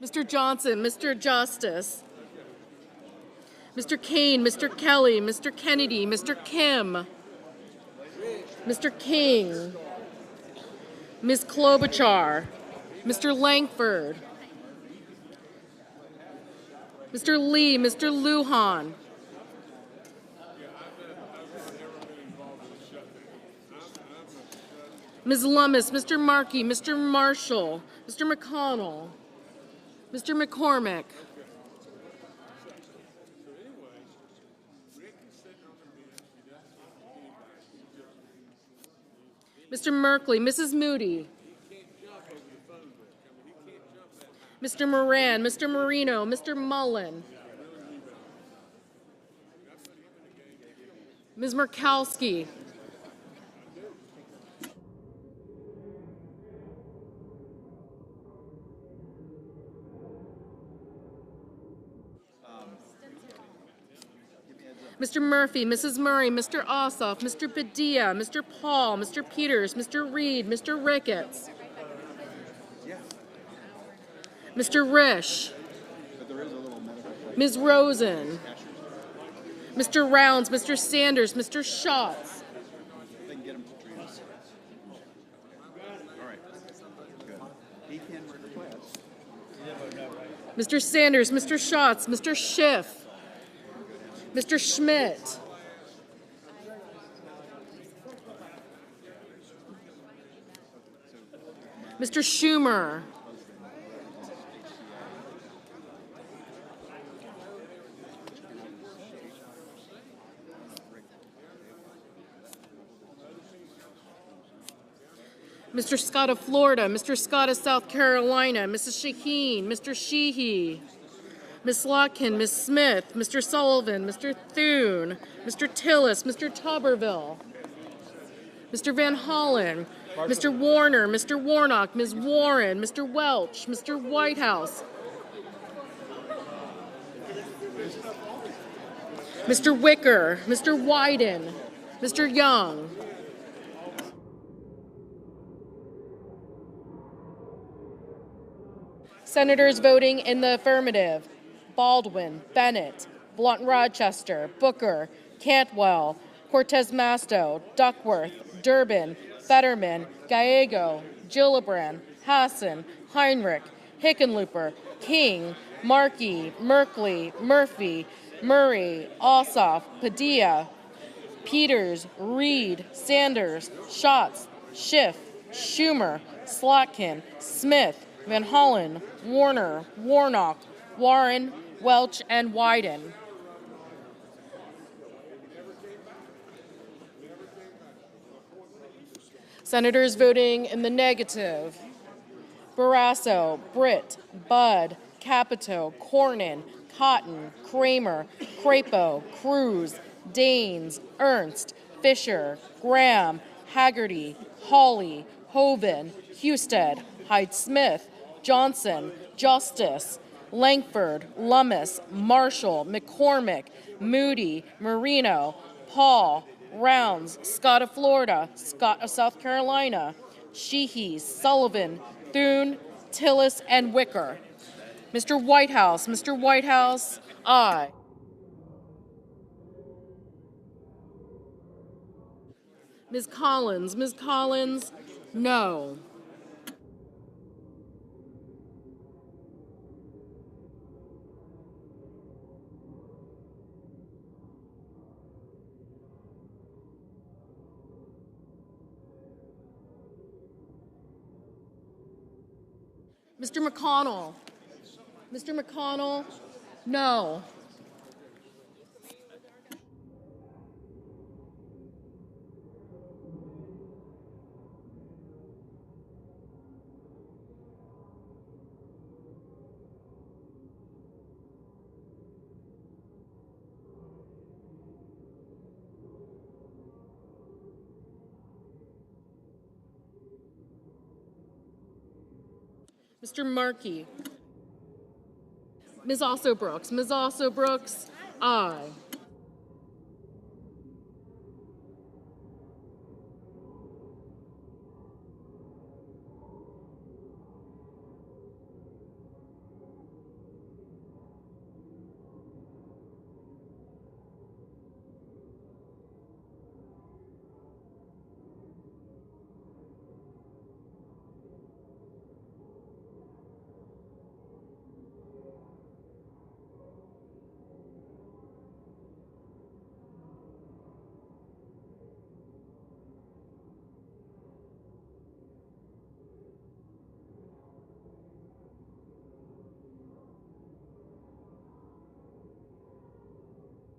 Mr. Johnson, Mr. Justice, Mr. Kane, Mr. Kelly, Mr. Kennedy, Mr. Kim, Mr. King, Ms. Klobuchar, Mr. Langford, Mr. Lee, Mr. Lujan, Ms. Lummis, Mr. Markey, Mr. Marshall, Mr. McConnell, Mr. McCormick, Mr. Merkley, Mrs. Moody, Mr. Moran, Mr. Marino, Mr. Mullen, Ms. Murkowski, Mr. Murphy, Mrs. Murray, Mr. Ossoff, Mr. Padilla, Mr. Paul, Mr. Peters, Mr. Reed, Mr. Ricketts, Mr. Risch, Ms. Rosen, Mr. Rounds, Mr. Sanders, Mr. Schatz, Mr. Sanders, Mr. Schatz, Mr. Schiff, Mr. Schmidt, Mr. Schumer, Mr. Scott of Florida, Mr. Scott of South Carolina, Mrs. Shaheen, Mr. Sheehy, Ms. Lotkin, Ms. Smith, Mr. Sullivan, Mr. Thune, Mr. Tillis, Mr. Tuberville, Mr. Van Hollen, Mr. Warner, Mr. Warnock, Ms. Warren, Mr. Welch, Mr. Whitehouse, Mr. Wicker, Mr. Wyden, Mr. Young. Senators voting in the affirmative: Baldwin, Bennett, Blunt Rochester, Booker, Cantwell, Cortez Masto, Duckworth, Durbin, Fetterman, Gallego, Gillibrand, Hassan, Heinrich, Hickenlooper, King, Markey, Merkley, Murphy, Murray, Ossoff, Padilla, Peters, Reed, Sanders, Schatz, Schiff, Schumer, Slotkin, Smith, Van Hollen, Warner, Warnock, Warren, Welch, and Wyden. Senators voting in the negative: Barrasso, Britt, Budd, Capito, Cornyn, Cotton, Kramer, Crapo, Cruz, Daines, Ernst, Fisher, Graham, Haggerty, Hawley, Hoeven, Husted, Hyde-Smith, Johnson, Justice, Langford, Lummis, Marshall, McCormick, Moody, Marino, Paul, Rounds, Scott of Florida, Scott of South Carolina, Sheehy, Sullivan, Thune, Tillis, and Wicker. Mr. Whitehouse, aye. Ms. Collins, no. Mr. McConnell, no. Mr. Markey. Ms. Also Brooks, aye.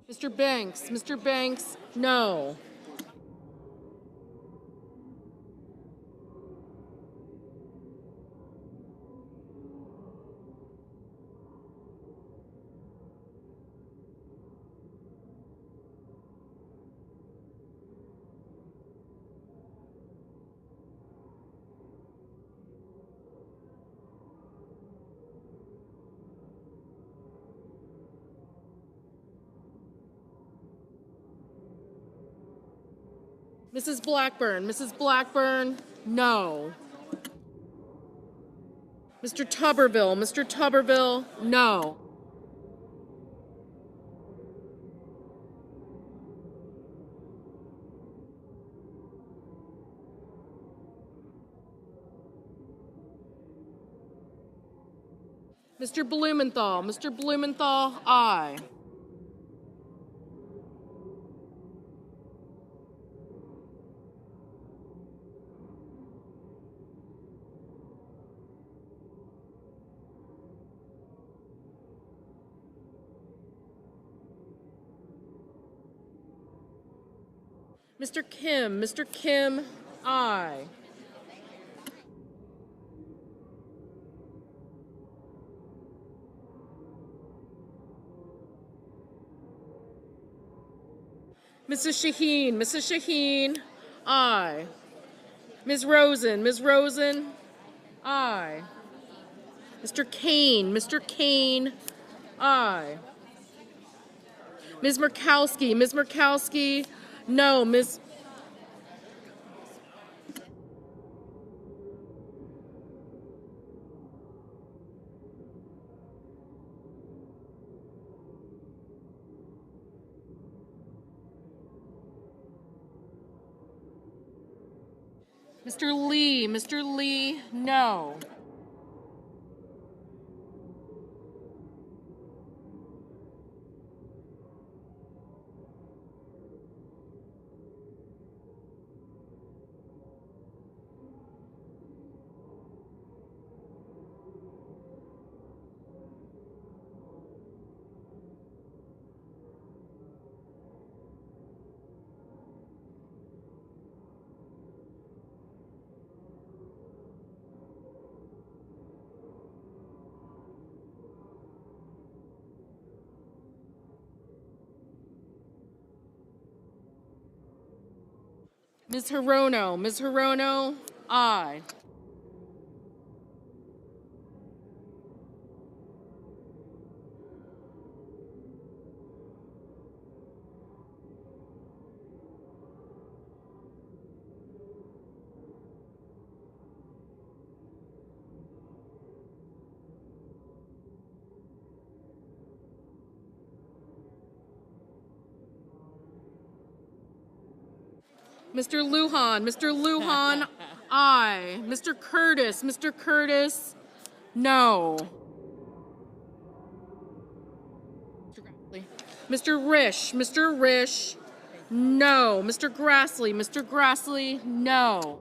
Mr. Banks, no. Mrs. Blackburn, no. Mr. Tuberville, no. Mr. Blumenthal, aye. Mr. Kim, aye. Mrs. Shaheen, Mrs. Shaheen, aye. Ms. Rosen, aye. Mr. Kane, aye. Ms. Murkowski, no. Mr. Lee, no. Ms. Hirono, aye. Mr. Lujan, aye. Mr. Curtis, no. Mr. Risch, no. Mr. Grassley, no.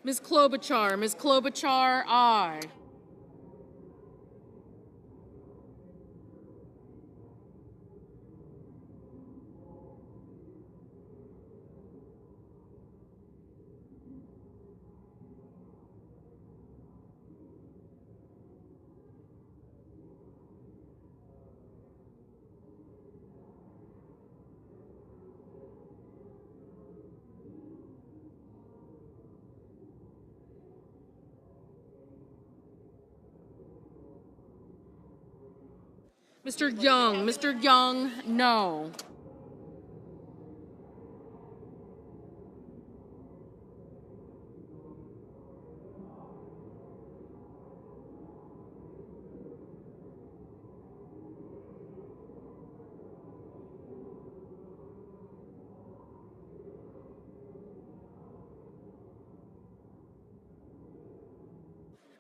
Ms. Klobuchar, aye. Mr. Young, no.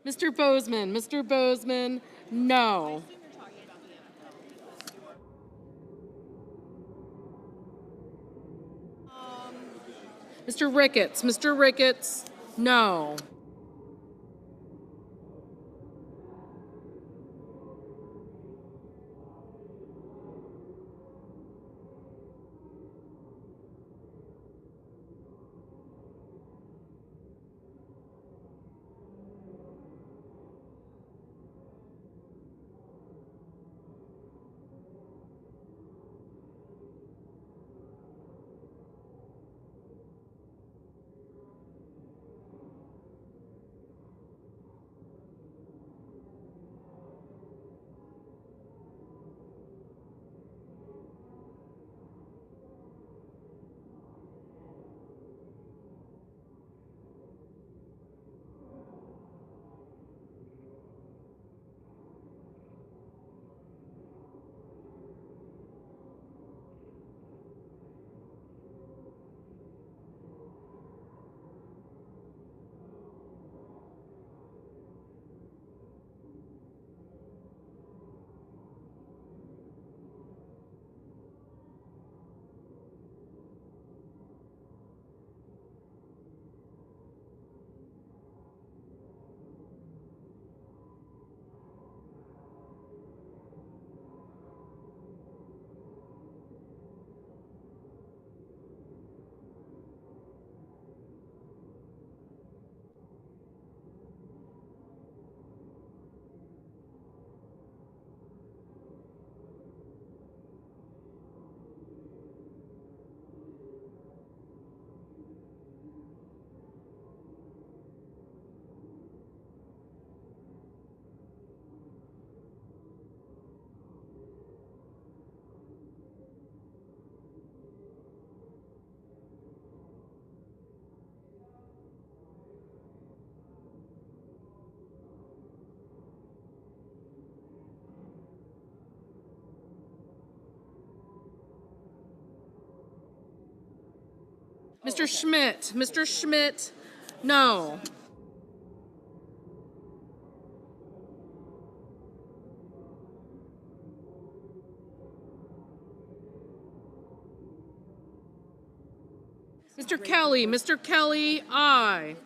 Mr. Bozeman, no. Mr. Ricketts, no. Mr. Schmidt. Mr. Schmidt, no. Mr. Kelly. Mr. Kelly, aye.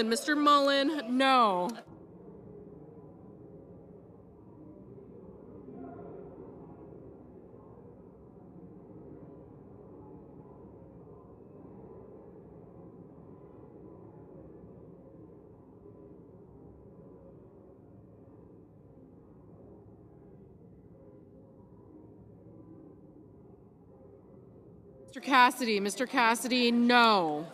Mr. Mullen, no. Mr. Cassidy, no.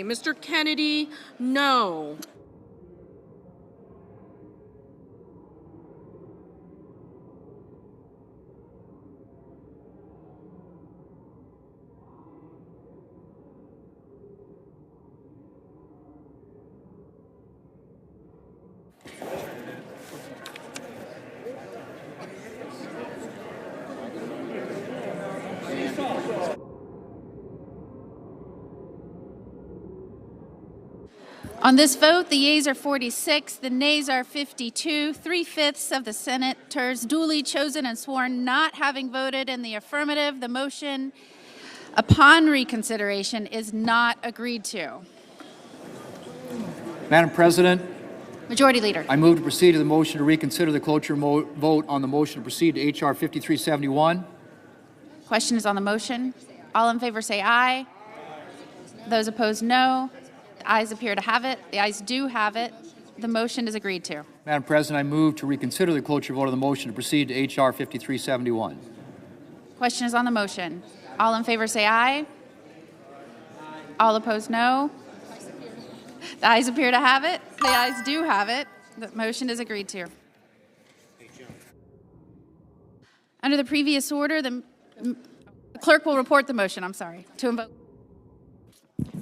Mr. Kennedy, no. On this vote, the yeas are 46, the nays are 52. 3/5 of the senators duly chosen and sworn not having voted in the affirmative. The motion upon reconsideration is not agreed to. Madam President, Majority Leader. I move to proceed to the motion to reconsider the cloture vote on the motion to proceed to H.R. 5371. Question is on the motion. All in favor say aye. Those opposed, no. The ayes appear to have it. The ayes do have it. The motion is agreed to. Madam President, I move to reconsider the cloture vote on the motion to proceed to H.R. 5371. Question is on the motion. All in favor say aye. All opposed, no. The ayes appear to have it. The ayes do have it. The motion is agreed to. Under the previous order, the clerk will report the motion. I'm sorry. To invoke.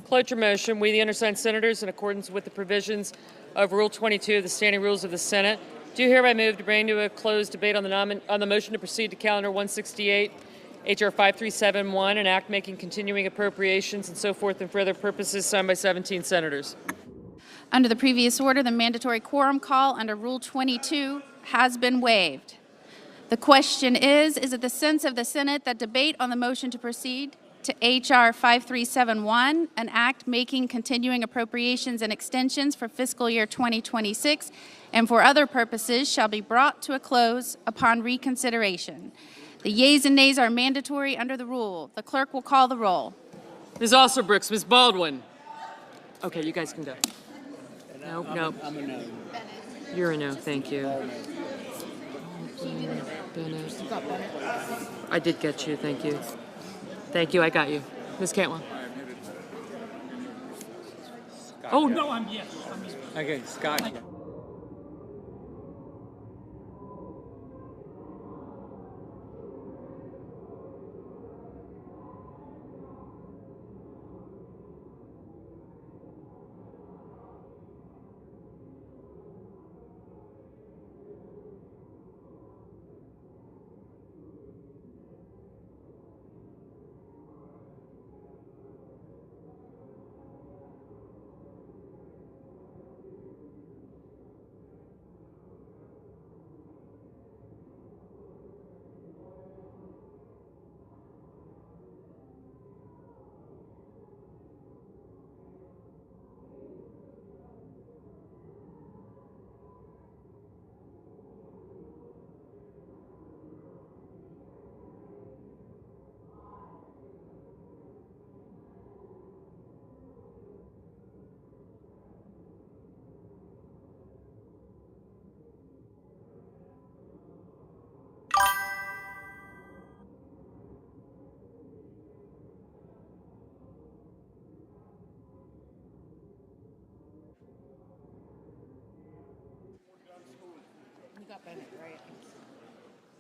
Cloture motion. We, the undersigned senators, in accordance with the provisions of Rule 22 of the Standing Rules of the Senate, do hereby move to bring to a closed debate on the motion to proceed to Calendar 168, H.R. 5371, an act making continuing appropriations and so forth and for other purposes, signed by 17 senators. Under the previous order, the mandatory quorum call under Rule 22 has been waived. The question is it the sense of the Senate that debate on the motion to proceed to H.R. 5371, an act making continuing appropriations and extensions for fiscal year 2026 and for other purposes shall be brought to a close upon reconsideration. The yeas and nays are mandatory under the rule. The clerk will call the roll. Ms. Alsobrooks, Ms. Baldwin. Okay, you guys can go. No, no. I'm a no. You're a no, thank you. Bennett. I did get you, thank you. Thank you, I got you. Ms. Cantwell. Oh, no, I'm yes. Okay, Scott.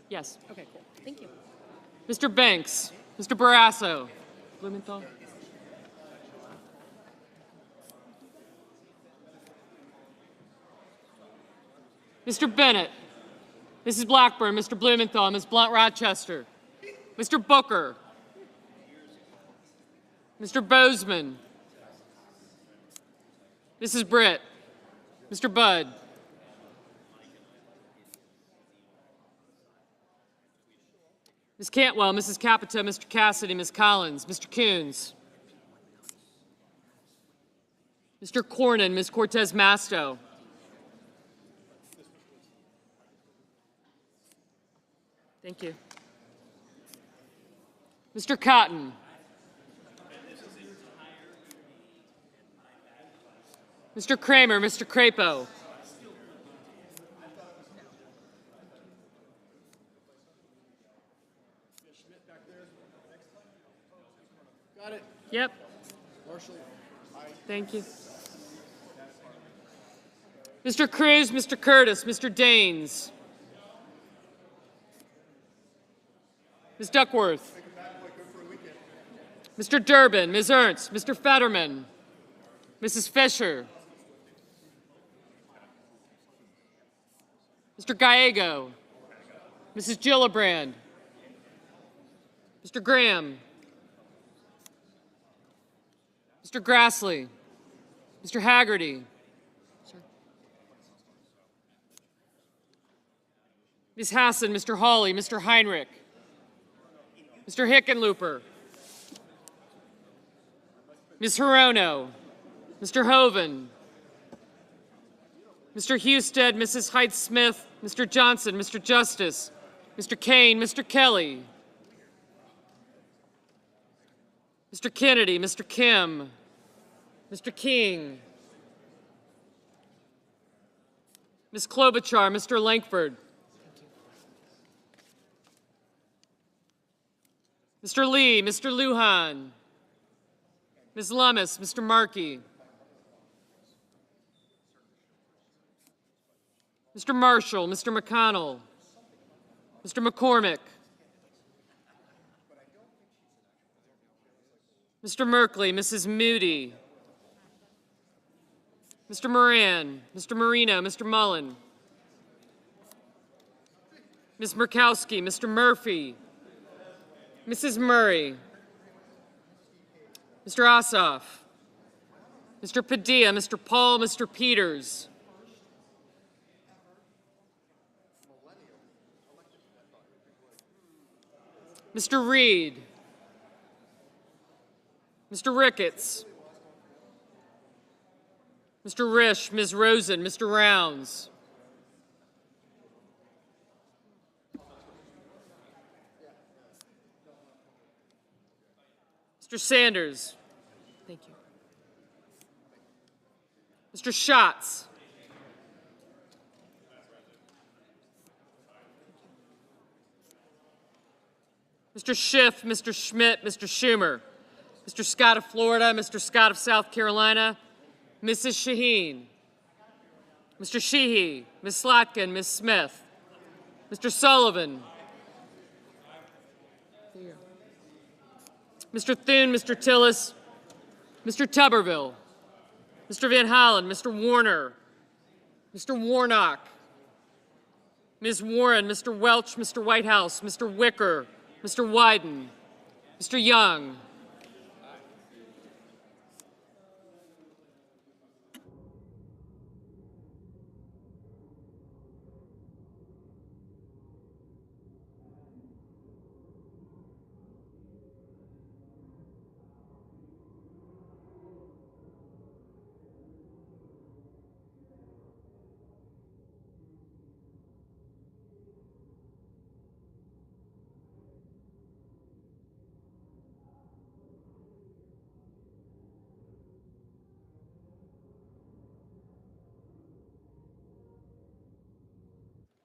Yes. Okay, cool. Thank you. Mr. Banks. Mr. Barrasso. Blumenthal. Mr. Bennett. Mrs. Blackburn. Mr. Blumenthal. Ms. Blunt-Rochester. Mr. Booker. Mr. Bozeman. Mrs. Britt. Mr. Budd. Ms. Cantwell, Mrs. Capito, Mr. Cassidy, Ms. Collins, Mr. Coons. Mr. Cornyn, Ms. Cortez Masto. Thank you. Mr. Cotton. Mr. Kramer, Mr. Crapo. Got it. Yep. Marshall. Thank you. Mr. Cruz, Mr. Curtis, Mr. Daines. Ms. Duckworth. Mr. Durbin, Ms. Ernst, Mr. Fetterman, Mrs. Fisher, Mr. Gallego, Mrs. Gillibrand, Mr. Graham, Mr. Grassley, Mr. Haggerty, Ms. Hassan, Mr. Hawley, Mr. Heinrich, Mr. Hickenlooper, Ms. Hirono, Mr. Hoven, Mr. Husted, Mrs. Hyde-Smith, Mr. Johnson, Mr. Justice, Mr. Kane, Mr. Kelly, Mr. Kennedy, Mr. Kim, Mr. King, Ms. Klobuchar, Mr. Lankford, Mr. Lee, Mr. Lujan, Ms. Lummis, Mr. Markey, Mr. Marshall, Mr. McConnell, Mr. McCormick, Mr. Merkley, Mrs. Moody, Mr. Moran, Mr. Marino, Mr. Mullen, Ms. Murkowski, Mr. Murphy, Mrs. Murray, Mr. Ossoff, Mr. Padilla, Mr. Paul, Mr. Peters, Mr. Reed, Mr. Ricketts, Mr. Risch, Ms. Rosen, Mr. Rounds, Mr. Sanders. Thank you. Mr. Schatz. Mr. Schiff, Mr. Schmidt, Mr. Schumer. Mr. Scott of Florida, Mr. Scott of South Carolina, Mrs. Shaheen, Mr. Sheehy, Ms. Slotkin, Ms. Smith, Mr. Sullivan, Mr. Thune, Mr. Tillis, Mr. Tuberville, Mr. Van Hollen, Mr. Warner, Mr. Warnock, Ms. Warren, Mr. Welch, Mr. Whitehouse, Mr. Wicker, Mr. Wyden, Mr. Young,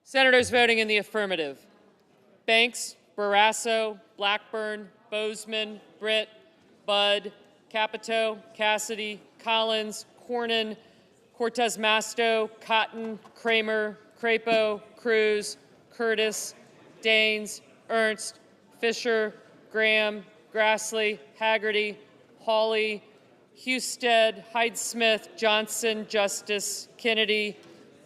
Senators voting in the affirmative: Banks, Barrasso, Blackburn, Bozeman, Britt, Budd, Capito, Cassidy, Collins, Cornyn, Cortez Masto, Cotton, Kramer, Crapo, Cruz, Curtis, Daines, Ernst, Fisher, Graham, Grassley, Haggerty, Hawley, Husted, Hyde-Smith, Johnson, Justice, Kennedy,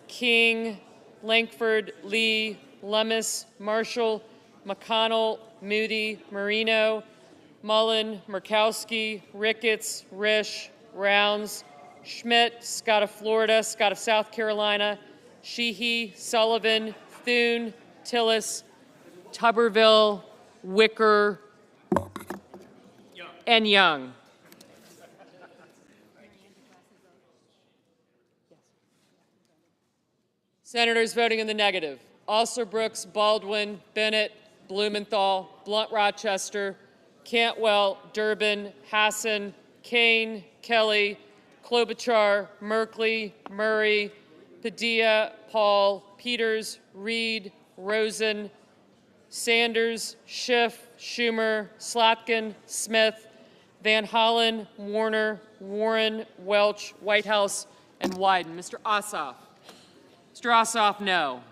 King, Lankford, Lee, Lummis, Marshall, McConnell, Moody, Marino, Mullen, Murkowski, Ricketts, Risch, Rounds, Schmidt, Scott of Florida, Scott of South Carolina, Sheehy, Sullivan, Thune, Tillis, Tuberville, Wicker, and Young. Senators voting in the negative: Alsobrooks, Baldwin, Bennett, Blumenthal, Blunt-Rochester, Cantwell, Durbin, Hassan, Kane, Kelly, Klobuchar, Merkley, Murray, Padilla, Paul, Peters, Reed, Rosen, Sanders, Schiff, Schumer, Slotkin, Smith, Van Hollen, Warner, Warren, Welch, Whitehouse, and Wyden. Mr. Ossoff. Mr. Ossoff, no.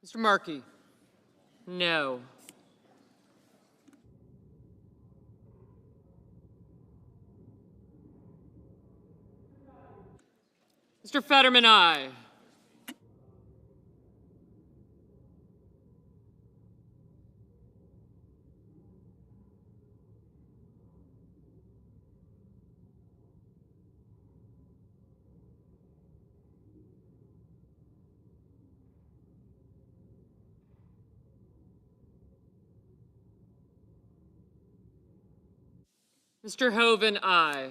Mr. Markey? No. Mr. Fetterman, aye. Mr. Hoven, aye.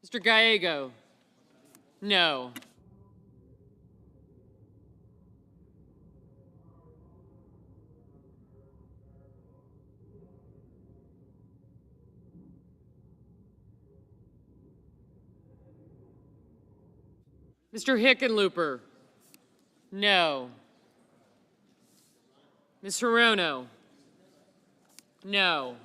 Mr. Gallego? No. Mr. Hickenlooper? No. Ms. Hirono? No.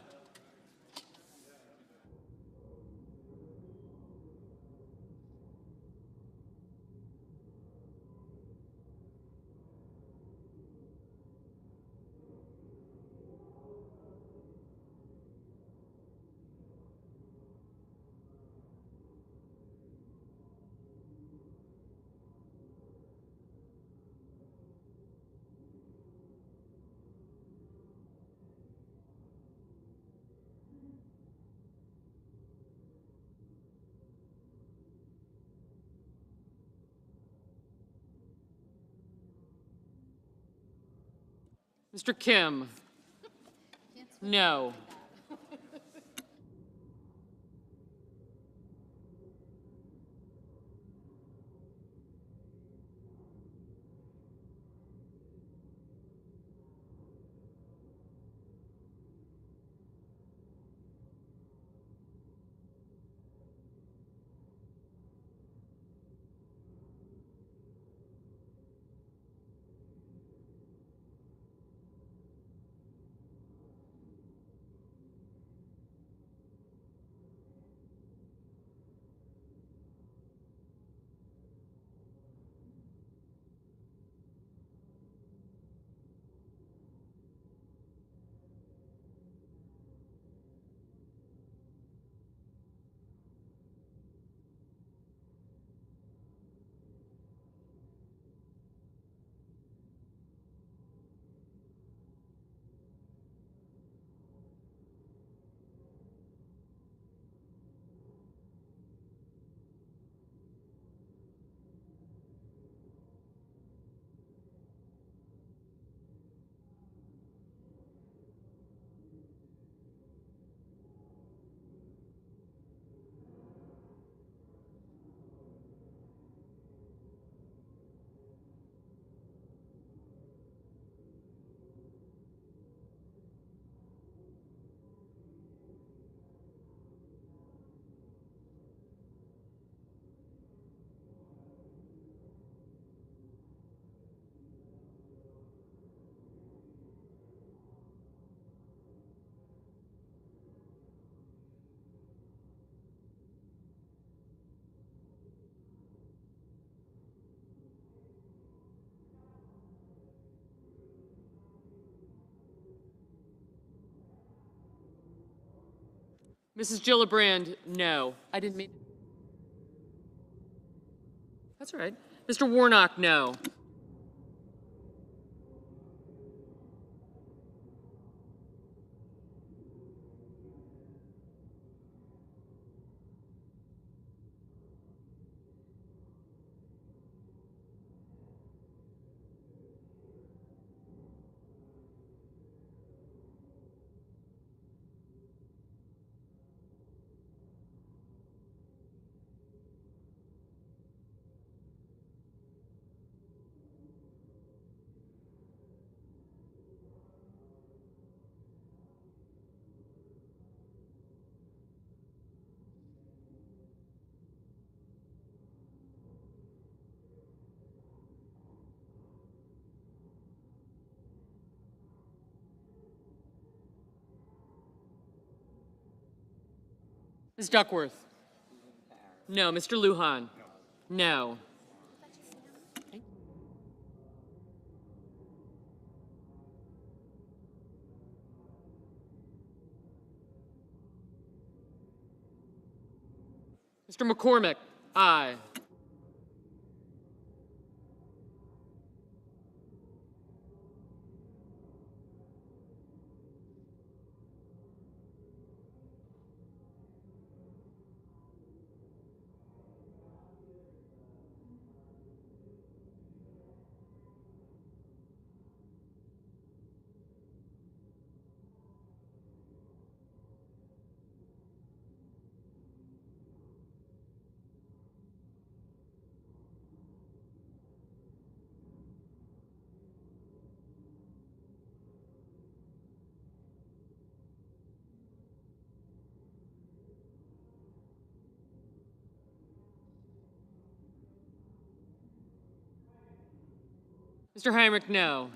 Mr. Kim? No. Mrs. Gillibrand? No. I didn't mean. That's all right. Mr. Warnock? No. Ms. Duckworth? No. Mr. Lujan? No. Mr. McCormick? Aye. Mr. Heinrich? No.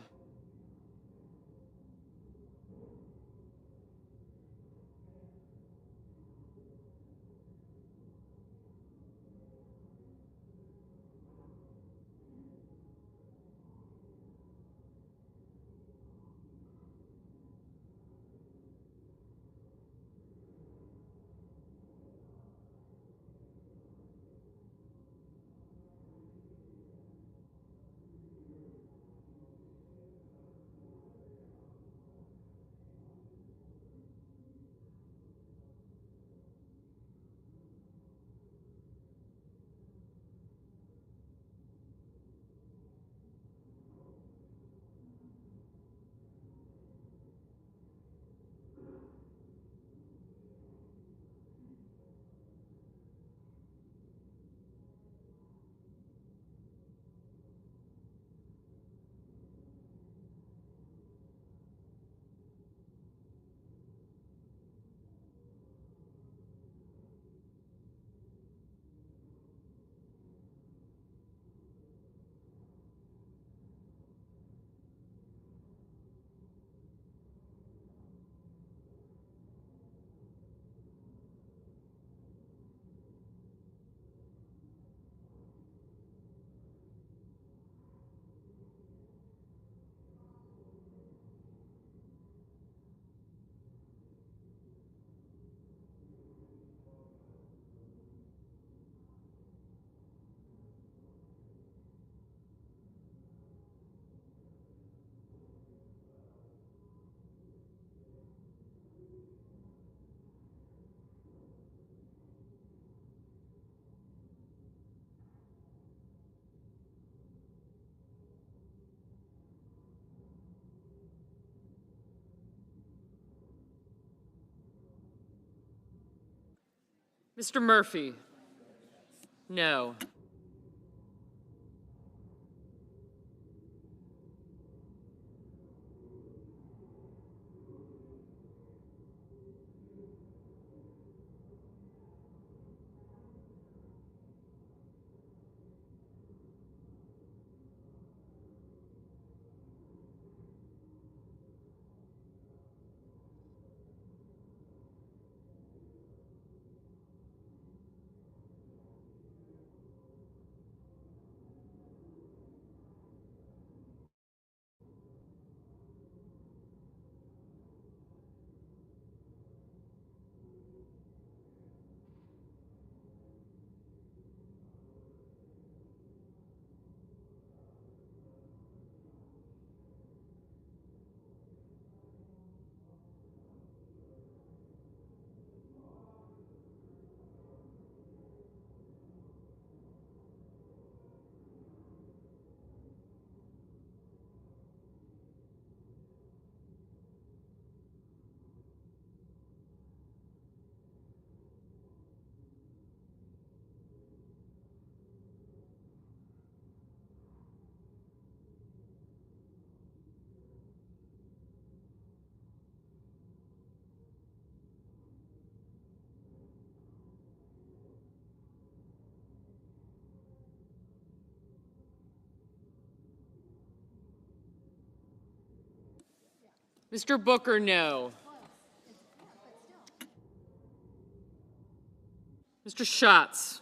Mr. Murphy? No. Mr. Booker? No. Mr. Schatz,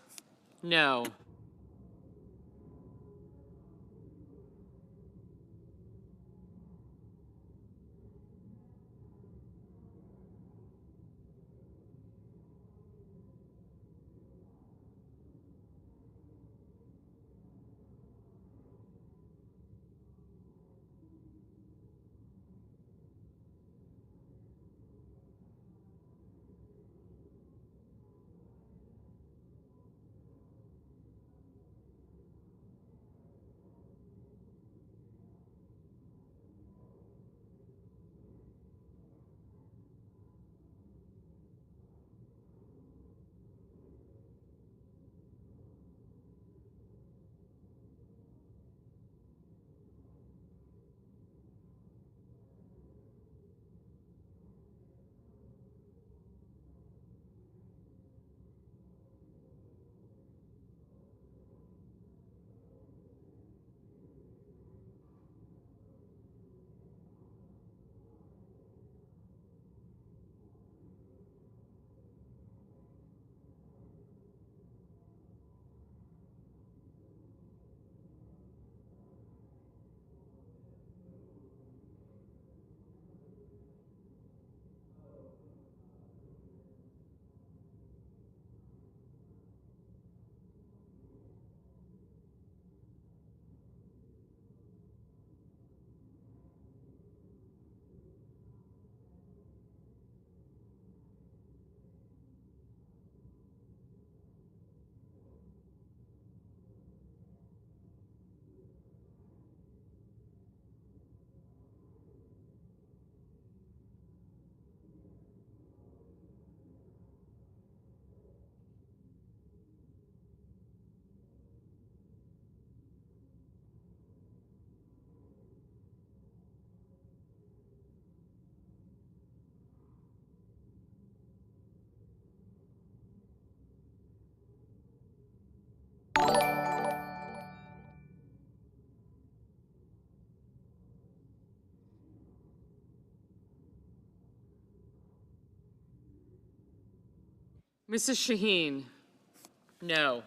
no. Mrs. Shaheen, no.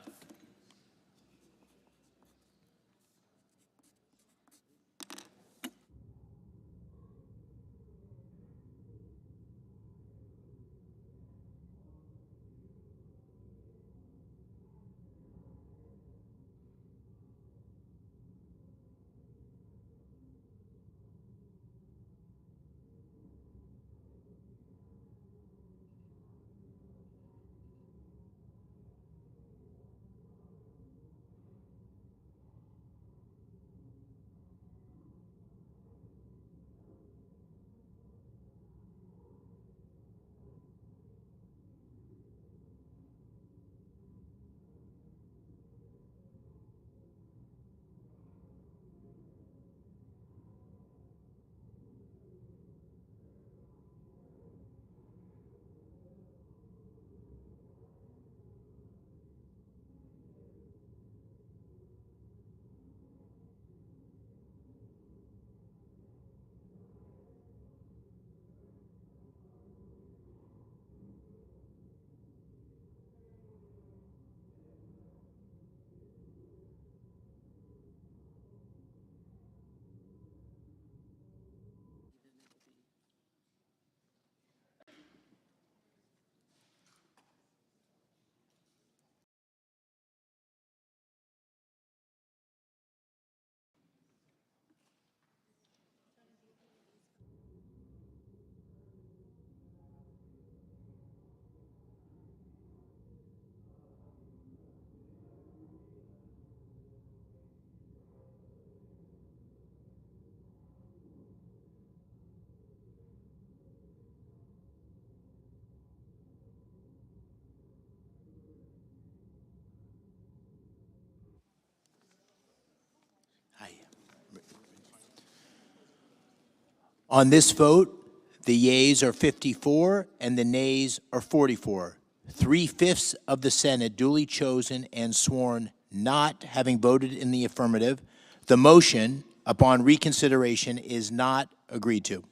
On this vote, the yeas are 54 and the nays are 44. 3/5 of the Senate duly chosen and sworn not having voted in the affirmative. The motion upon reconsideration is not agreed to.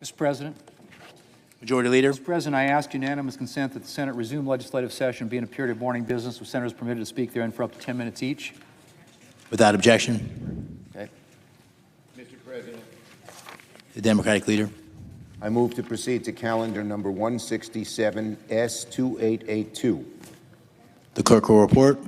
Mr. President, Majority Leader. Mr. President, I ask unanimous consent that the Senate resume legislative session being a period of morning business with senators permitted to speak therein for up to 10 minutes each. Without objection. Okay. Mr. President. The Democratic Leader. I move to proceed to calendar number 167, S2882. The clerk will report.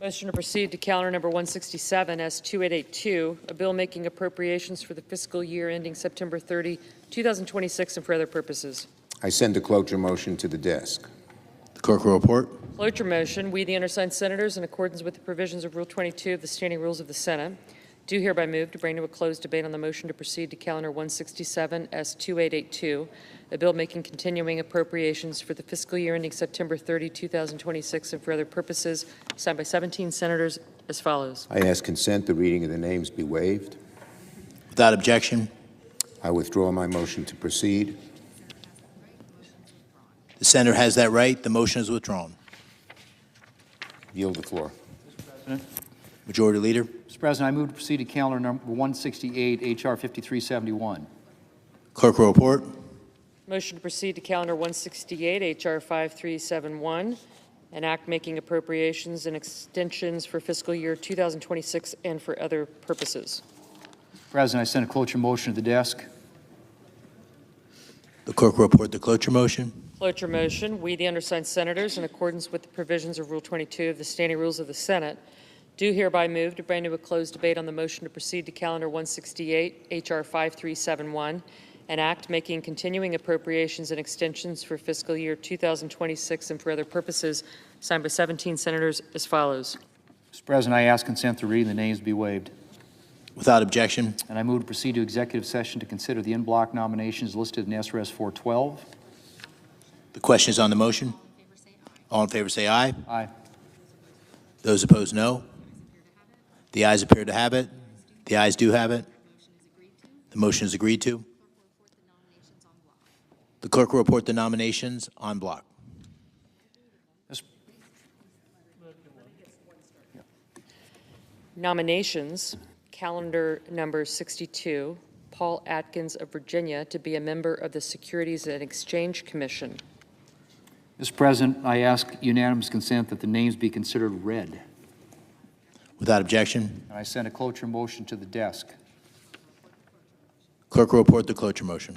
Motion to proceed to calendar number 167, S2882, a bill making appropriations for the fiscal year ending September 30, 2026, and for other purposes. I send a cloture motion to the desk. The clerk will report. Cloture motion, we, the undersigned senators, in accordance with the provisions of Rule 22 of the Standing Rules of the Senate, do hereby move to bring to a closed debate on the motion to proceed to calendar 167, S2882, a bill making continuing appropriations for the fiscal year ending September 30, 2026, and for other purposes, signed by 17 senators as follows. I ask consent the reading of the names be waived. Without objection. I withdraw my motion to proceed. The senator has that right. The motion is withdrawn. Yield the floor. Majority Leader. Mr. President, I move to proceed to calendar number 168, H.R. 5371. Clerk will report. Motion to proceed to calendar 168, H.R. 5371, an act making appropriations and extensions for fiscal year 2026 and for other purposes. President, I send a cloture motion to the desk. The clerk will report the cloture motion. Cloture motion, we, the undersigned senators, in accordance with the provisions of Rule 22 of the Standing Rules of the Senate, do hereby move to bring to a closed debate on the motion to proceed to calendar 168, H.R. 5371, an act making continuing appropriations and extensions for fiscal year 2026 and for other purposes, signed by 17 senators as follows. Mr. President, I ask consent to read and the names be waived. Without objection. And I move to proceed to executive session to consider the in-block nominations listed in SRS 412. The question is on the motion. All in favor say aye. Aye. Those opposed, no. The ayes appear to have it. The ayes do have it. The motion is agreed to. The clerk will report the nominations en bloc. Nominations, calendar number 62, Paul Atkins of Virginia to be a member of the Securities and Exchange Commission. Mr. President, I ask unanimous consent that the names be considered read. Without objection. And I send a cloture motion to the desk. Clerk will report the cloture motion.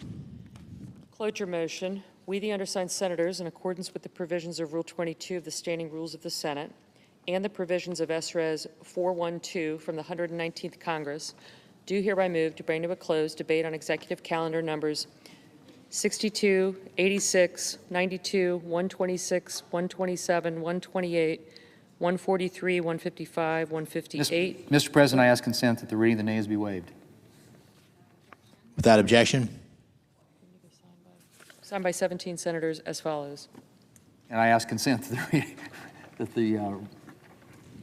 Cloture motion, we, the undersigned senators, in accordance with the provisions of Rule 22 of the Standing Rules of the Senate and the provisions of SRES 412 from the 119th Congress, do hereby move to bring to a close debate on executive calendar numbers 62, 86, 92, 126, 127, 128, 143, 155, 158. Mr. President, I ask consent that the reading of the names be waived. Without objection. Signed by 17 senators as follows. And I ask consent that the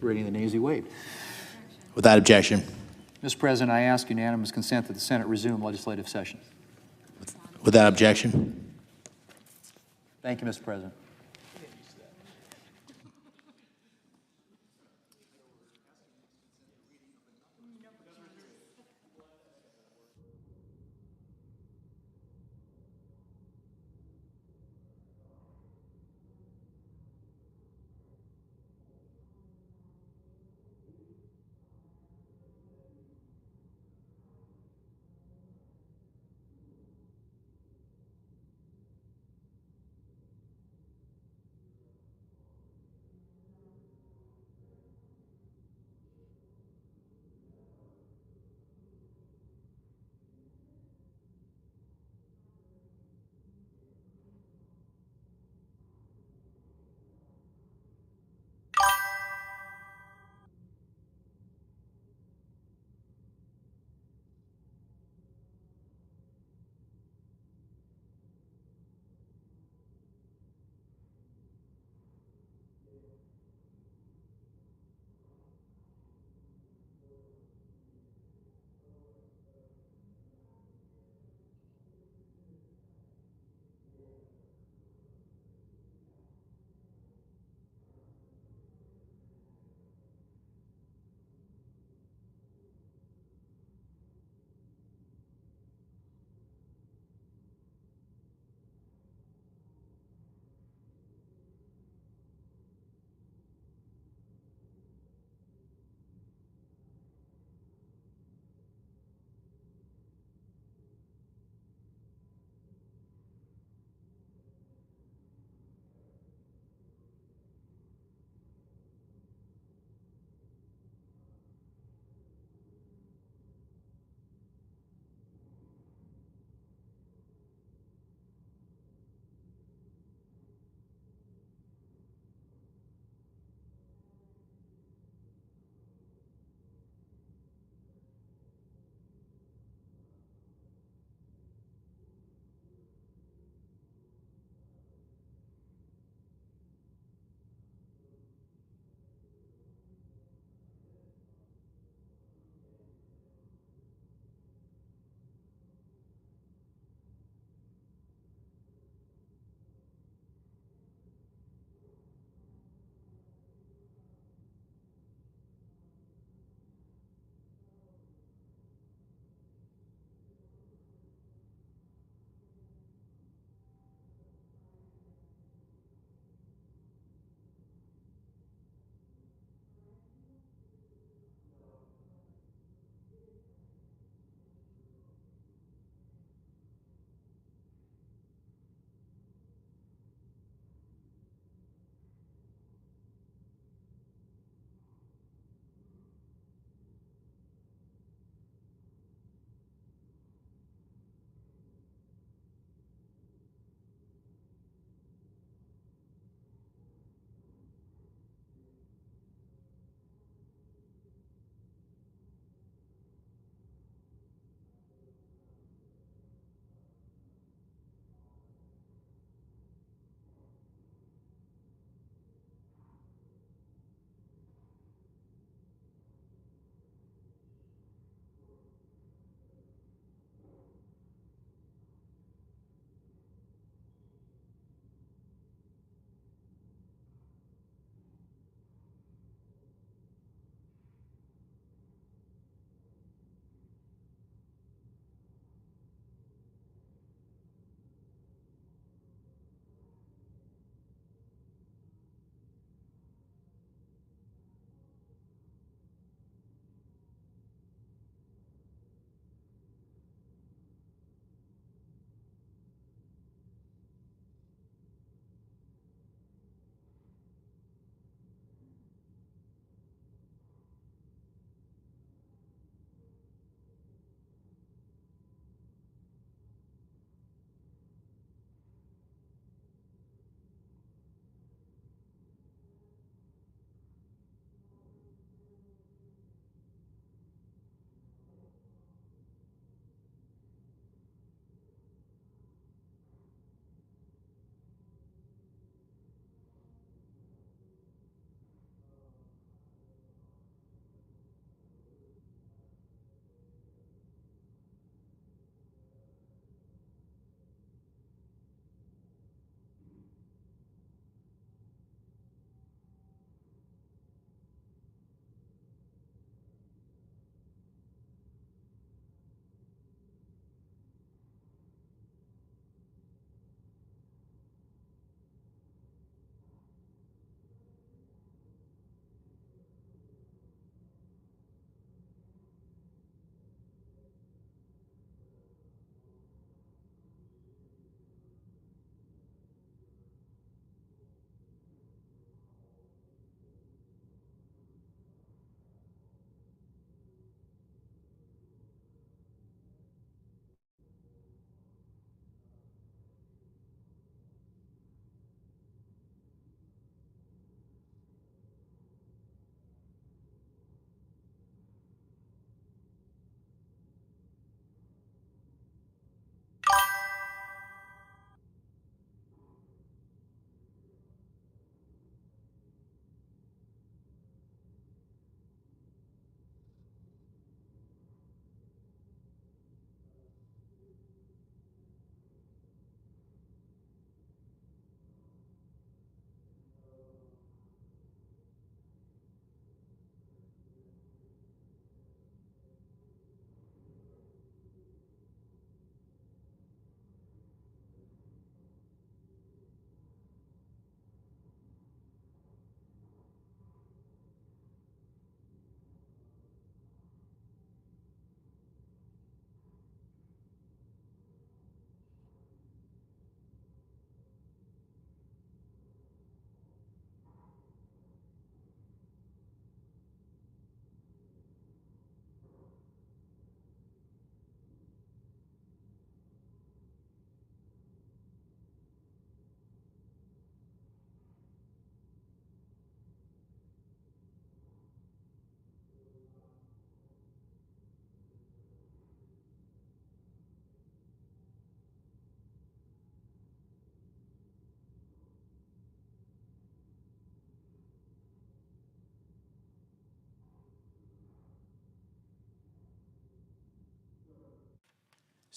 reading of the names be waived. Without objection. Mr. President, I ask unanimous consent that the Senate resume legislative session. Without objection. Thank you, Mr. President.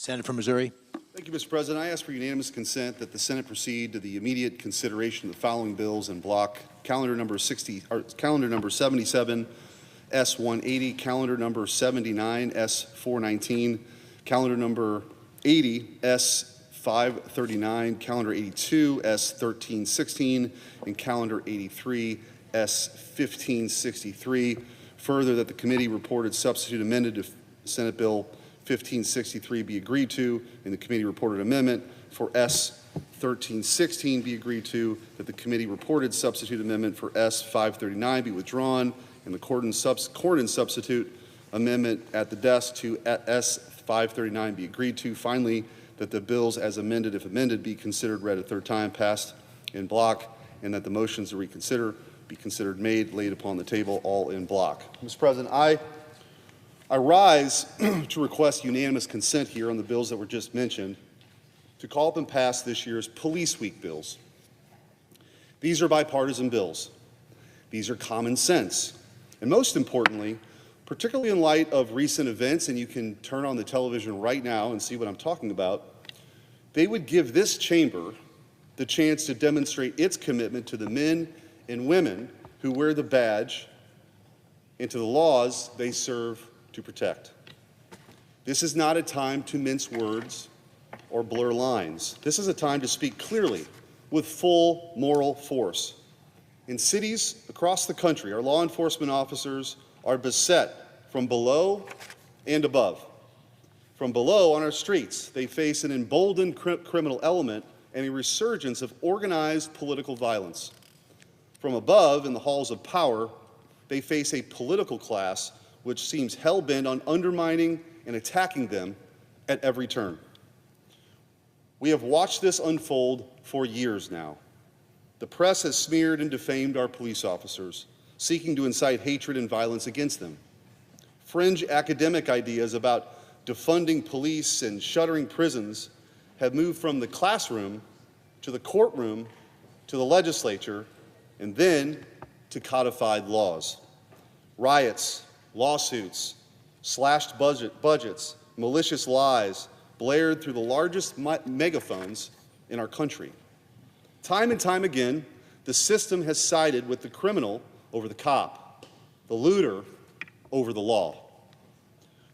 Senator from Missouri. Thank you, Mr. President. I ask for unanimous consent that the Senate proceed to the immediate consideration of the following bills in block: calendar number 77 S180, calendar number 79 S419, calendar number 80 S539, calendar 82 S1316, and calendar 83 S1563. Further, that the committee reported substitute amended to Senate Bill 1563 be agreed to, and the committee reported amendment for S1316 be agreed to, that the committee reported substitute amendment for S539 be withdrawn, and the Corden substitute amendment at the desk to S539 be agreed to. Finally, that the bills as amended, if amended, be considered read a third time, passed in block, and that the motions to reconsider be considered made, laid upon the table, all in block. Mr. President, I rise to request unanimous consent here on the bills that were just mentioned to call up and pass this year's Police Week bills. These are bipartisan bills. These are common sense. And most importantly, particularly in light of recent events, and you can turn on the television right now and see what I'm talking about, they would give this chamber the chance to demonstrate its commitment to the men and women who wear the badge and to the laws they serve to protect. This is not a time to mince words or blur lines. This is a time to speak clearly with full moral force. In cities across the country, our law enforcement officers are beset from below and above. From below on our streets, they face an emboldened criminal element and a resurgence of organized political violence. From above, in the halls of power, they face a political class which seems hell-bent on undermining and attacking them at every turn. We have watched this unfold for years now. The press has smeared and defamed our police officers, seeking to incite hatred and violence against them. Fringe academic ideas about defunding police and shuttering prisons have moved from the classroom to the courtroom to the legislature and then to codified laws. Riots, lawsuits, slashed budgets, malicious lies blared through the largest megaphones in our country. Time and time again, the system has sided with the criminal over the cop, the looter over the law.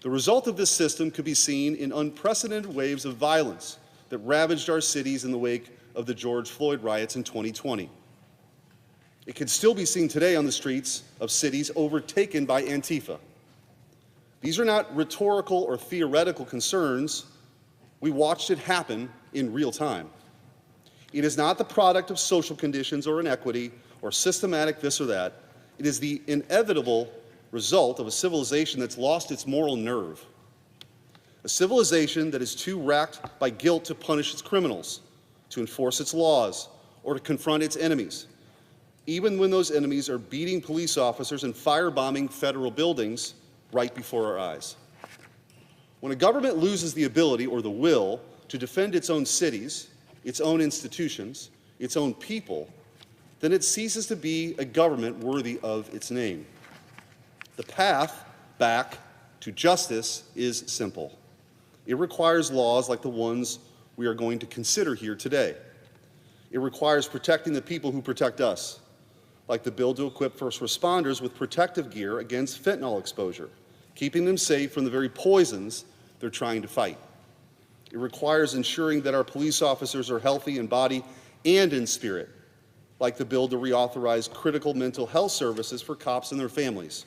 The result of this system could be seen in unprecedented waves of violence that ravaged our cities in the wake of the George Floyd riots in 2020. It can still be seen today on the streets of cities overtaken by Antifa. These are not rhetorical or theoretical concerns. We watched it happen in real time. It is not the product of social conditions or inequity or systematic this or that. It is the inevitable result of a civilization that's lost its moral nerve. A civilization that is too racked by guilt to punish its criminals, to enforce its laws, or to confront its enemies, even when those enemies are beating police officers and firebombing federal buildings right before our eyes. When a government loses the ability or the will to defend its own cities, its own institutions, its own people, then it ceases to be a government worthy of its name. The path back to justice is simple. It requires laws like the ones we are going to consider here today. It requires protecting the people who protect us, like the bill to equip first responders with protective gear against fentanyl exposure, keeping them safe from the very poisons they're trying to fight. It requires ensuring that our police officers are healthy in body and in spirit, like the bill to reauthorize critical mental health services for cops and their families.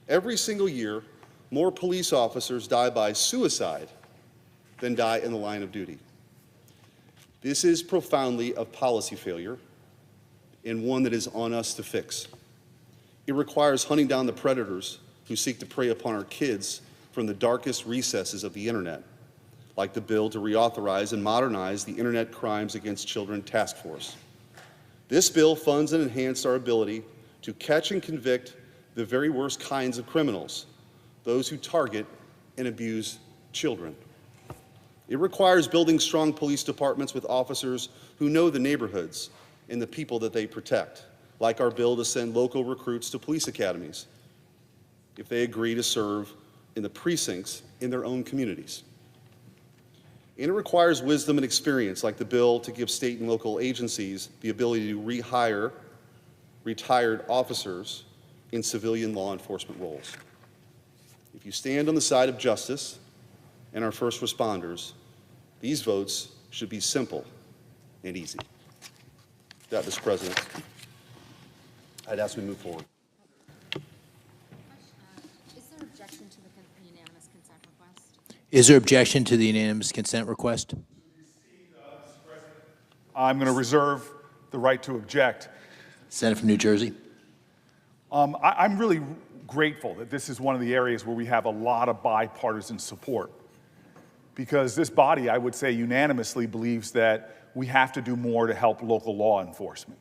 Every single year, more police officers die by suicide than die in the line of duty. This is profoundly a policy failure and one that is on us to fix. It requires hunting down the predators who seek to prey upon our kids from the darkest recesses of the internet, like the bill to reauthorize and modernize the Internet Crimes Against Children Task Force. This bill funds and enhances our ability to catch and convict the very worst kinds of criminals, those who target and abuse children. It requires building strong police departments with officers who know the neighborhoods and the people that they protect, like our bill to send local recruits to police academies if they agree to serve in the precincts in their own communities. And it requires wisdom and experience, like the bill to give state and local agencies the ability to rehire retired officers in civilian law enforcement roles. If you stand on the side of justice and our first responders, these votes should be simple and easy. With that, Mr. President, I'd ask we move forward. Is there objection to the unanimous consent request? I'm going to reserve the right to object. Senator from New Jersey. I'm really grateful that this is one of the areas where we have a lot of bipartisan support, because this body, I would say unanimously, believes that we have to do more to help local law enforcement.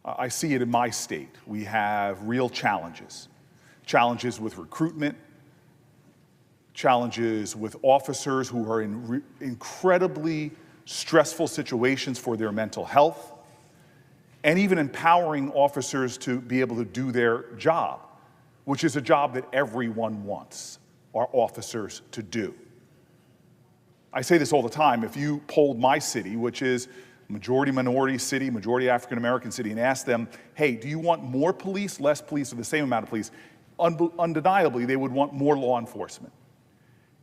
I see it in my state. We have real challenges with recruitment, challenges with officers who are in incredibly stressful situations for their mental health, and even empowering officers to be able to do their job, which is a job that everyone wants our officers to do. I say this all the time. If you polled my city, which is majority minority city, majority African American city, and asked them, hey, do you want more police, less police, or the same amount of police? Undeniably, they would want more law enforcement.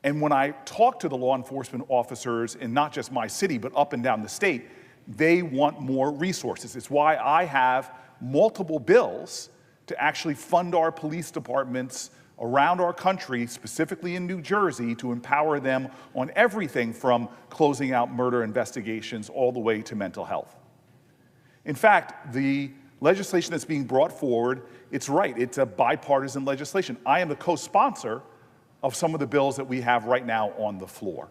And when I talk to the law enforcement officers in not just my city, but up and down the state, they want more resources. It's why I have multiple bills to actually fund our police departments around our country, specifically in New Jersey, to empower them on everything from closing out murder investigations all the way to mental health. In fact, the legislation that's being brought forward, it's right, it's a bipartisan legislation. I am the co-sponsor of some of the bills that we have right now on the floor.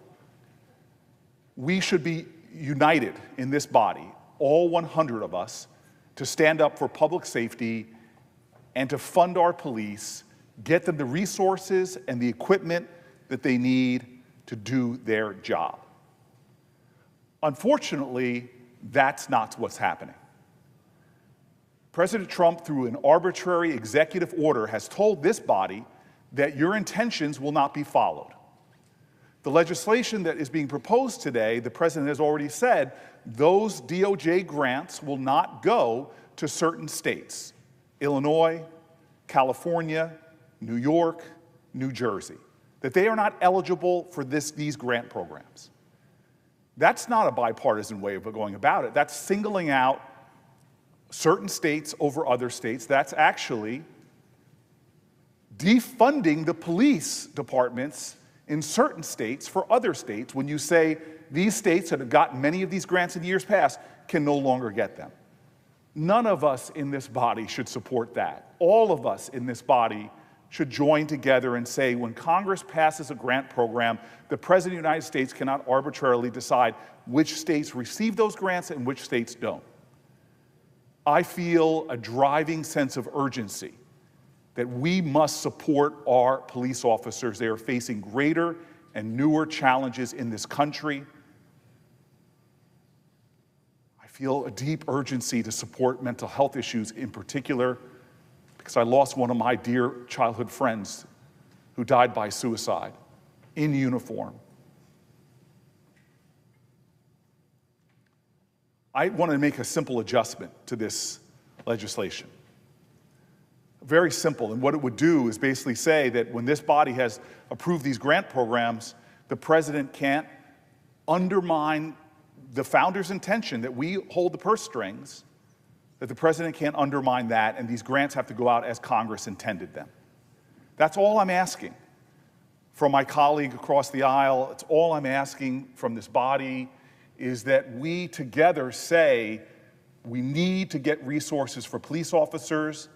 We should be united in this body, all 100 of us, to stand up for public safety and to fund our police, get them the resources and the equipment that they need to do their job. Unfortunately, that's not what's happening. President Trump, through an arbitrary executive order, has told this body that your intentions will not be followed. The legislation that is being proposed today, the president has already said, those DOJ grants will not go to certain states: Illinois, California, New York, New Jersey, that they are not eligible for these grant programs. That's not a bipartisan way of going about it. That's singling out certain states over other states. That's actually defunding the police departments in certain states for other states when you say these states that have gotten many of these grants in years past can no longer get them. None of us in this body should support that. All of us in this body should join together and say, when Congress passes a grant program, the President of the United States cannot arbitrarily decide which states receive those grants and which states don't. I feel a driving sense of urgency that we must support our police officers. They are facing greater and newer challenges in this country. I feel a deep urgency to support mental health issues in particular, because I lost one of my dear childhood friends who died by suicide in uniform. I want to make a simple adjustment to this legislation. Very simple, and what it would do is basically say that when this body has approved these grant programs, the president can't undermine the founder's intention that we hold the purse strings, that the president can't undermine that, and these grants have to go out as Congress intended them. That's all I'm asking from my colleague across the aisle. It's all I'm asking from this body, is that we together say we need to get resources for police officers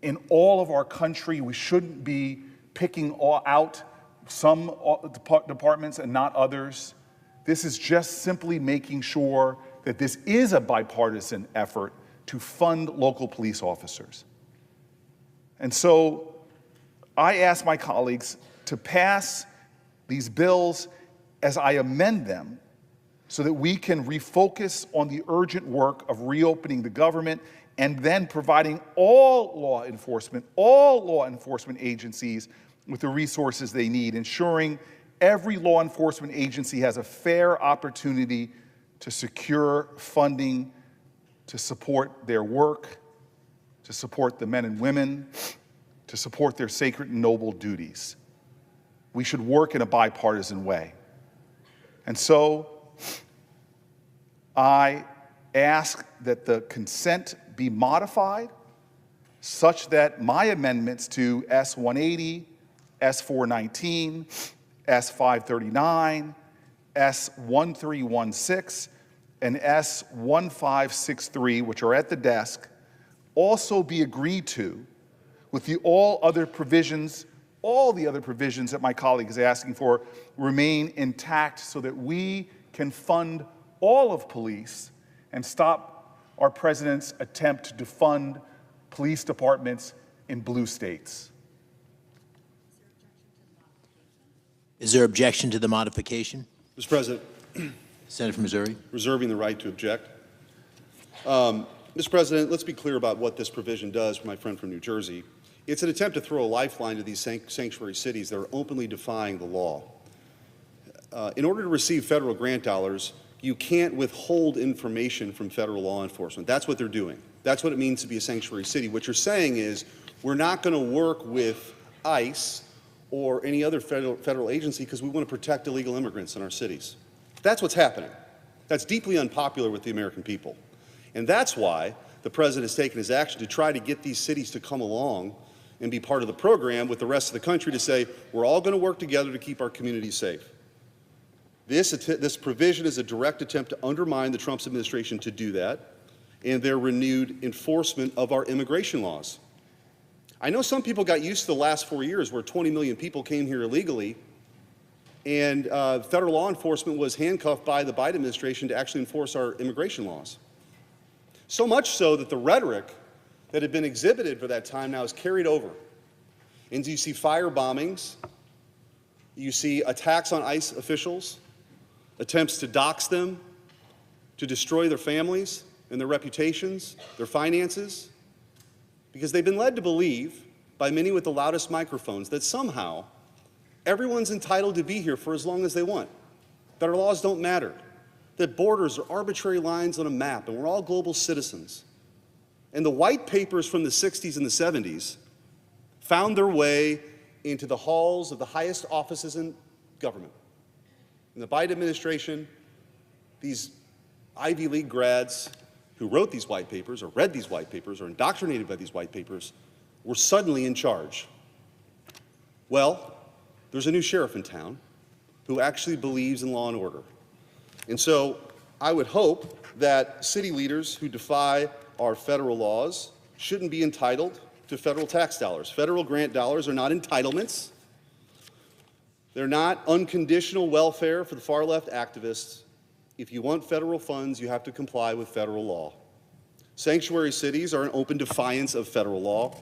in all of our country. We shouldn't be picking out some departments and not others. This is just simply making sure that this is a bipartisan effort to fund local police officers. And so I ask my colleagues to pass these bills as I amend them, so that we can refocus on the urgent work of reopening the government and then providing all law enforcement agencies with the resources they need, ensuring every law enforcement agency has a fair opportunity to secure funding to support their work, to support the men and women, to support their sacred and noble duties. We should work in a bipartisan way. And so I ask that the consent be modified such that my amendments to S-180, S-419, S-539, S-1316, and S-1563, which are at the desk, also be agreed to with all the other provisions that my colleague is asking for remain intact so that we can fund all of police and stop our president's attempt to defund police departments in blue states. Is there objection to the modification? Mr. President. Senator from Missouri. Reserving the right to object. Mr. President, let's be clear about what this provision does for my friend from New Jersey. It's an attempt to throw a lifeline to these sanctuary cities that are openly defying the law. In order to receive federal grant dollars, you can't withhold information from federal law enforcement. That's what they're doing. That's what it means to be a sanctuary city. What you're saying is we're not going to work with ICE or any other federal agency because we want to protect illegal immigrants in our cities. That's what's happening. That's deeply unpopular with the American people. And that's why the president has taken his action to try to get these cities to come along and be part of the program with the rest of the country to say, we're all going to work together to keep our communities safe. This provision is a direct attempt to undermine the Trump administration to do that and their renewed enforcement of our immigration laws. I know some people got used to the last 4 years where 20 million people came here illegally and federal law enforcement was handcuffed by the Biden administration to actually enforce our immigration laws. So much so that the rhetoric that had been exhibited for that time now is carried over. And you see fire bombings, you see attacks on ICE officials, attempts to dox them, to destroy their families and their reputations, their finances, because they've been led to believe by many with the loudest microphones that somehow everyone's entitled to be here for as long as they want, that our laws don't matter, that borders are arbitrary lines on a map and we're all global citizens. And the white papers from the 60s and the 70s found their way into the halls of the highest offices in government. In the Biden administration, these Ivy League grads who wrote these white papers or read these white papers or indoctrinated by these white papers were suddenly in charge. Well, there's a new sheriff in town who actually believes in law and order. And so I would hope that city leaders who defy our federal laws shouldn't be entitled to federal tax dollars. Federal grant dollars are not entitlements. They're not unconditional welfare for the far-left activists. If you want federal funds, you have to comply with federal law. Sanctuary cities are in open defiance of federal law.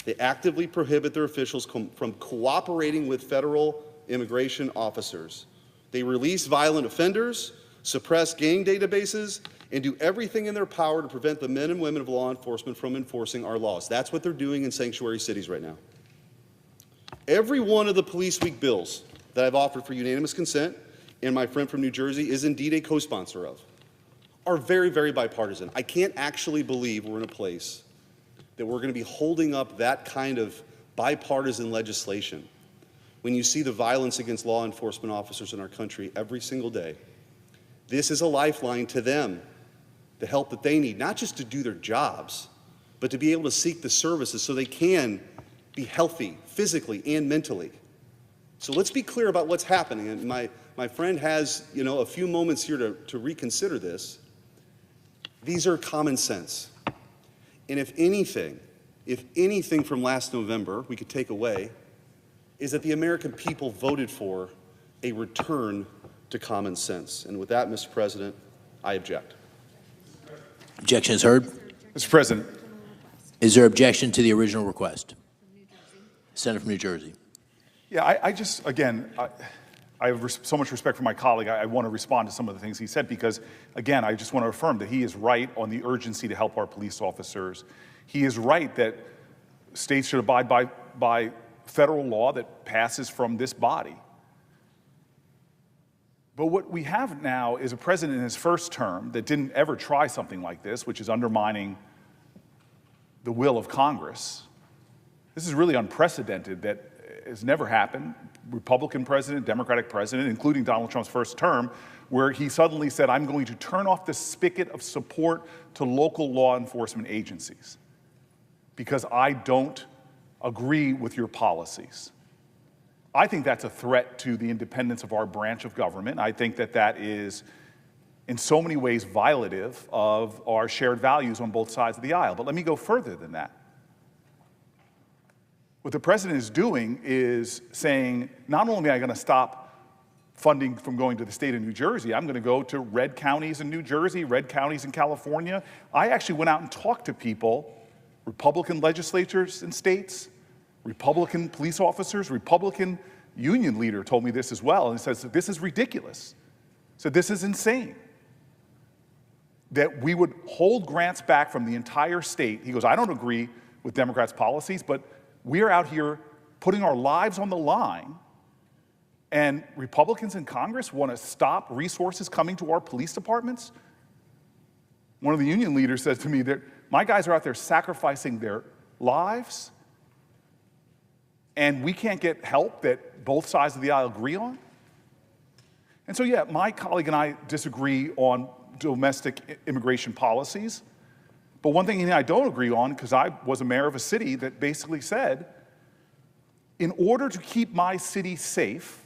They actively prohibit their officials from cooperating with federal immigration officers. They release violent offenders, suppress gang databases, and do everything in their power to prevent the men and women of law enforcement from enforcing our laws. That's what they're doing in sanctuary cities right now. Every one of the Police Week bills that I've offered for unanimous consent, and my friend from New Jersey is indeed a co-sponsor of, are very, very bipartisan. I can't actually believe we're in a place that we're going to be holding up that kind of bipartisan legislation when you see the violence against law enforcement officers in our country every single day. This is a lifeline to them, the help that they need, not just to do their jobs, but to be able to seek the services so they can be healthy physically and mentally. So let's be clear about what's happening. And my friend has, a few moments here to reconsider this. These are common sense. And if anything from last November we could take away, is that the American people voted for a return to common sense. And with that, Mr. President, I object. Objection is heard. Mr. President. Is there objection to the original request? Senator from New Jersey. Yeah, I just, again, I have so much respect for my colleague. I want to respond to some of the things he said because, again, I just want to affirm that he is right on the urgency to help our police officers. He is right that states should abide by federal law that passes from this body. But what we have now is a president in his first term that didn't ever try something like this, which is undermining the will of Congress. This is really unprecedented. That has never happened. Republican president, Democratic president, including Donald Trump's first term, where he suddenly said, I'm going to turn off the spigot of support to local law enforcement agencies because I don't agree with your policies. I think that's a threat to the independence of our branch of government. I think that that is, in so many ways, violative of our shared values on both sides of the aisle. But let me go further than that. What the president is doing is saying, not only am I going to stop funding from going to the state of New Jersey, I'm going to go to red counties in New Jersey, red counties in California. I actually went out and talked to people, Republican legislators in states, Republican police officers, Republican union leader told me this as well, and he says, this is ridiculous. So this is insane. That we would hold grants back from the entire state. He goes, I don't agree with Democrats' policies, but we're out here putting our lives on the line, and Republicans in Congress want to stop resources coming to our police departments? One of the union leaders says to me that my guys are out there sacrificing their lives, and we can't get help that both sides of the aisle agree on? And so, yeah, my colleague and I disagree on domestic immigration policies. But one thing I don't agree on, because I was a mayor of a city that basically said, in order to keep my city safe,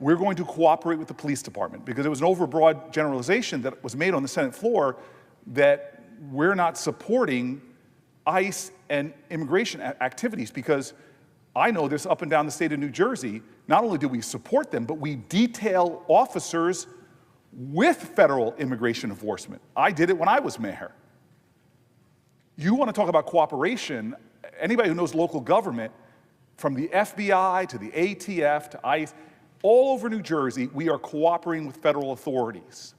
we're going to cooperate with the police department, because it was an overbroad generalization that was made on the Senate floor that we're not supporting ICE and immigration activities, because I know this up and down the state of New Jersey. Not only do we support them, but we detail officers with federal immigration enforcement. I did it when I was mayor. You want to talk about cooperation, anybody who knows local government, from the FBI to the ATF to ICE, all over New Jersey, we are cooperating with federal authorities.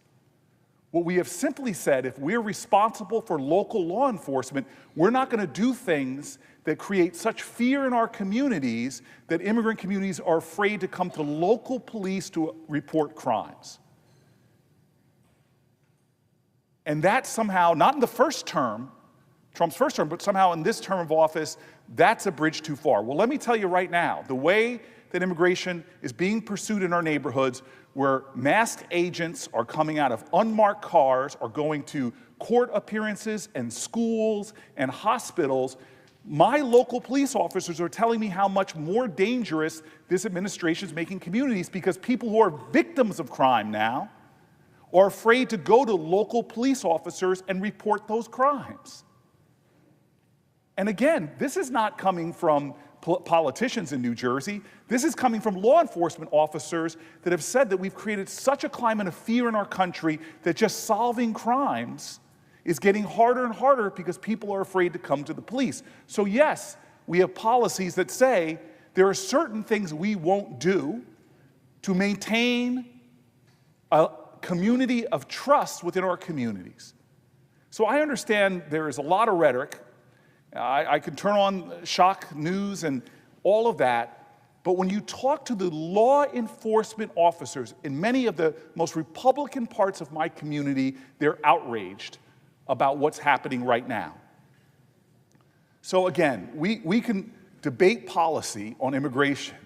What we have simply said, if we're responsible for local law enforcement, we're not going to do things that create such fear in our communities that immigrant communities are afraid to come to local police to report crimes. And that somehow, not in the first term, Trump's first term, but somehow in this term of office, that's a bridge too far. Well, let me tell you right now, the way that immigration is being pursued in our neighborhoods, where masked agents are coming out of unmarked cars, are going to court appearances and schools and hospitals, my local police officers are telling me how much more dangerous this administration is making communities, because people who are victims of crime now are afraid to go to local police officers and report those crimes. And again, this is not coming from politicians in New Jersey. This is coming from law enforcement officers that have said that we've created such a climate of fear in our country that just solving crimes is getting harder and harder because people are afraid to come to the police. So yes, we have policies that say there are certain things we won't do to maintain a community of trust within our communities. So I understand there is a lot of rhetoric. I can turn on shock news and all of that, but when you talk to the law enforcement officers in many of the most Republican parts of my community, they're outraged about what's happening right now. So again, we can debate policy on immigration,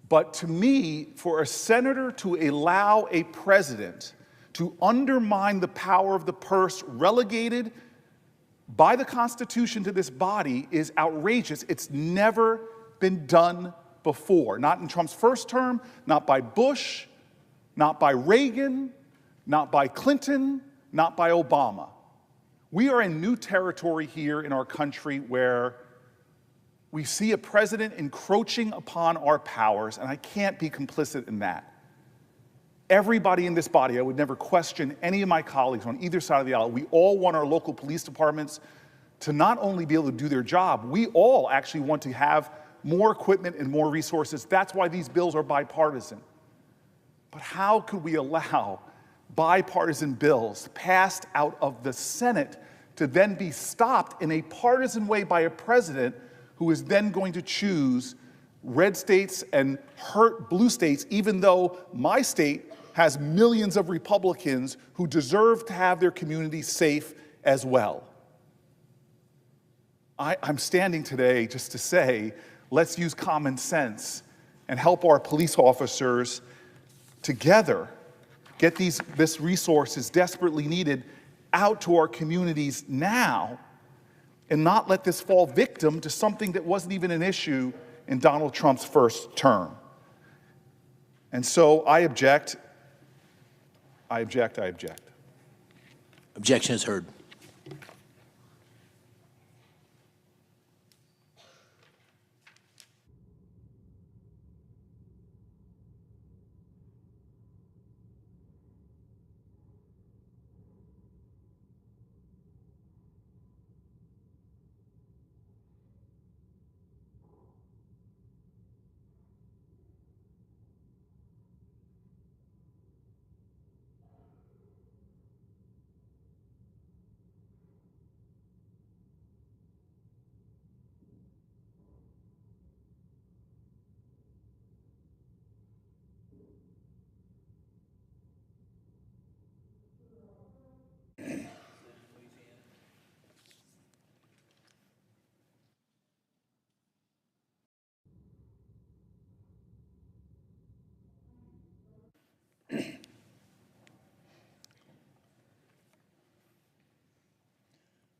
but to me, for a senator to allow a president to undermine the power of the purse relegated by the Constitution to this body is outrageous. It's never been done before. Not in Trump's first term, not by Bush, not by Reagan, not by Clinton, not by Obama. We are in new territory here in our country where we see a president encroaching upon our powers, and I can't be complicit in that. Everybody in this body, I would never question any of my colleagues on either side of the aisle. We all want our local police departments to not only be able to do their job, we all actually want to have more equipment and more resources. That's why these bills are bipartisan. But how could we allow bipartisan bills passed out of the Senate to then be stopped in a partisan way by a president who is then going to choose red states and hurt blue states, even though my state has millions of Republicans who deserve to have their communities safe as well. I'm standing today just to say, let's use common sense and help our police officers together get this resource is desperately needed out to our communities now, and not let this fall victim to something that wasn't even an issue in Donald Trump's first term. And so I object. I object. I object. Objection is heard.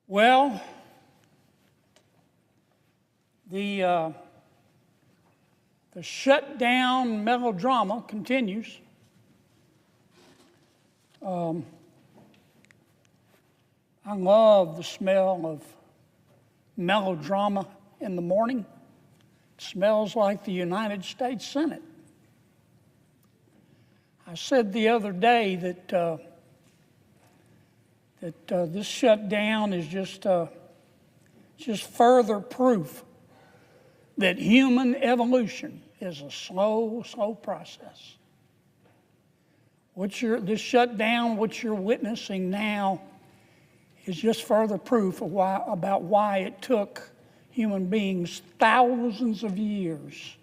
Well, the shutdown melodrama continues. I love the smell of melodrama in the morning. It smells like the United States Senate. I said the other day that this shutdown is just further proof that human evolution is a slow, slow process. This shutdown, what you're witnessing now, is just further proof of about why it took human beings thousands of years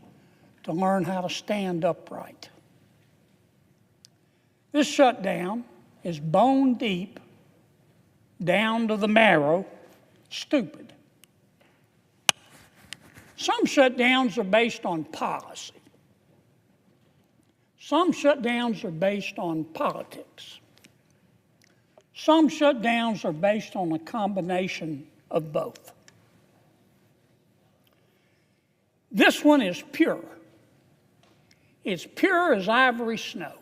to learn how to stand upright. This shutdown is bone deep, down to the marrow, stupid. Some shutdowns are based on policy. Some shutdowns are based on politics. Some shutdowns are based on a combination of both. This one is pure. It's pure as ivory snow.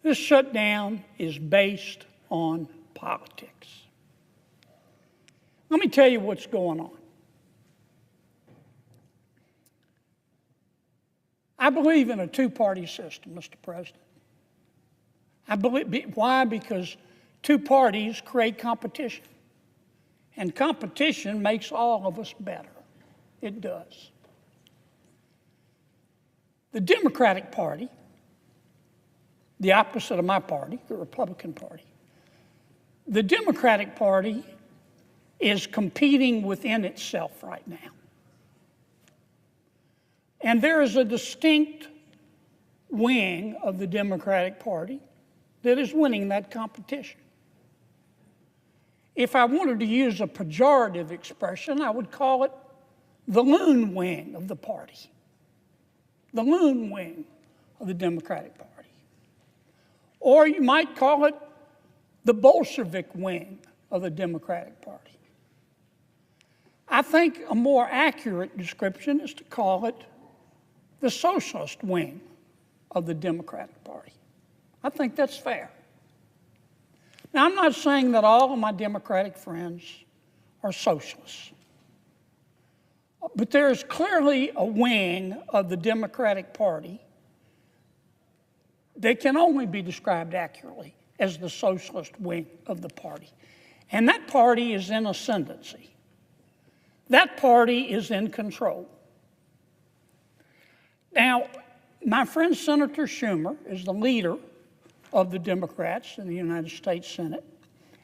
This shutdown is based on politics. Let me tell you what's going on. I believe in a two-party system, Mr. President. Why? Because two parties create competition. And competition makes all of us better. It does. The Democratic Party, the opposite of my party, the Republican Party, the Democratic Party is competing within itself right now. And there is a distinct wing of the Democratic Party that is winning that competition. If I wanted to use a pejorative expression, I would call it the loon wing of the party. The loon wing of the Democratic Party. Or you might call it the Bolshevik wing of the Democratic Party. I think a more accurate description is to call it the socialist wing of the Democratic Party. I think that's fair. Now, I'm not saying that all of my Democratic friends are socialists, but there is clearly a wing of the Democratic Party that can only be described accurately as the socialist wing of the party. And that party is in ascendancy. That party is in control. Now, my friend Senator Schumer is the leader of the Democrats in the United States Senate.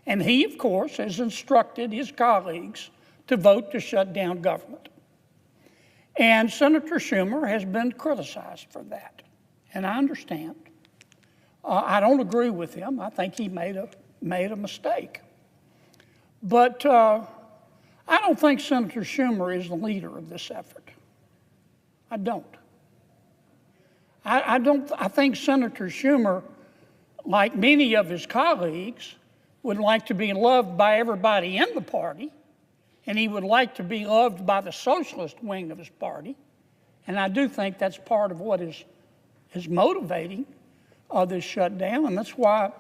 And he, of course, has instructed his colleagues to vote to shut down government. And Senator Schumer has been criticized for that, and I understand. I don't agree with him. I think he made a mistake. But I don't think Senator Schumer is the leader of this effort. I don't. I think Senator Schumer, like many of his colleagues, would like to be loved by everybody in the party, and he would like to be loved by the socialist wing of his party. And I do think that's part of what is motivating this shutdown, and that's why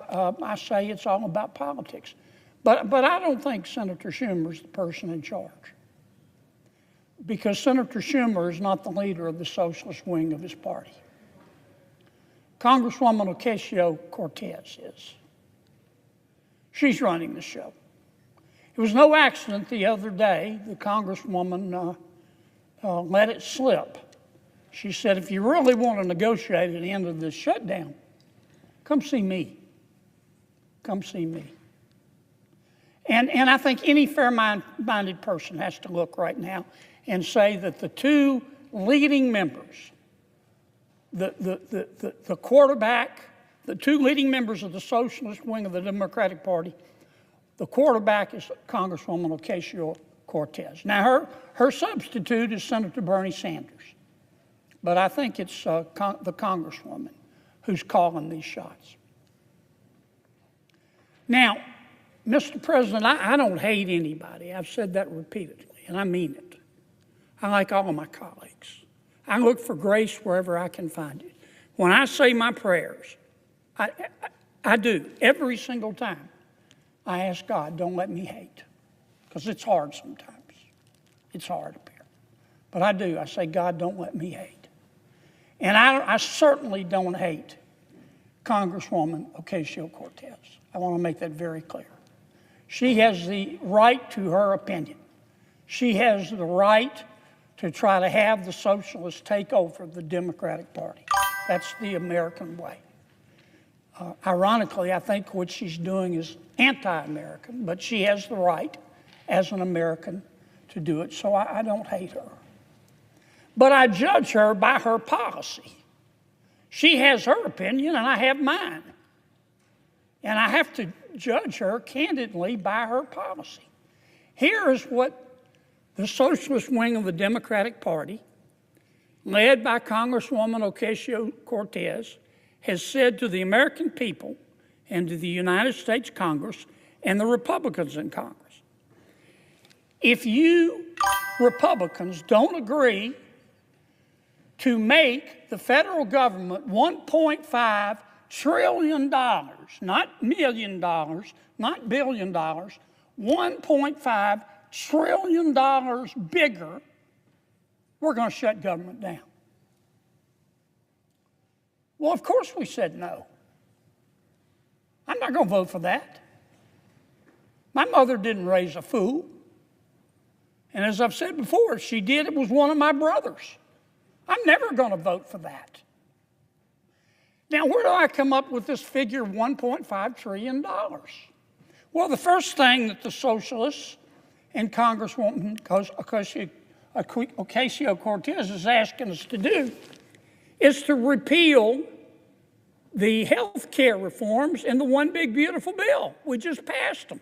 I say it's all about politics. But I don't think Senator Schumer is the person in charge, because Senator Schumer is not the leader of the socialist wing of his party. Congresswoman Ocasio-Cortez is. She's running the show. It was no accident the other day the Congresswoman let it slip. She said, if you really want to negotiate the end of this shutdown, come see me. Come see me. And I think any fair-minded person has to look right now and say that the two leading members, the quarterback, the two leading members of the socialist wing of the Democratic Party, the quarterback is Congresswoman Ocasio-Cortez. Now, her substitute is Senator Bernie Sanders. But I think it's the Congresswoman who's calling these shots. Now, Mr. President, I don't hate anybody. I've said that repeatedly, and I mean it. I like all of my colleagues. I look for grace wherever I can find it. When I say my prayers, I do. Every single time, I ask God, don't let me hate, because it's hard sometimes. It's hard up here. But I do. I say, God, don't let me hate. And I certainly don't hate Congresswoman Ocasio-Cortez. I want to make that very clear. She has the right to her opinion. She has the right to try to have the socialists take over the Democratic Party. That's the American way. Ironically, I think what she's doing is anti-American, but she has the right as an American to do it, so I don't hate her. But I judge her by her policy. She has her opinion, and I have mine. And I have to judge her candidly by her policy. Here is what the socialist wing of the Democratic Party, led by Congresswoman Ocasio-Cortez, has said to the American people and to the United States Congress and the Republicans in Congress. If you Republicans don't agree to make the federal government $1.5 trillion, not million dollars, not billion dollars, $1.5 trillion bigger, we're going to shut government down. Well, of course we said no. I'm not going to vote for that. My mother didn't raise a fool. And as I've said before, if she did, it was one of my brothers. I'm never going to vote for that. Now, where do I come up with this figure of $1.5 trillion? Well, the first thing that the socialists and Congresswoman Ocasio-Cortez is asking us to do is to repeal the health care reforms in the One Big Beautiful Bill. We just passed them.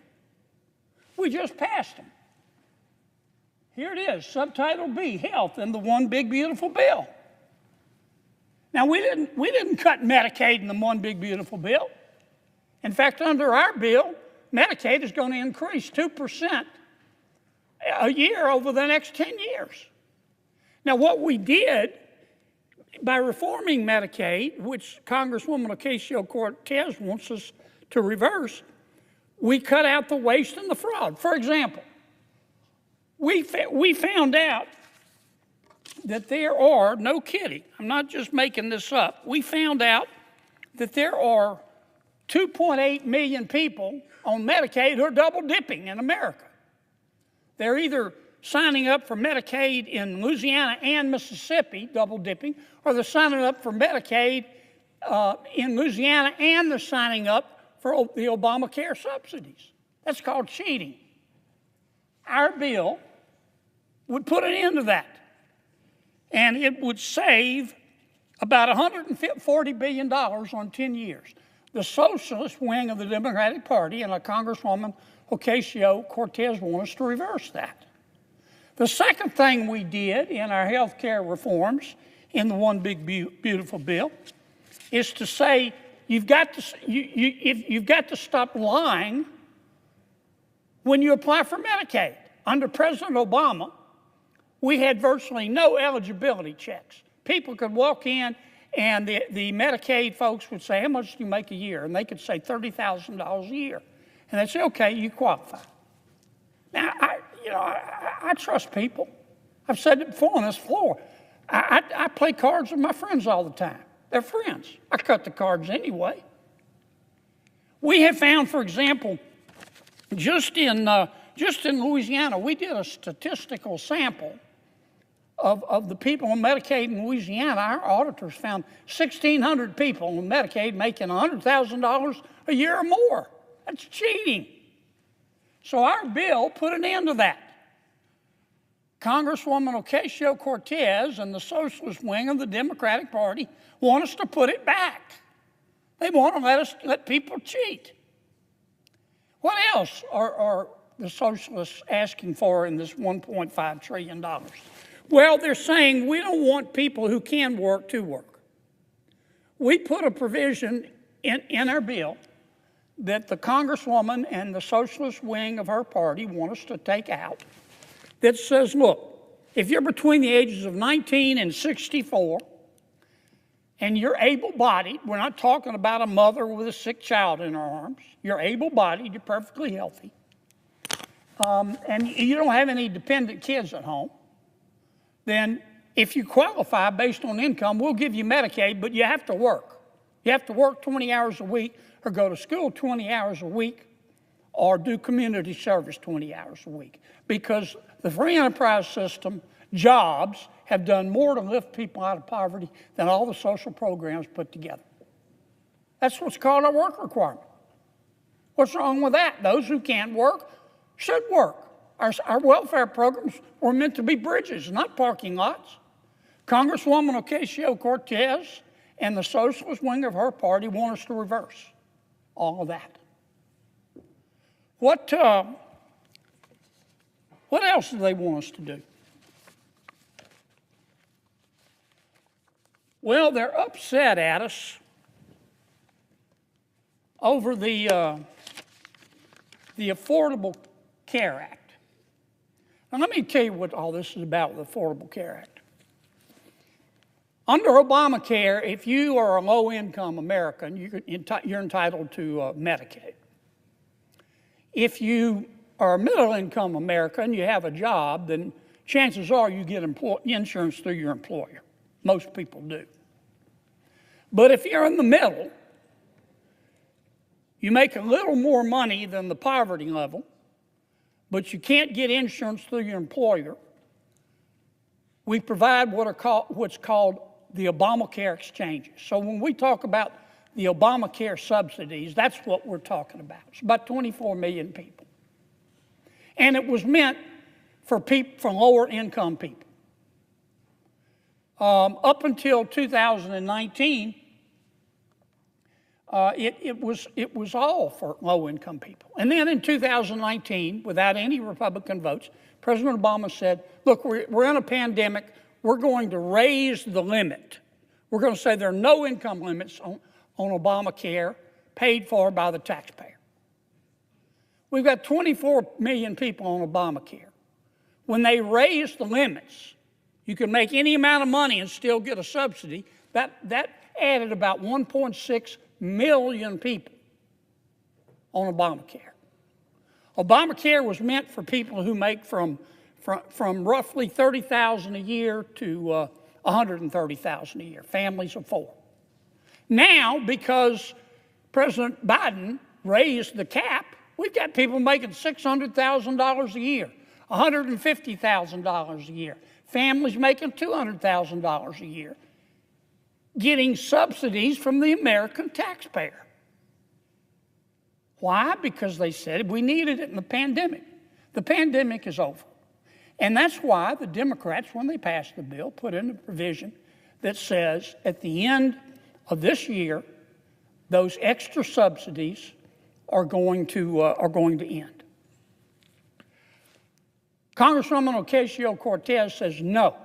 We just passed them. Here it is, Subtitle B, Health in the One Big Beautiful Bill. Now, we didn't cut Medicaid in the One Big Beautiful Bill. In fact, under our bill, Medicaid is going to increase 2% a year over the next 10 years. Now, what we did by reforming Medicaid, which Congresswoman Ocasio-Cortez wants us to reverse, we cut out the waste and the fraud. For example, we found out that there are, no kidding, I'm not just making this up, we found out that there are 2.8 million people on Medicaid who are double dipping in America. They're either signing up for Medicaid in Louisiana and Mississippi, double dipping, or they're signing up for Medicaid in Louisiana and they're signing up for the Obamacare subsidies. That's called cheating. Our bill would put an end to that. and it would save about $140 billion on 10 years. The socialist wing of the Democratic Party and Congresswoman Ocasio-Cortez want us to reverse that. The second thing we did in our health care reforms in the One Big Beautiful Bill is to say you've got to stop lying when you apply for Medicaid. Under President Obama, we had virtually no eligibility checks. People could walk in and the Medicaid folks would say, how much do you make a year? And they could say $30,000 a year. And they'd say, okay, you qualify. Now, I trust people. I've said it before on this floor. I play cards with my friends all the time. They're friends. I cut the cards anyway. We have found, for example, just in Louisiana, we did a statistical sample of the people on Medicaid in Louisiana. Our auditors found 1,600 people on Medicaid making $100,000 a year or more. That's cheating. So our bill put an end to that. Congresswoman Ocasio-Cortez and the socialist wing of the Democratic Party want us to put it back. They want to let people cheat. What else are the socialists asking for in this $1.5 trillion? Well, they're saying we don't want people who can work to work. We put a provision in our bill that the Congresswoman and the socialist wing of her party want us to take out that says, look, if you're between the ages of 19 and 64 and you're able-bodied, we're not talking about a mother with a sick child in her arms, you're able-bodied, you're perfectly healthy, and you don't have any dependent kids at home, then if you qualify based on income, we'll give you Medicaid, but you have to work. You have to work 20 hours a week or go to school 20 hours a week or do community service 20 hours a week. Because the free enterprise system, jobs, have done more to lift people out of poverty than all the social programs put together. That's what's called a work requirement. What's wrong with that? Those who can't work should work. Our welfare programs were meant to be bridges, not parking lots. Congresswoman Ocasio-Cortez and the socialist wing of her party want us to reverse all of that. What else do they want us to do? Well, they're upset at us over the Affordable Care Act. Now, let me tell you what all this is about with the Affordable Care Act. Under Obamacare, if you are a low-income American, you're entitled to Medicaid. If you are a middle-income American, you have a job, then chances are you get insurance through your employer. Most people do. But if you're in the middle, you make a little more money than the poverty level, but you can't get insurance through your employer, we provide what's called the Obamacare exchanges. So when we talk about the Obamacare subsidies, that's what we're talking about. It's about 24 million people. And it was meant for lower income people. Up until 2019, it was all for low income people. And then in 2019, without any Republican votes, President Obama said, look, we're in a pandemic. We're going to raise the limit. We're going to say there are no income limits on Obamacare paid for by the taxpayer. We've got 24 million people on Obamacare. When they raised the limits, you can make any amount of money and still get a subsidy. That added about 1.6 million people on Obamacare. Obamacare was meant for people who make from roughly $30,000 a year to $130,000 a year, families of four. Now, because President Biden raised the cap, we've got people making $600,000 a year, $150,000 a year, families making $200,000 a year, getting subsidies from the American taxpayer. Why? Because they said we needed it in the pandemic. The pandemic is over. And that's why the Democrats, when they passed the bill, put in a provision that says at the end of this year, those extra subsidies are going to end. Congresswoman Ocasio-Cortez says no.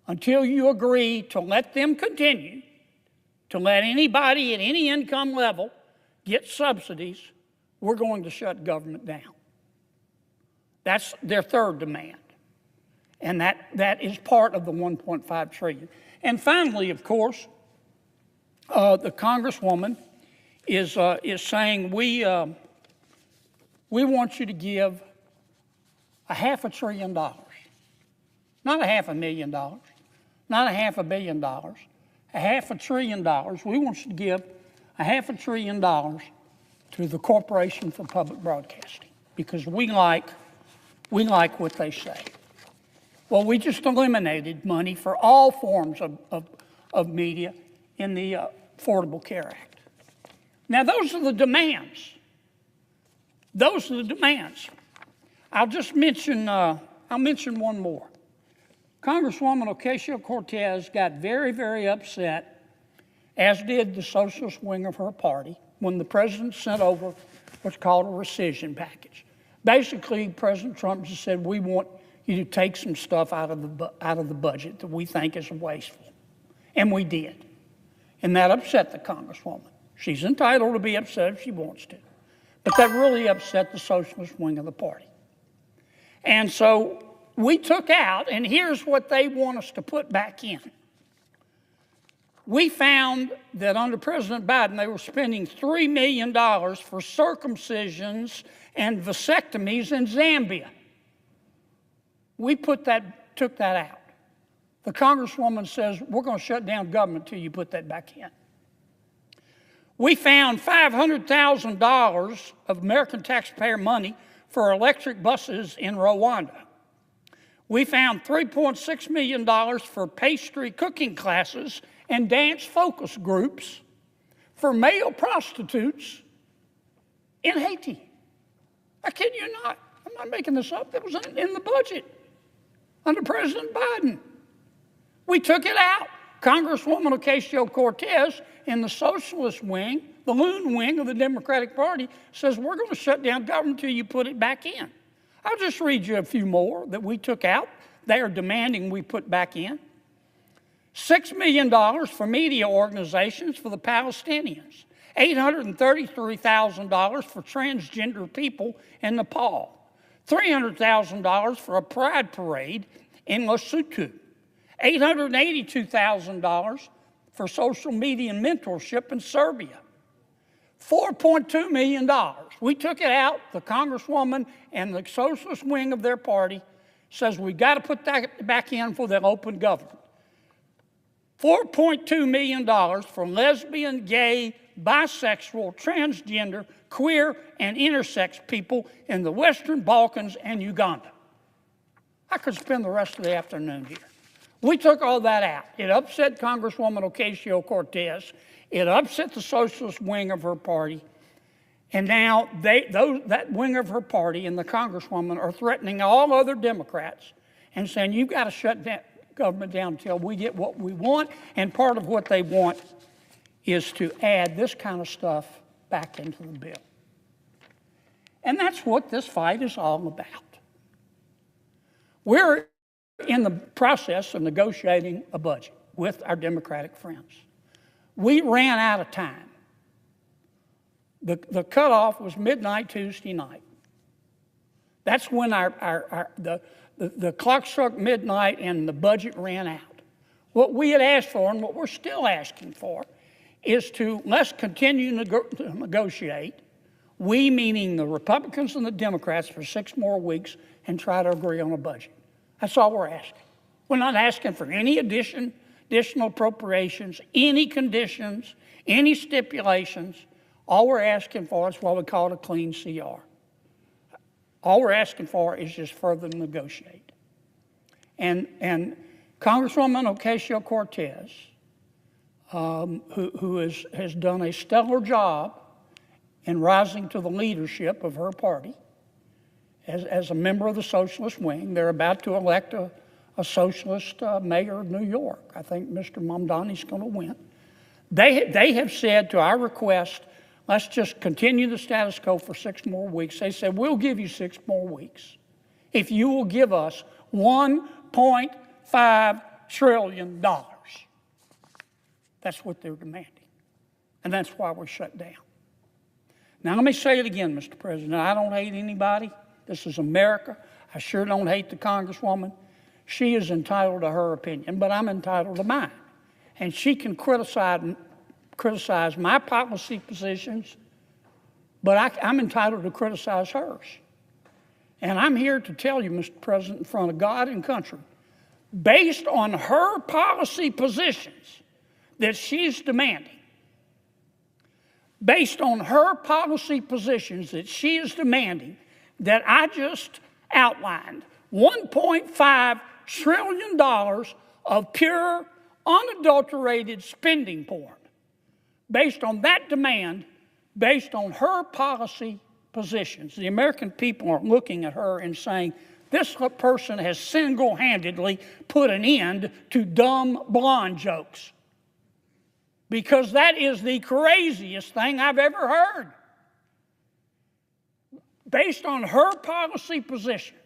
Until you agree to let them continue, to let anybody at any income level get subsidies, we're going to shut government down. That's their third demand. And that is part of the $1.5 trillion. And finally, of course, the Congresswoman is saying we want you to give $500 billion, not $500,000, not $500 million, $500 billion. We want you to give $500 billion to the Corporation for Public Broadcasting because we like what they say. Well, we just eliminated money for all forms of media in the Affordable Care Act. Now, those are the demands. Those are the demands. I'll mention one more. Congresswoman Ocasio-Cortez got very, very upset, as did the socialist wing of her party, when the president sent over what's called a rescission package. Basically, President Trump just said, we want you to take some stuff out of the budget that we think is wasteful. And we did. And that upset the Congresswoman. She's entitled to be upset if she wants to. But that really upset the socialist wing of the party. And so we took out, and here's what they want us to put back in. We found that under President Biden, they were spending $3 million for circumcisions and vasectomies in Zambia. We took that out. The Congresswoman says, we're going to shut down government until you put that back in. We found $500,000 of American taxpayer money for electric buses in Rwanda. We found $3.6 million for pastry cooking classes and dance focus groups for male prostitutes in Haiti. I kid you not. I'm not making this up. It was in the budget under President Biden. We took it out. Congresswoman Ocasio-Cortez in the socialist wing, the loon wing of the Democratic Party, says we're going to shut down government until you put it back in. I'll just read you a few more that we took out. They are demanding we put back in. $6 million for media organizations for the Palestinians. $833,000 for transgender people in Nepal. $300,000 for a pride parade in Lesotho. $882,000 for social media mentorship in Serbia. $4.2 million. We took it out. The Congresswoman and the socialist wing of their party says we've got to put that back in for the open government. $4.2 million for lesbian, gay, bisexual, transgender, queer, and intersex people in the Western Balkans and Uganda. I could spend the rest of the afternoon here. We took all that out. It upset Congresswoman Ocasio-Cortez. It upset the socialist wing of her party. And now that wing of her party and the Congresswoman are threatening all other Democrats and saying, you've got to shut that government down until we get what we want. And part of what they want is to add this kind of stuff back into the bill. And that's what this fight is all about. We're in the process of negotiating a budget with our Democratic friends. We ran out of time. The cutoff was midnight Tuesday night. That's when the clock struck midnight and the budget ran out. What we had asked for and what we're still asking for is let's continue to negotiate, we meaning the Republicans and the Democrats, for 6 more weeks and try to agree on a budget. That's all we're asking. We're not asking for any additional appropriations, any conditions, any stipulations. All we're asking for is what we call a clean CR. All we're asking for is just further negotiate. And Congresswoman Ocasio-Cortez, who has done a stellar job in rising to the leadership of her party, as a member of the socialist wing. They're about to elect a socialist mayor of New York. I think Mr. Mamdani's going to win. They have said to our request, let's just continue the status quo for 6 more weeks. They said, we'll give you 6 more weeks if you will give us $1.5 trillion. That's what they're demanding. And that's why we're shut down. Now, let me say it again, Mr. President. I don't hate anybody. This is America. I sure don't hate the Congresswoman. She is entitled to her opinion, but I'm entitled to mine. And she can criticize my policy positions, but I'm entitled to criticize hers. And I'm here to tell you, Mr. President, in front of God and country, based on her policy positions that she's demanding, based on her policy positions that she is demanding that I just outlined, $1.5 trillion of pure, unadulterated spending porn. Based on that demand, based on her policy positions, the American people are looking at her and saying, this person has single-handedly put an end to dumb blonde jokes. Because that is the craziest thing I've ever heard. Based on her policy positions,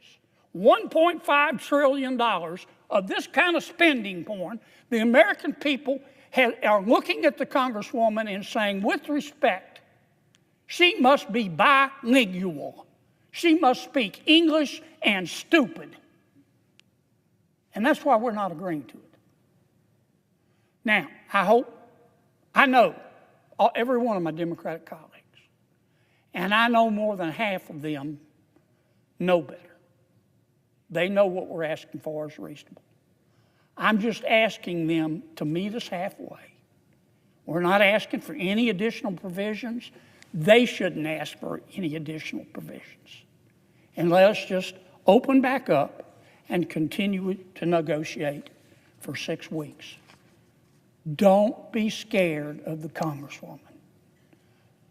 $1.5 trillion of this kind of spending porn, the American people are looking at the Congresswoman and saying, with respect, she must be bilingual. She must speak English and stupid. And that's why we're not agreeing to it. Now, I know every one of my Democratic colleagues, and I know more than half of them know better. They know what we're asking for is reasonable. I'm just asking them to meet us halfway. We're not asking for any additional provisions. They shouldn't ask for any additional provisions. And let us just open back up and continue to negotiate for 6 weeks. Don't be scared of the Congresswoman.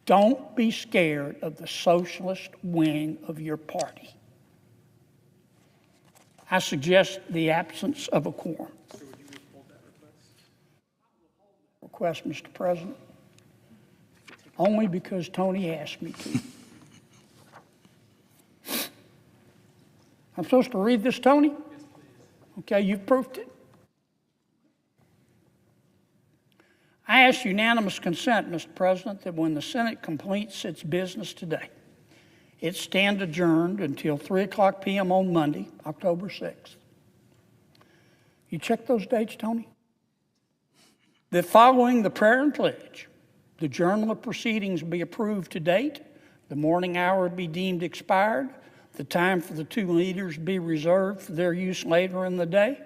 Don't be scared of the socialist wing of your party. I suggest the absence of a quorum. Request, Mr. President, only because Tony asked me to. I'm supposed to read this, Tony? Yes, please. Okay, you've proofed it. I ask unanimous consent, Mr. President, that when the Senate completes its business today, it stand adjourned until 3:00 p.m. on Monday, October 6th. You check those dates, Tony? That following the prayer and pledge, the journal of proceedings be approved to date, the morning hour be deemed expired, the time for the 2 leaders be reserved for their use later in the day,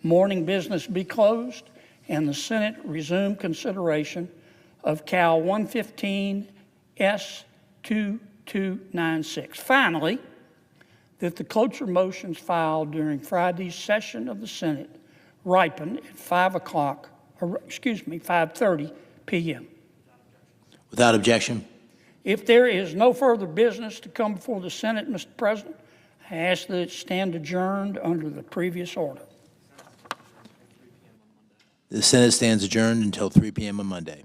morning business be closed, and the Senate resume consideration of Cal 115 S2296. Finally, that the cloture motions filed during Friday's session of the Senate ripen at 5:30 p.m. Without objection. If there is no further business to come before the Senate, Mr. President, I ask that it stand adjourned under the previous order. The Senate stands adjourned until 3 p.m. on Monday.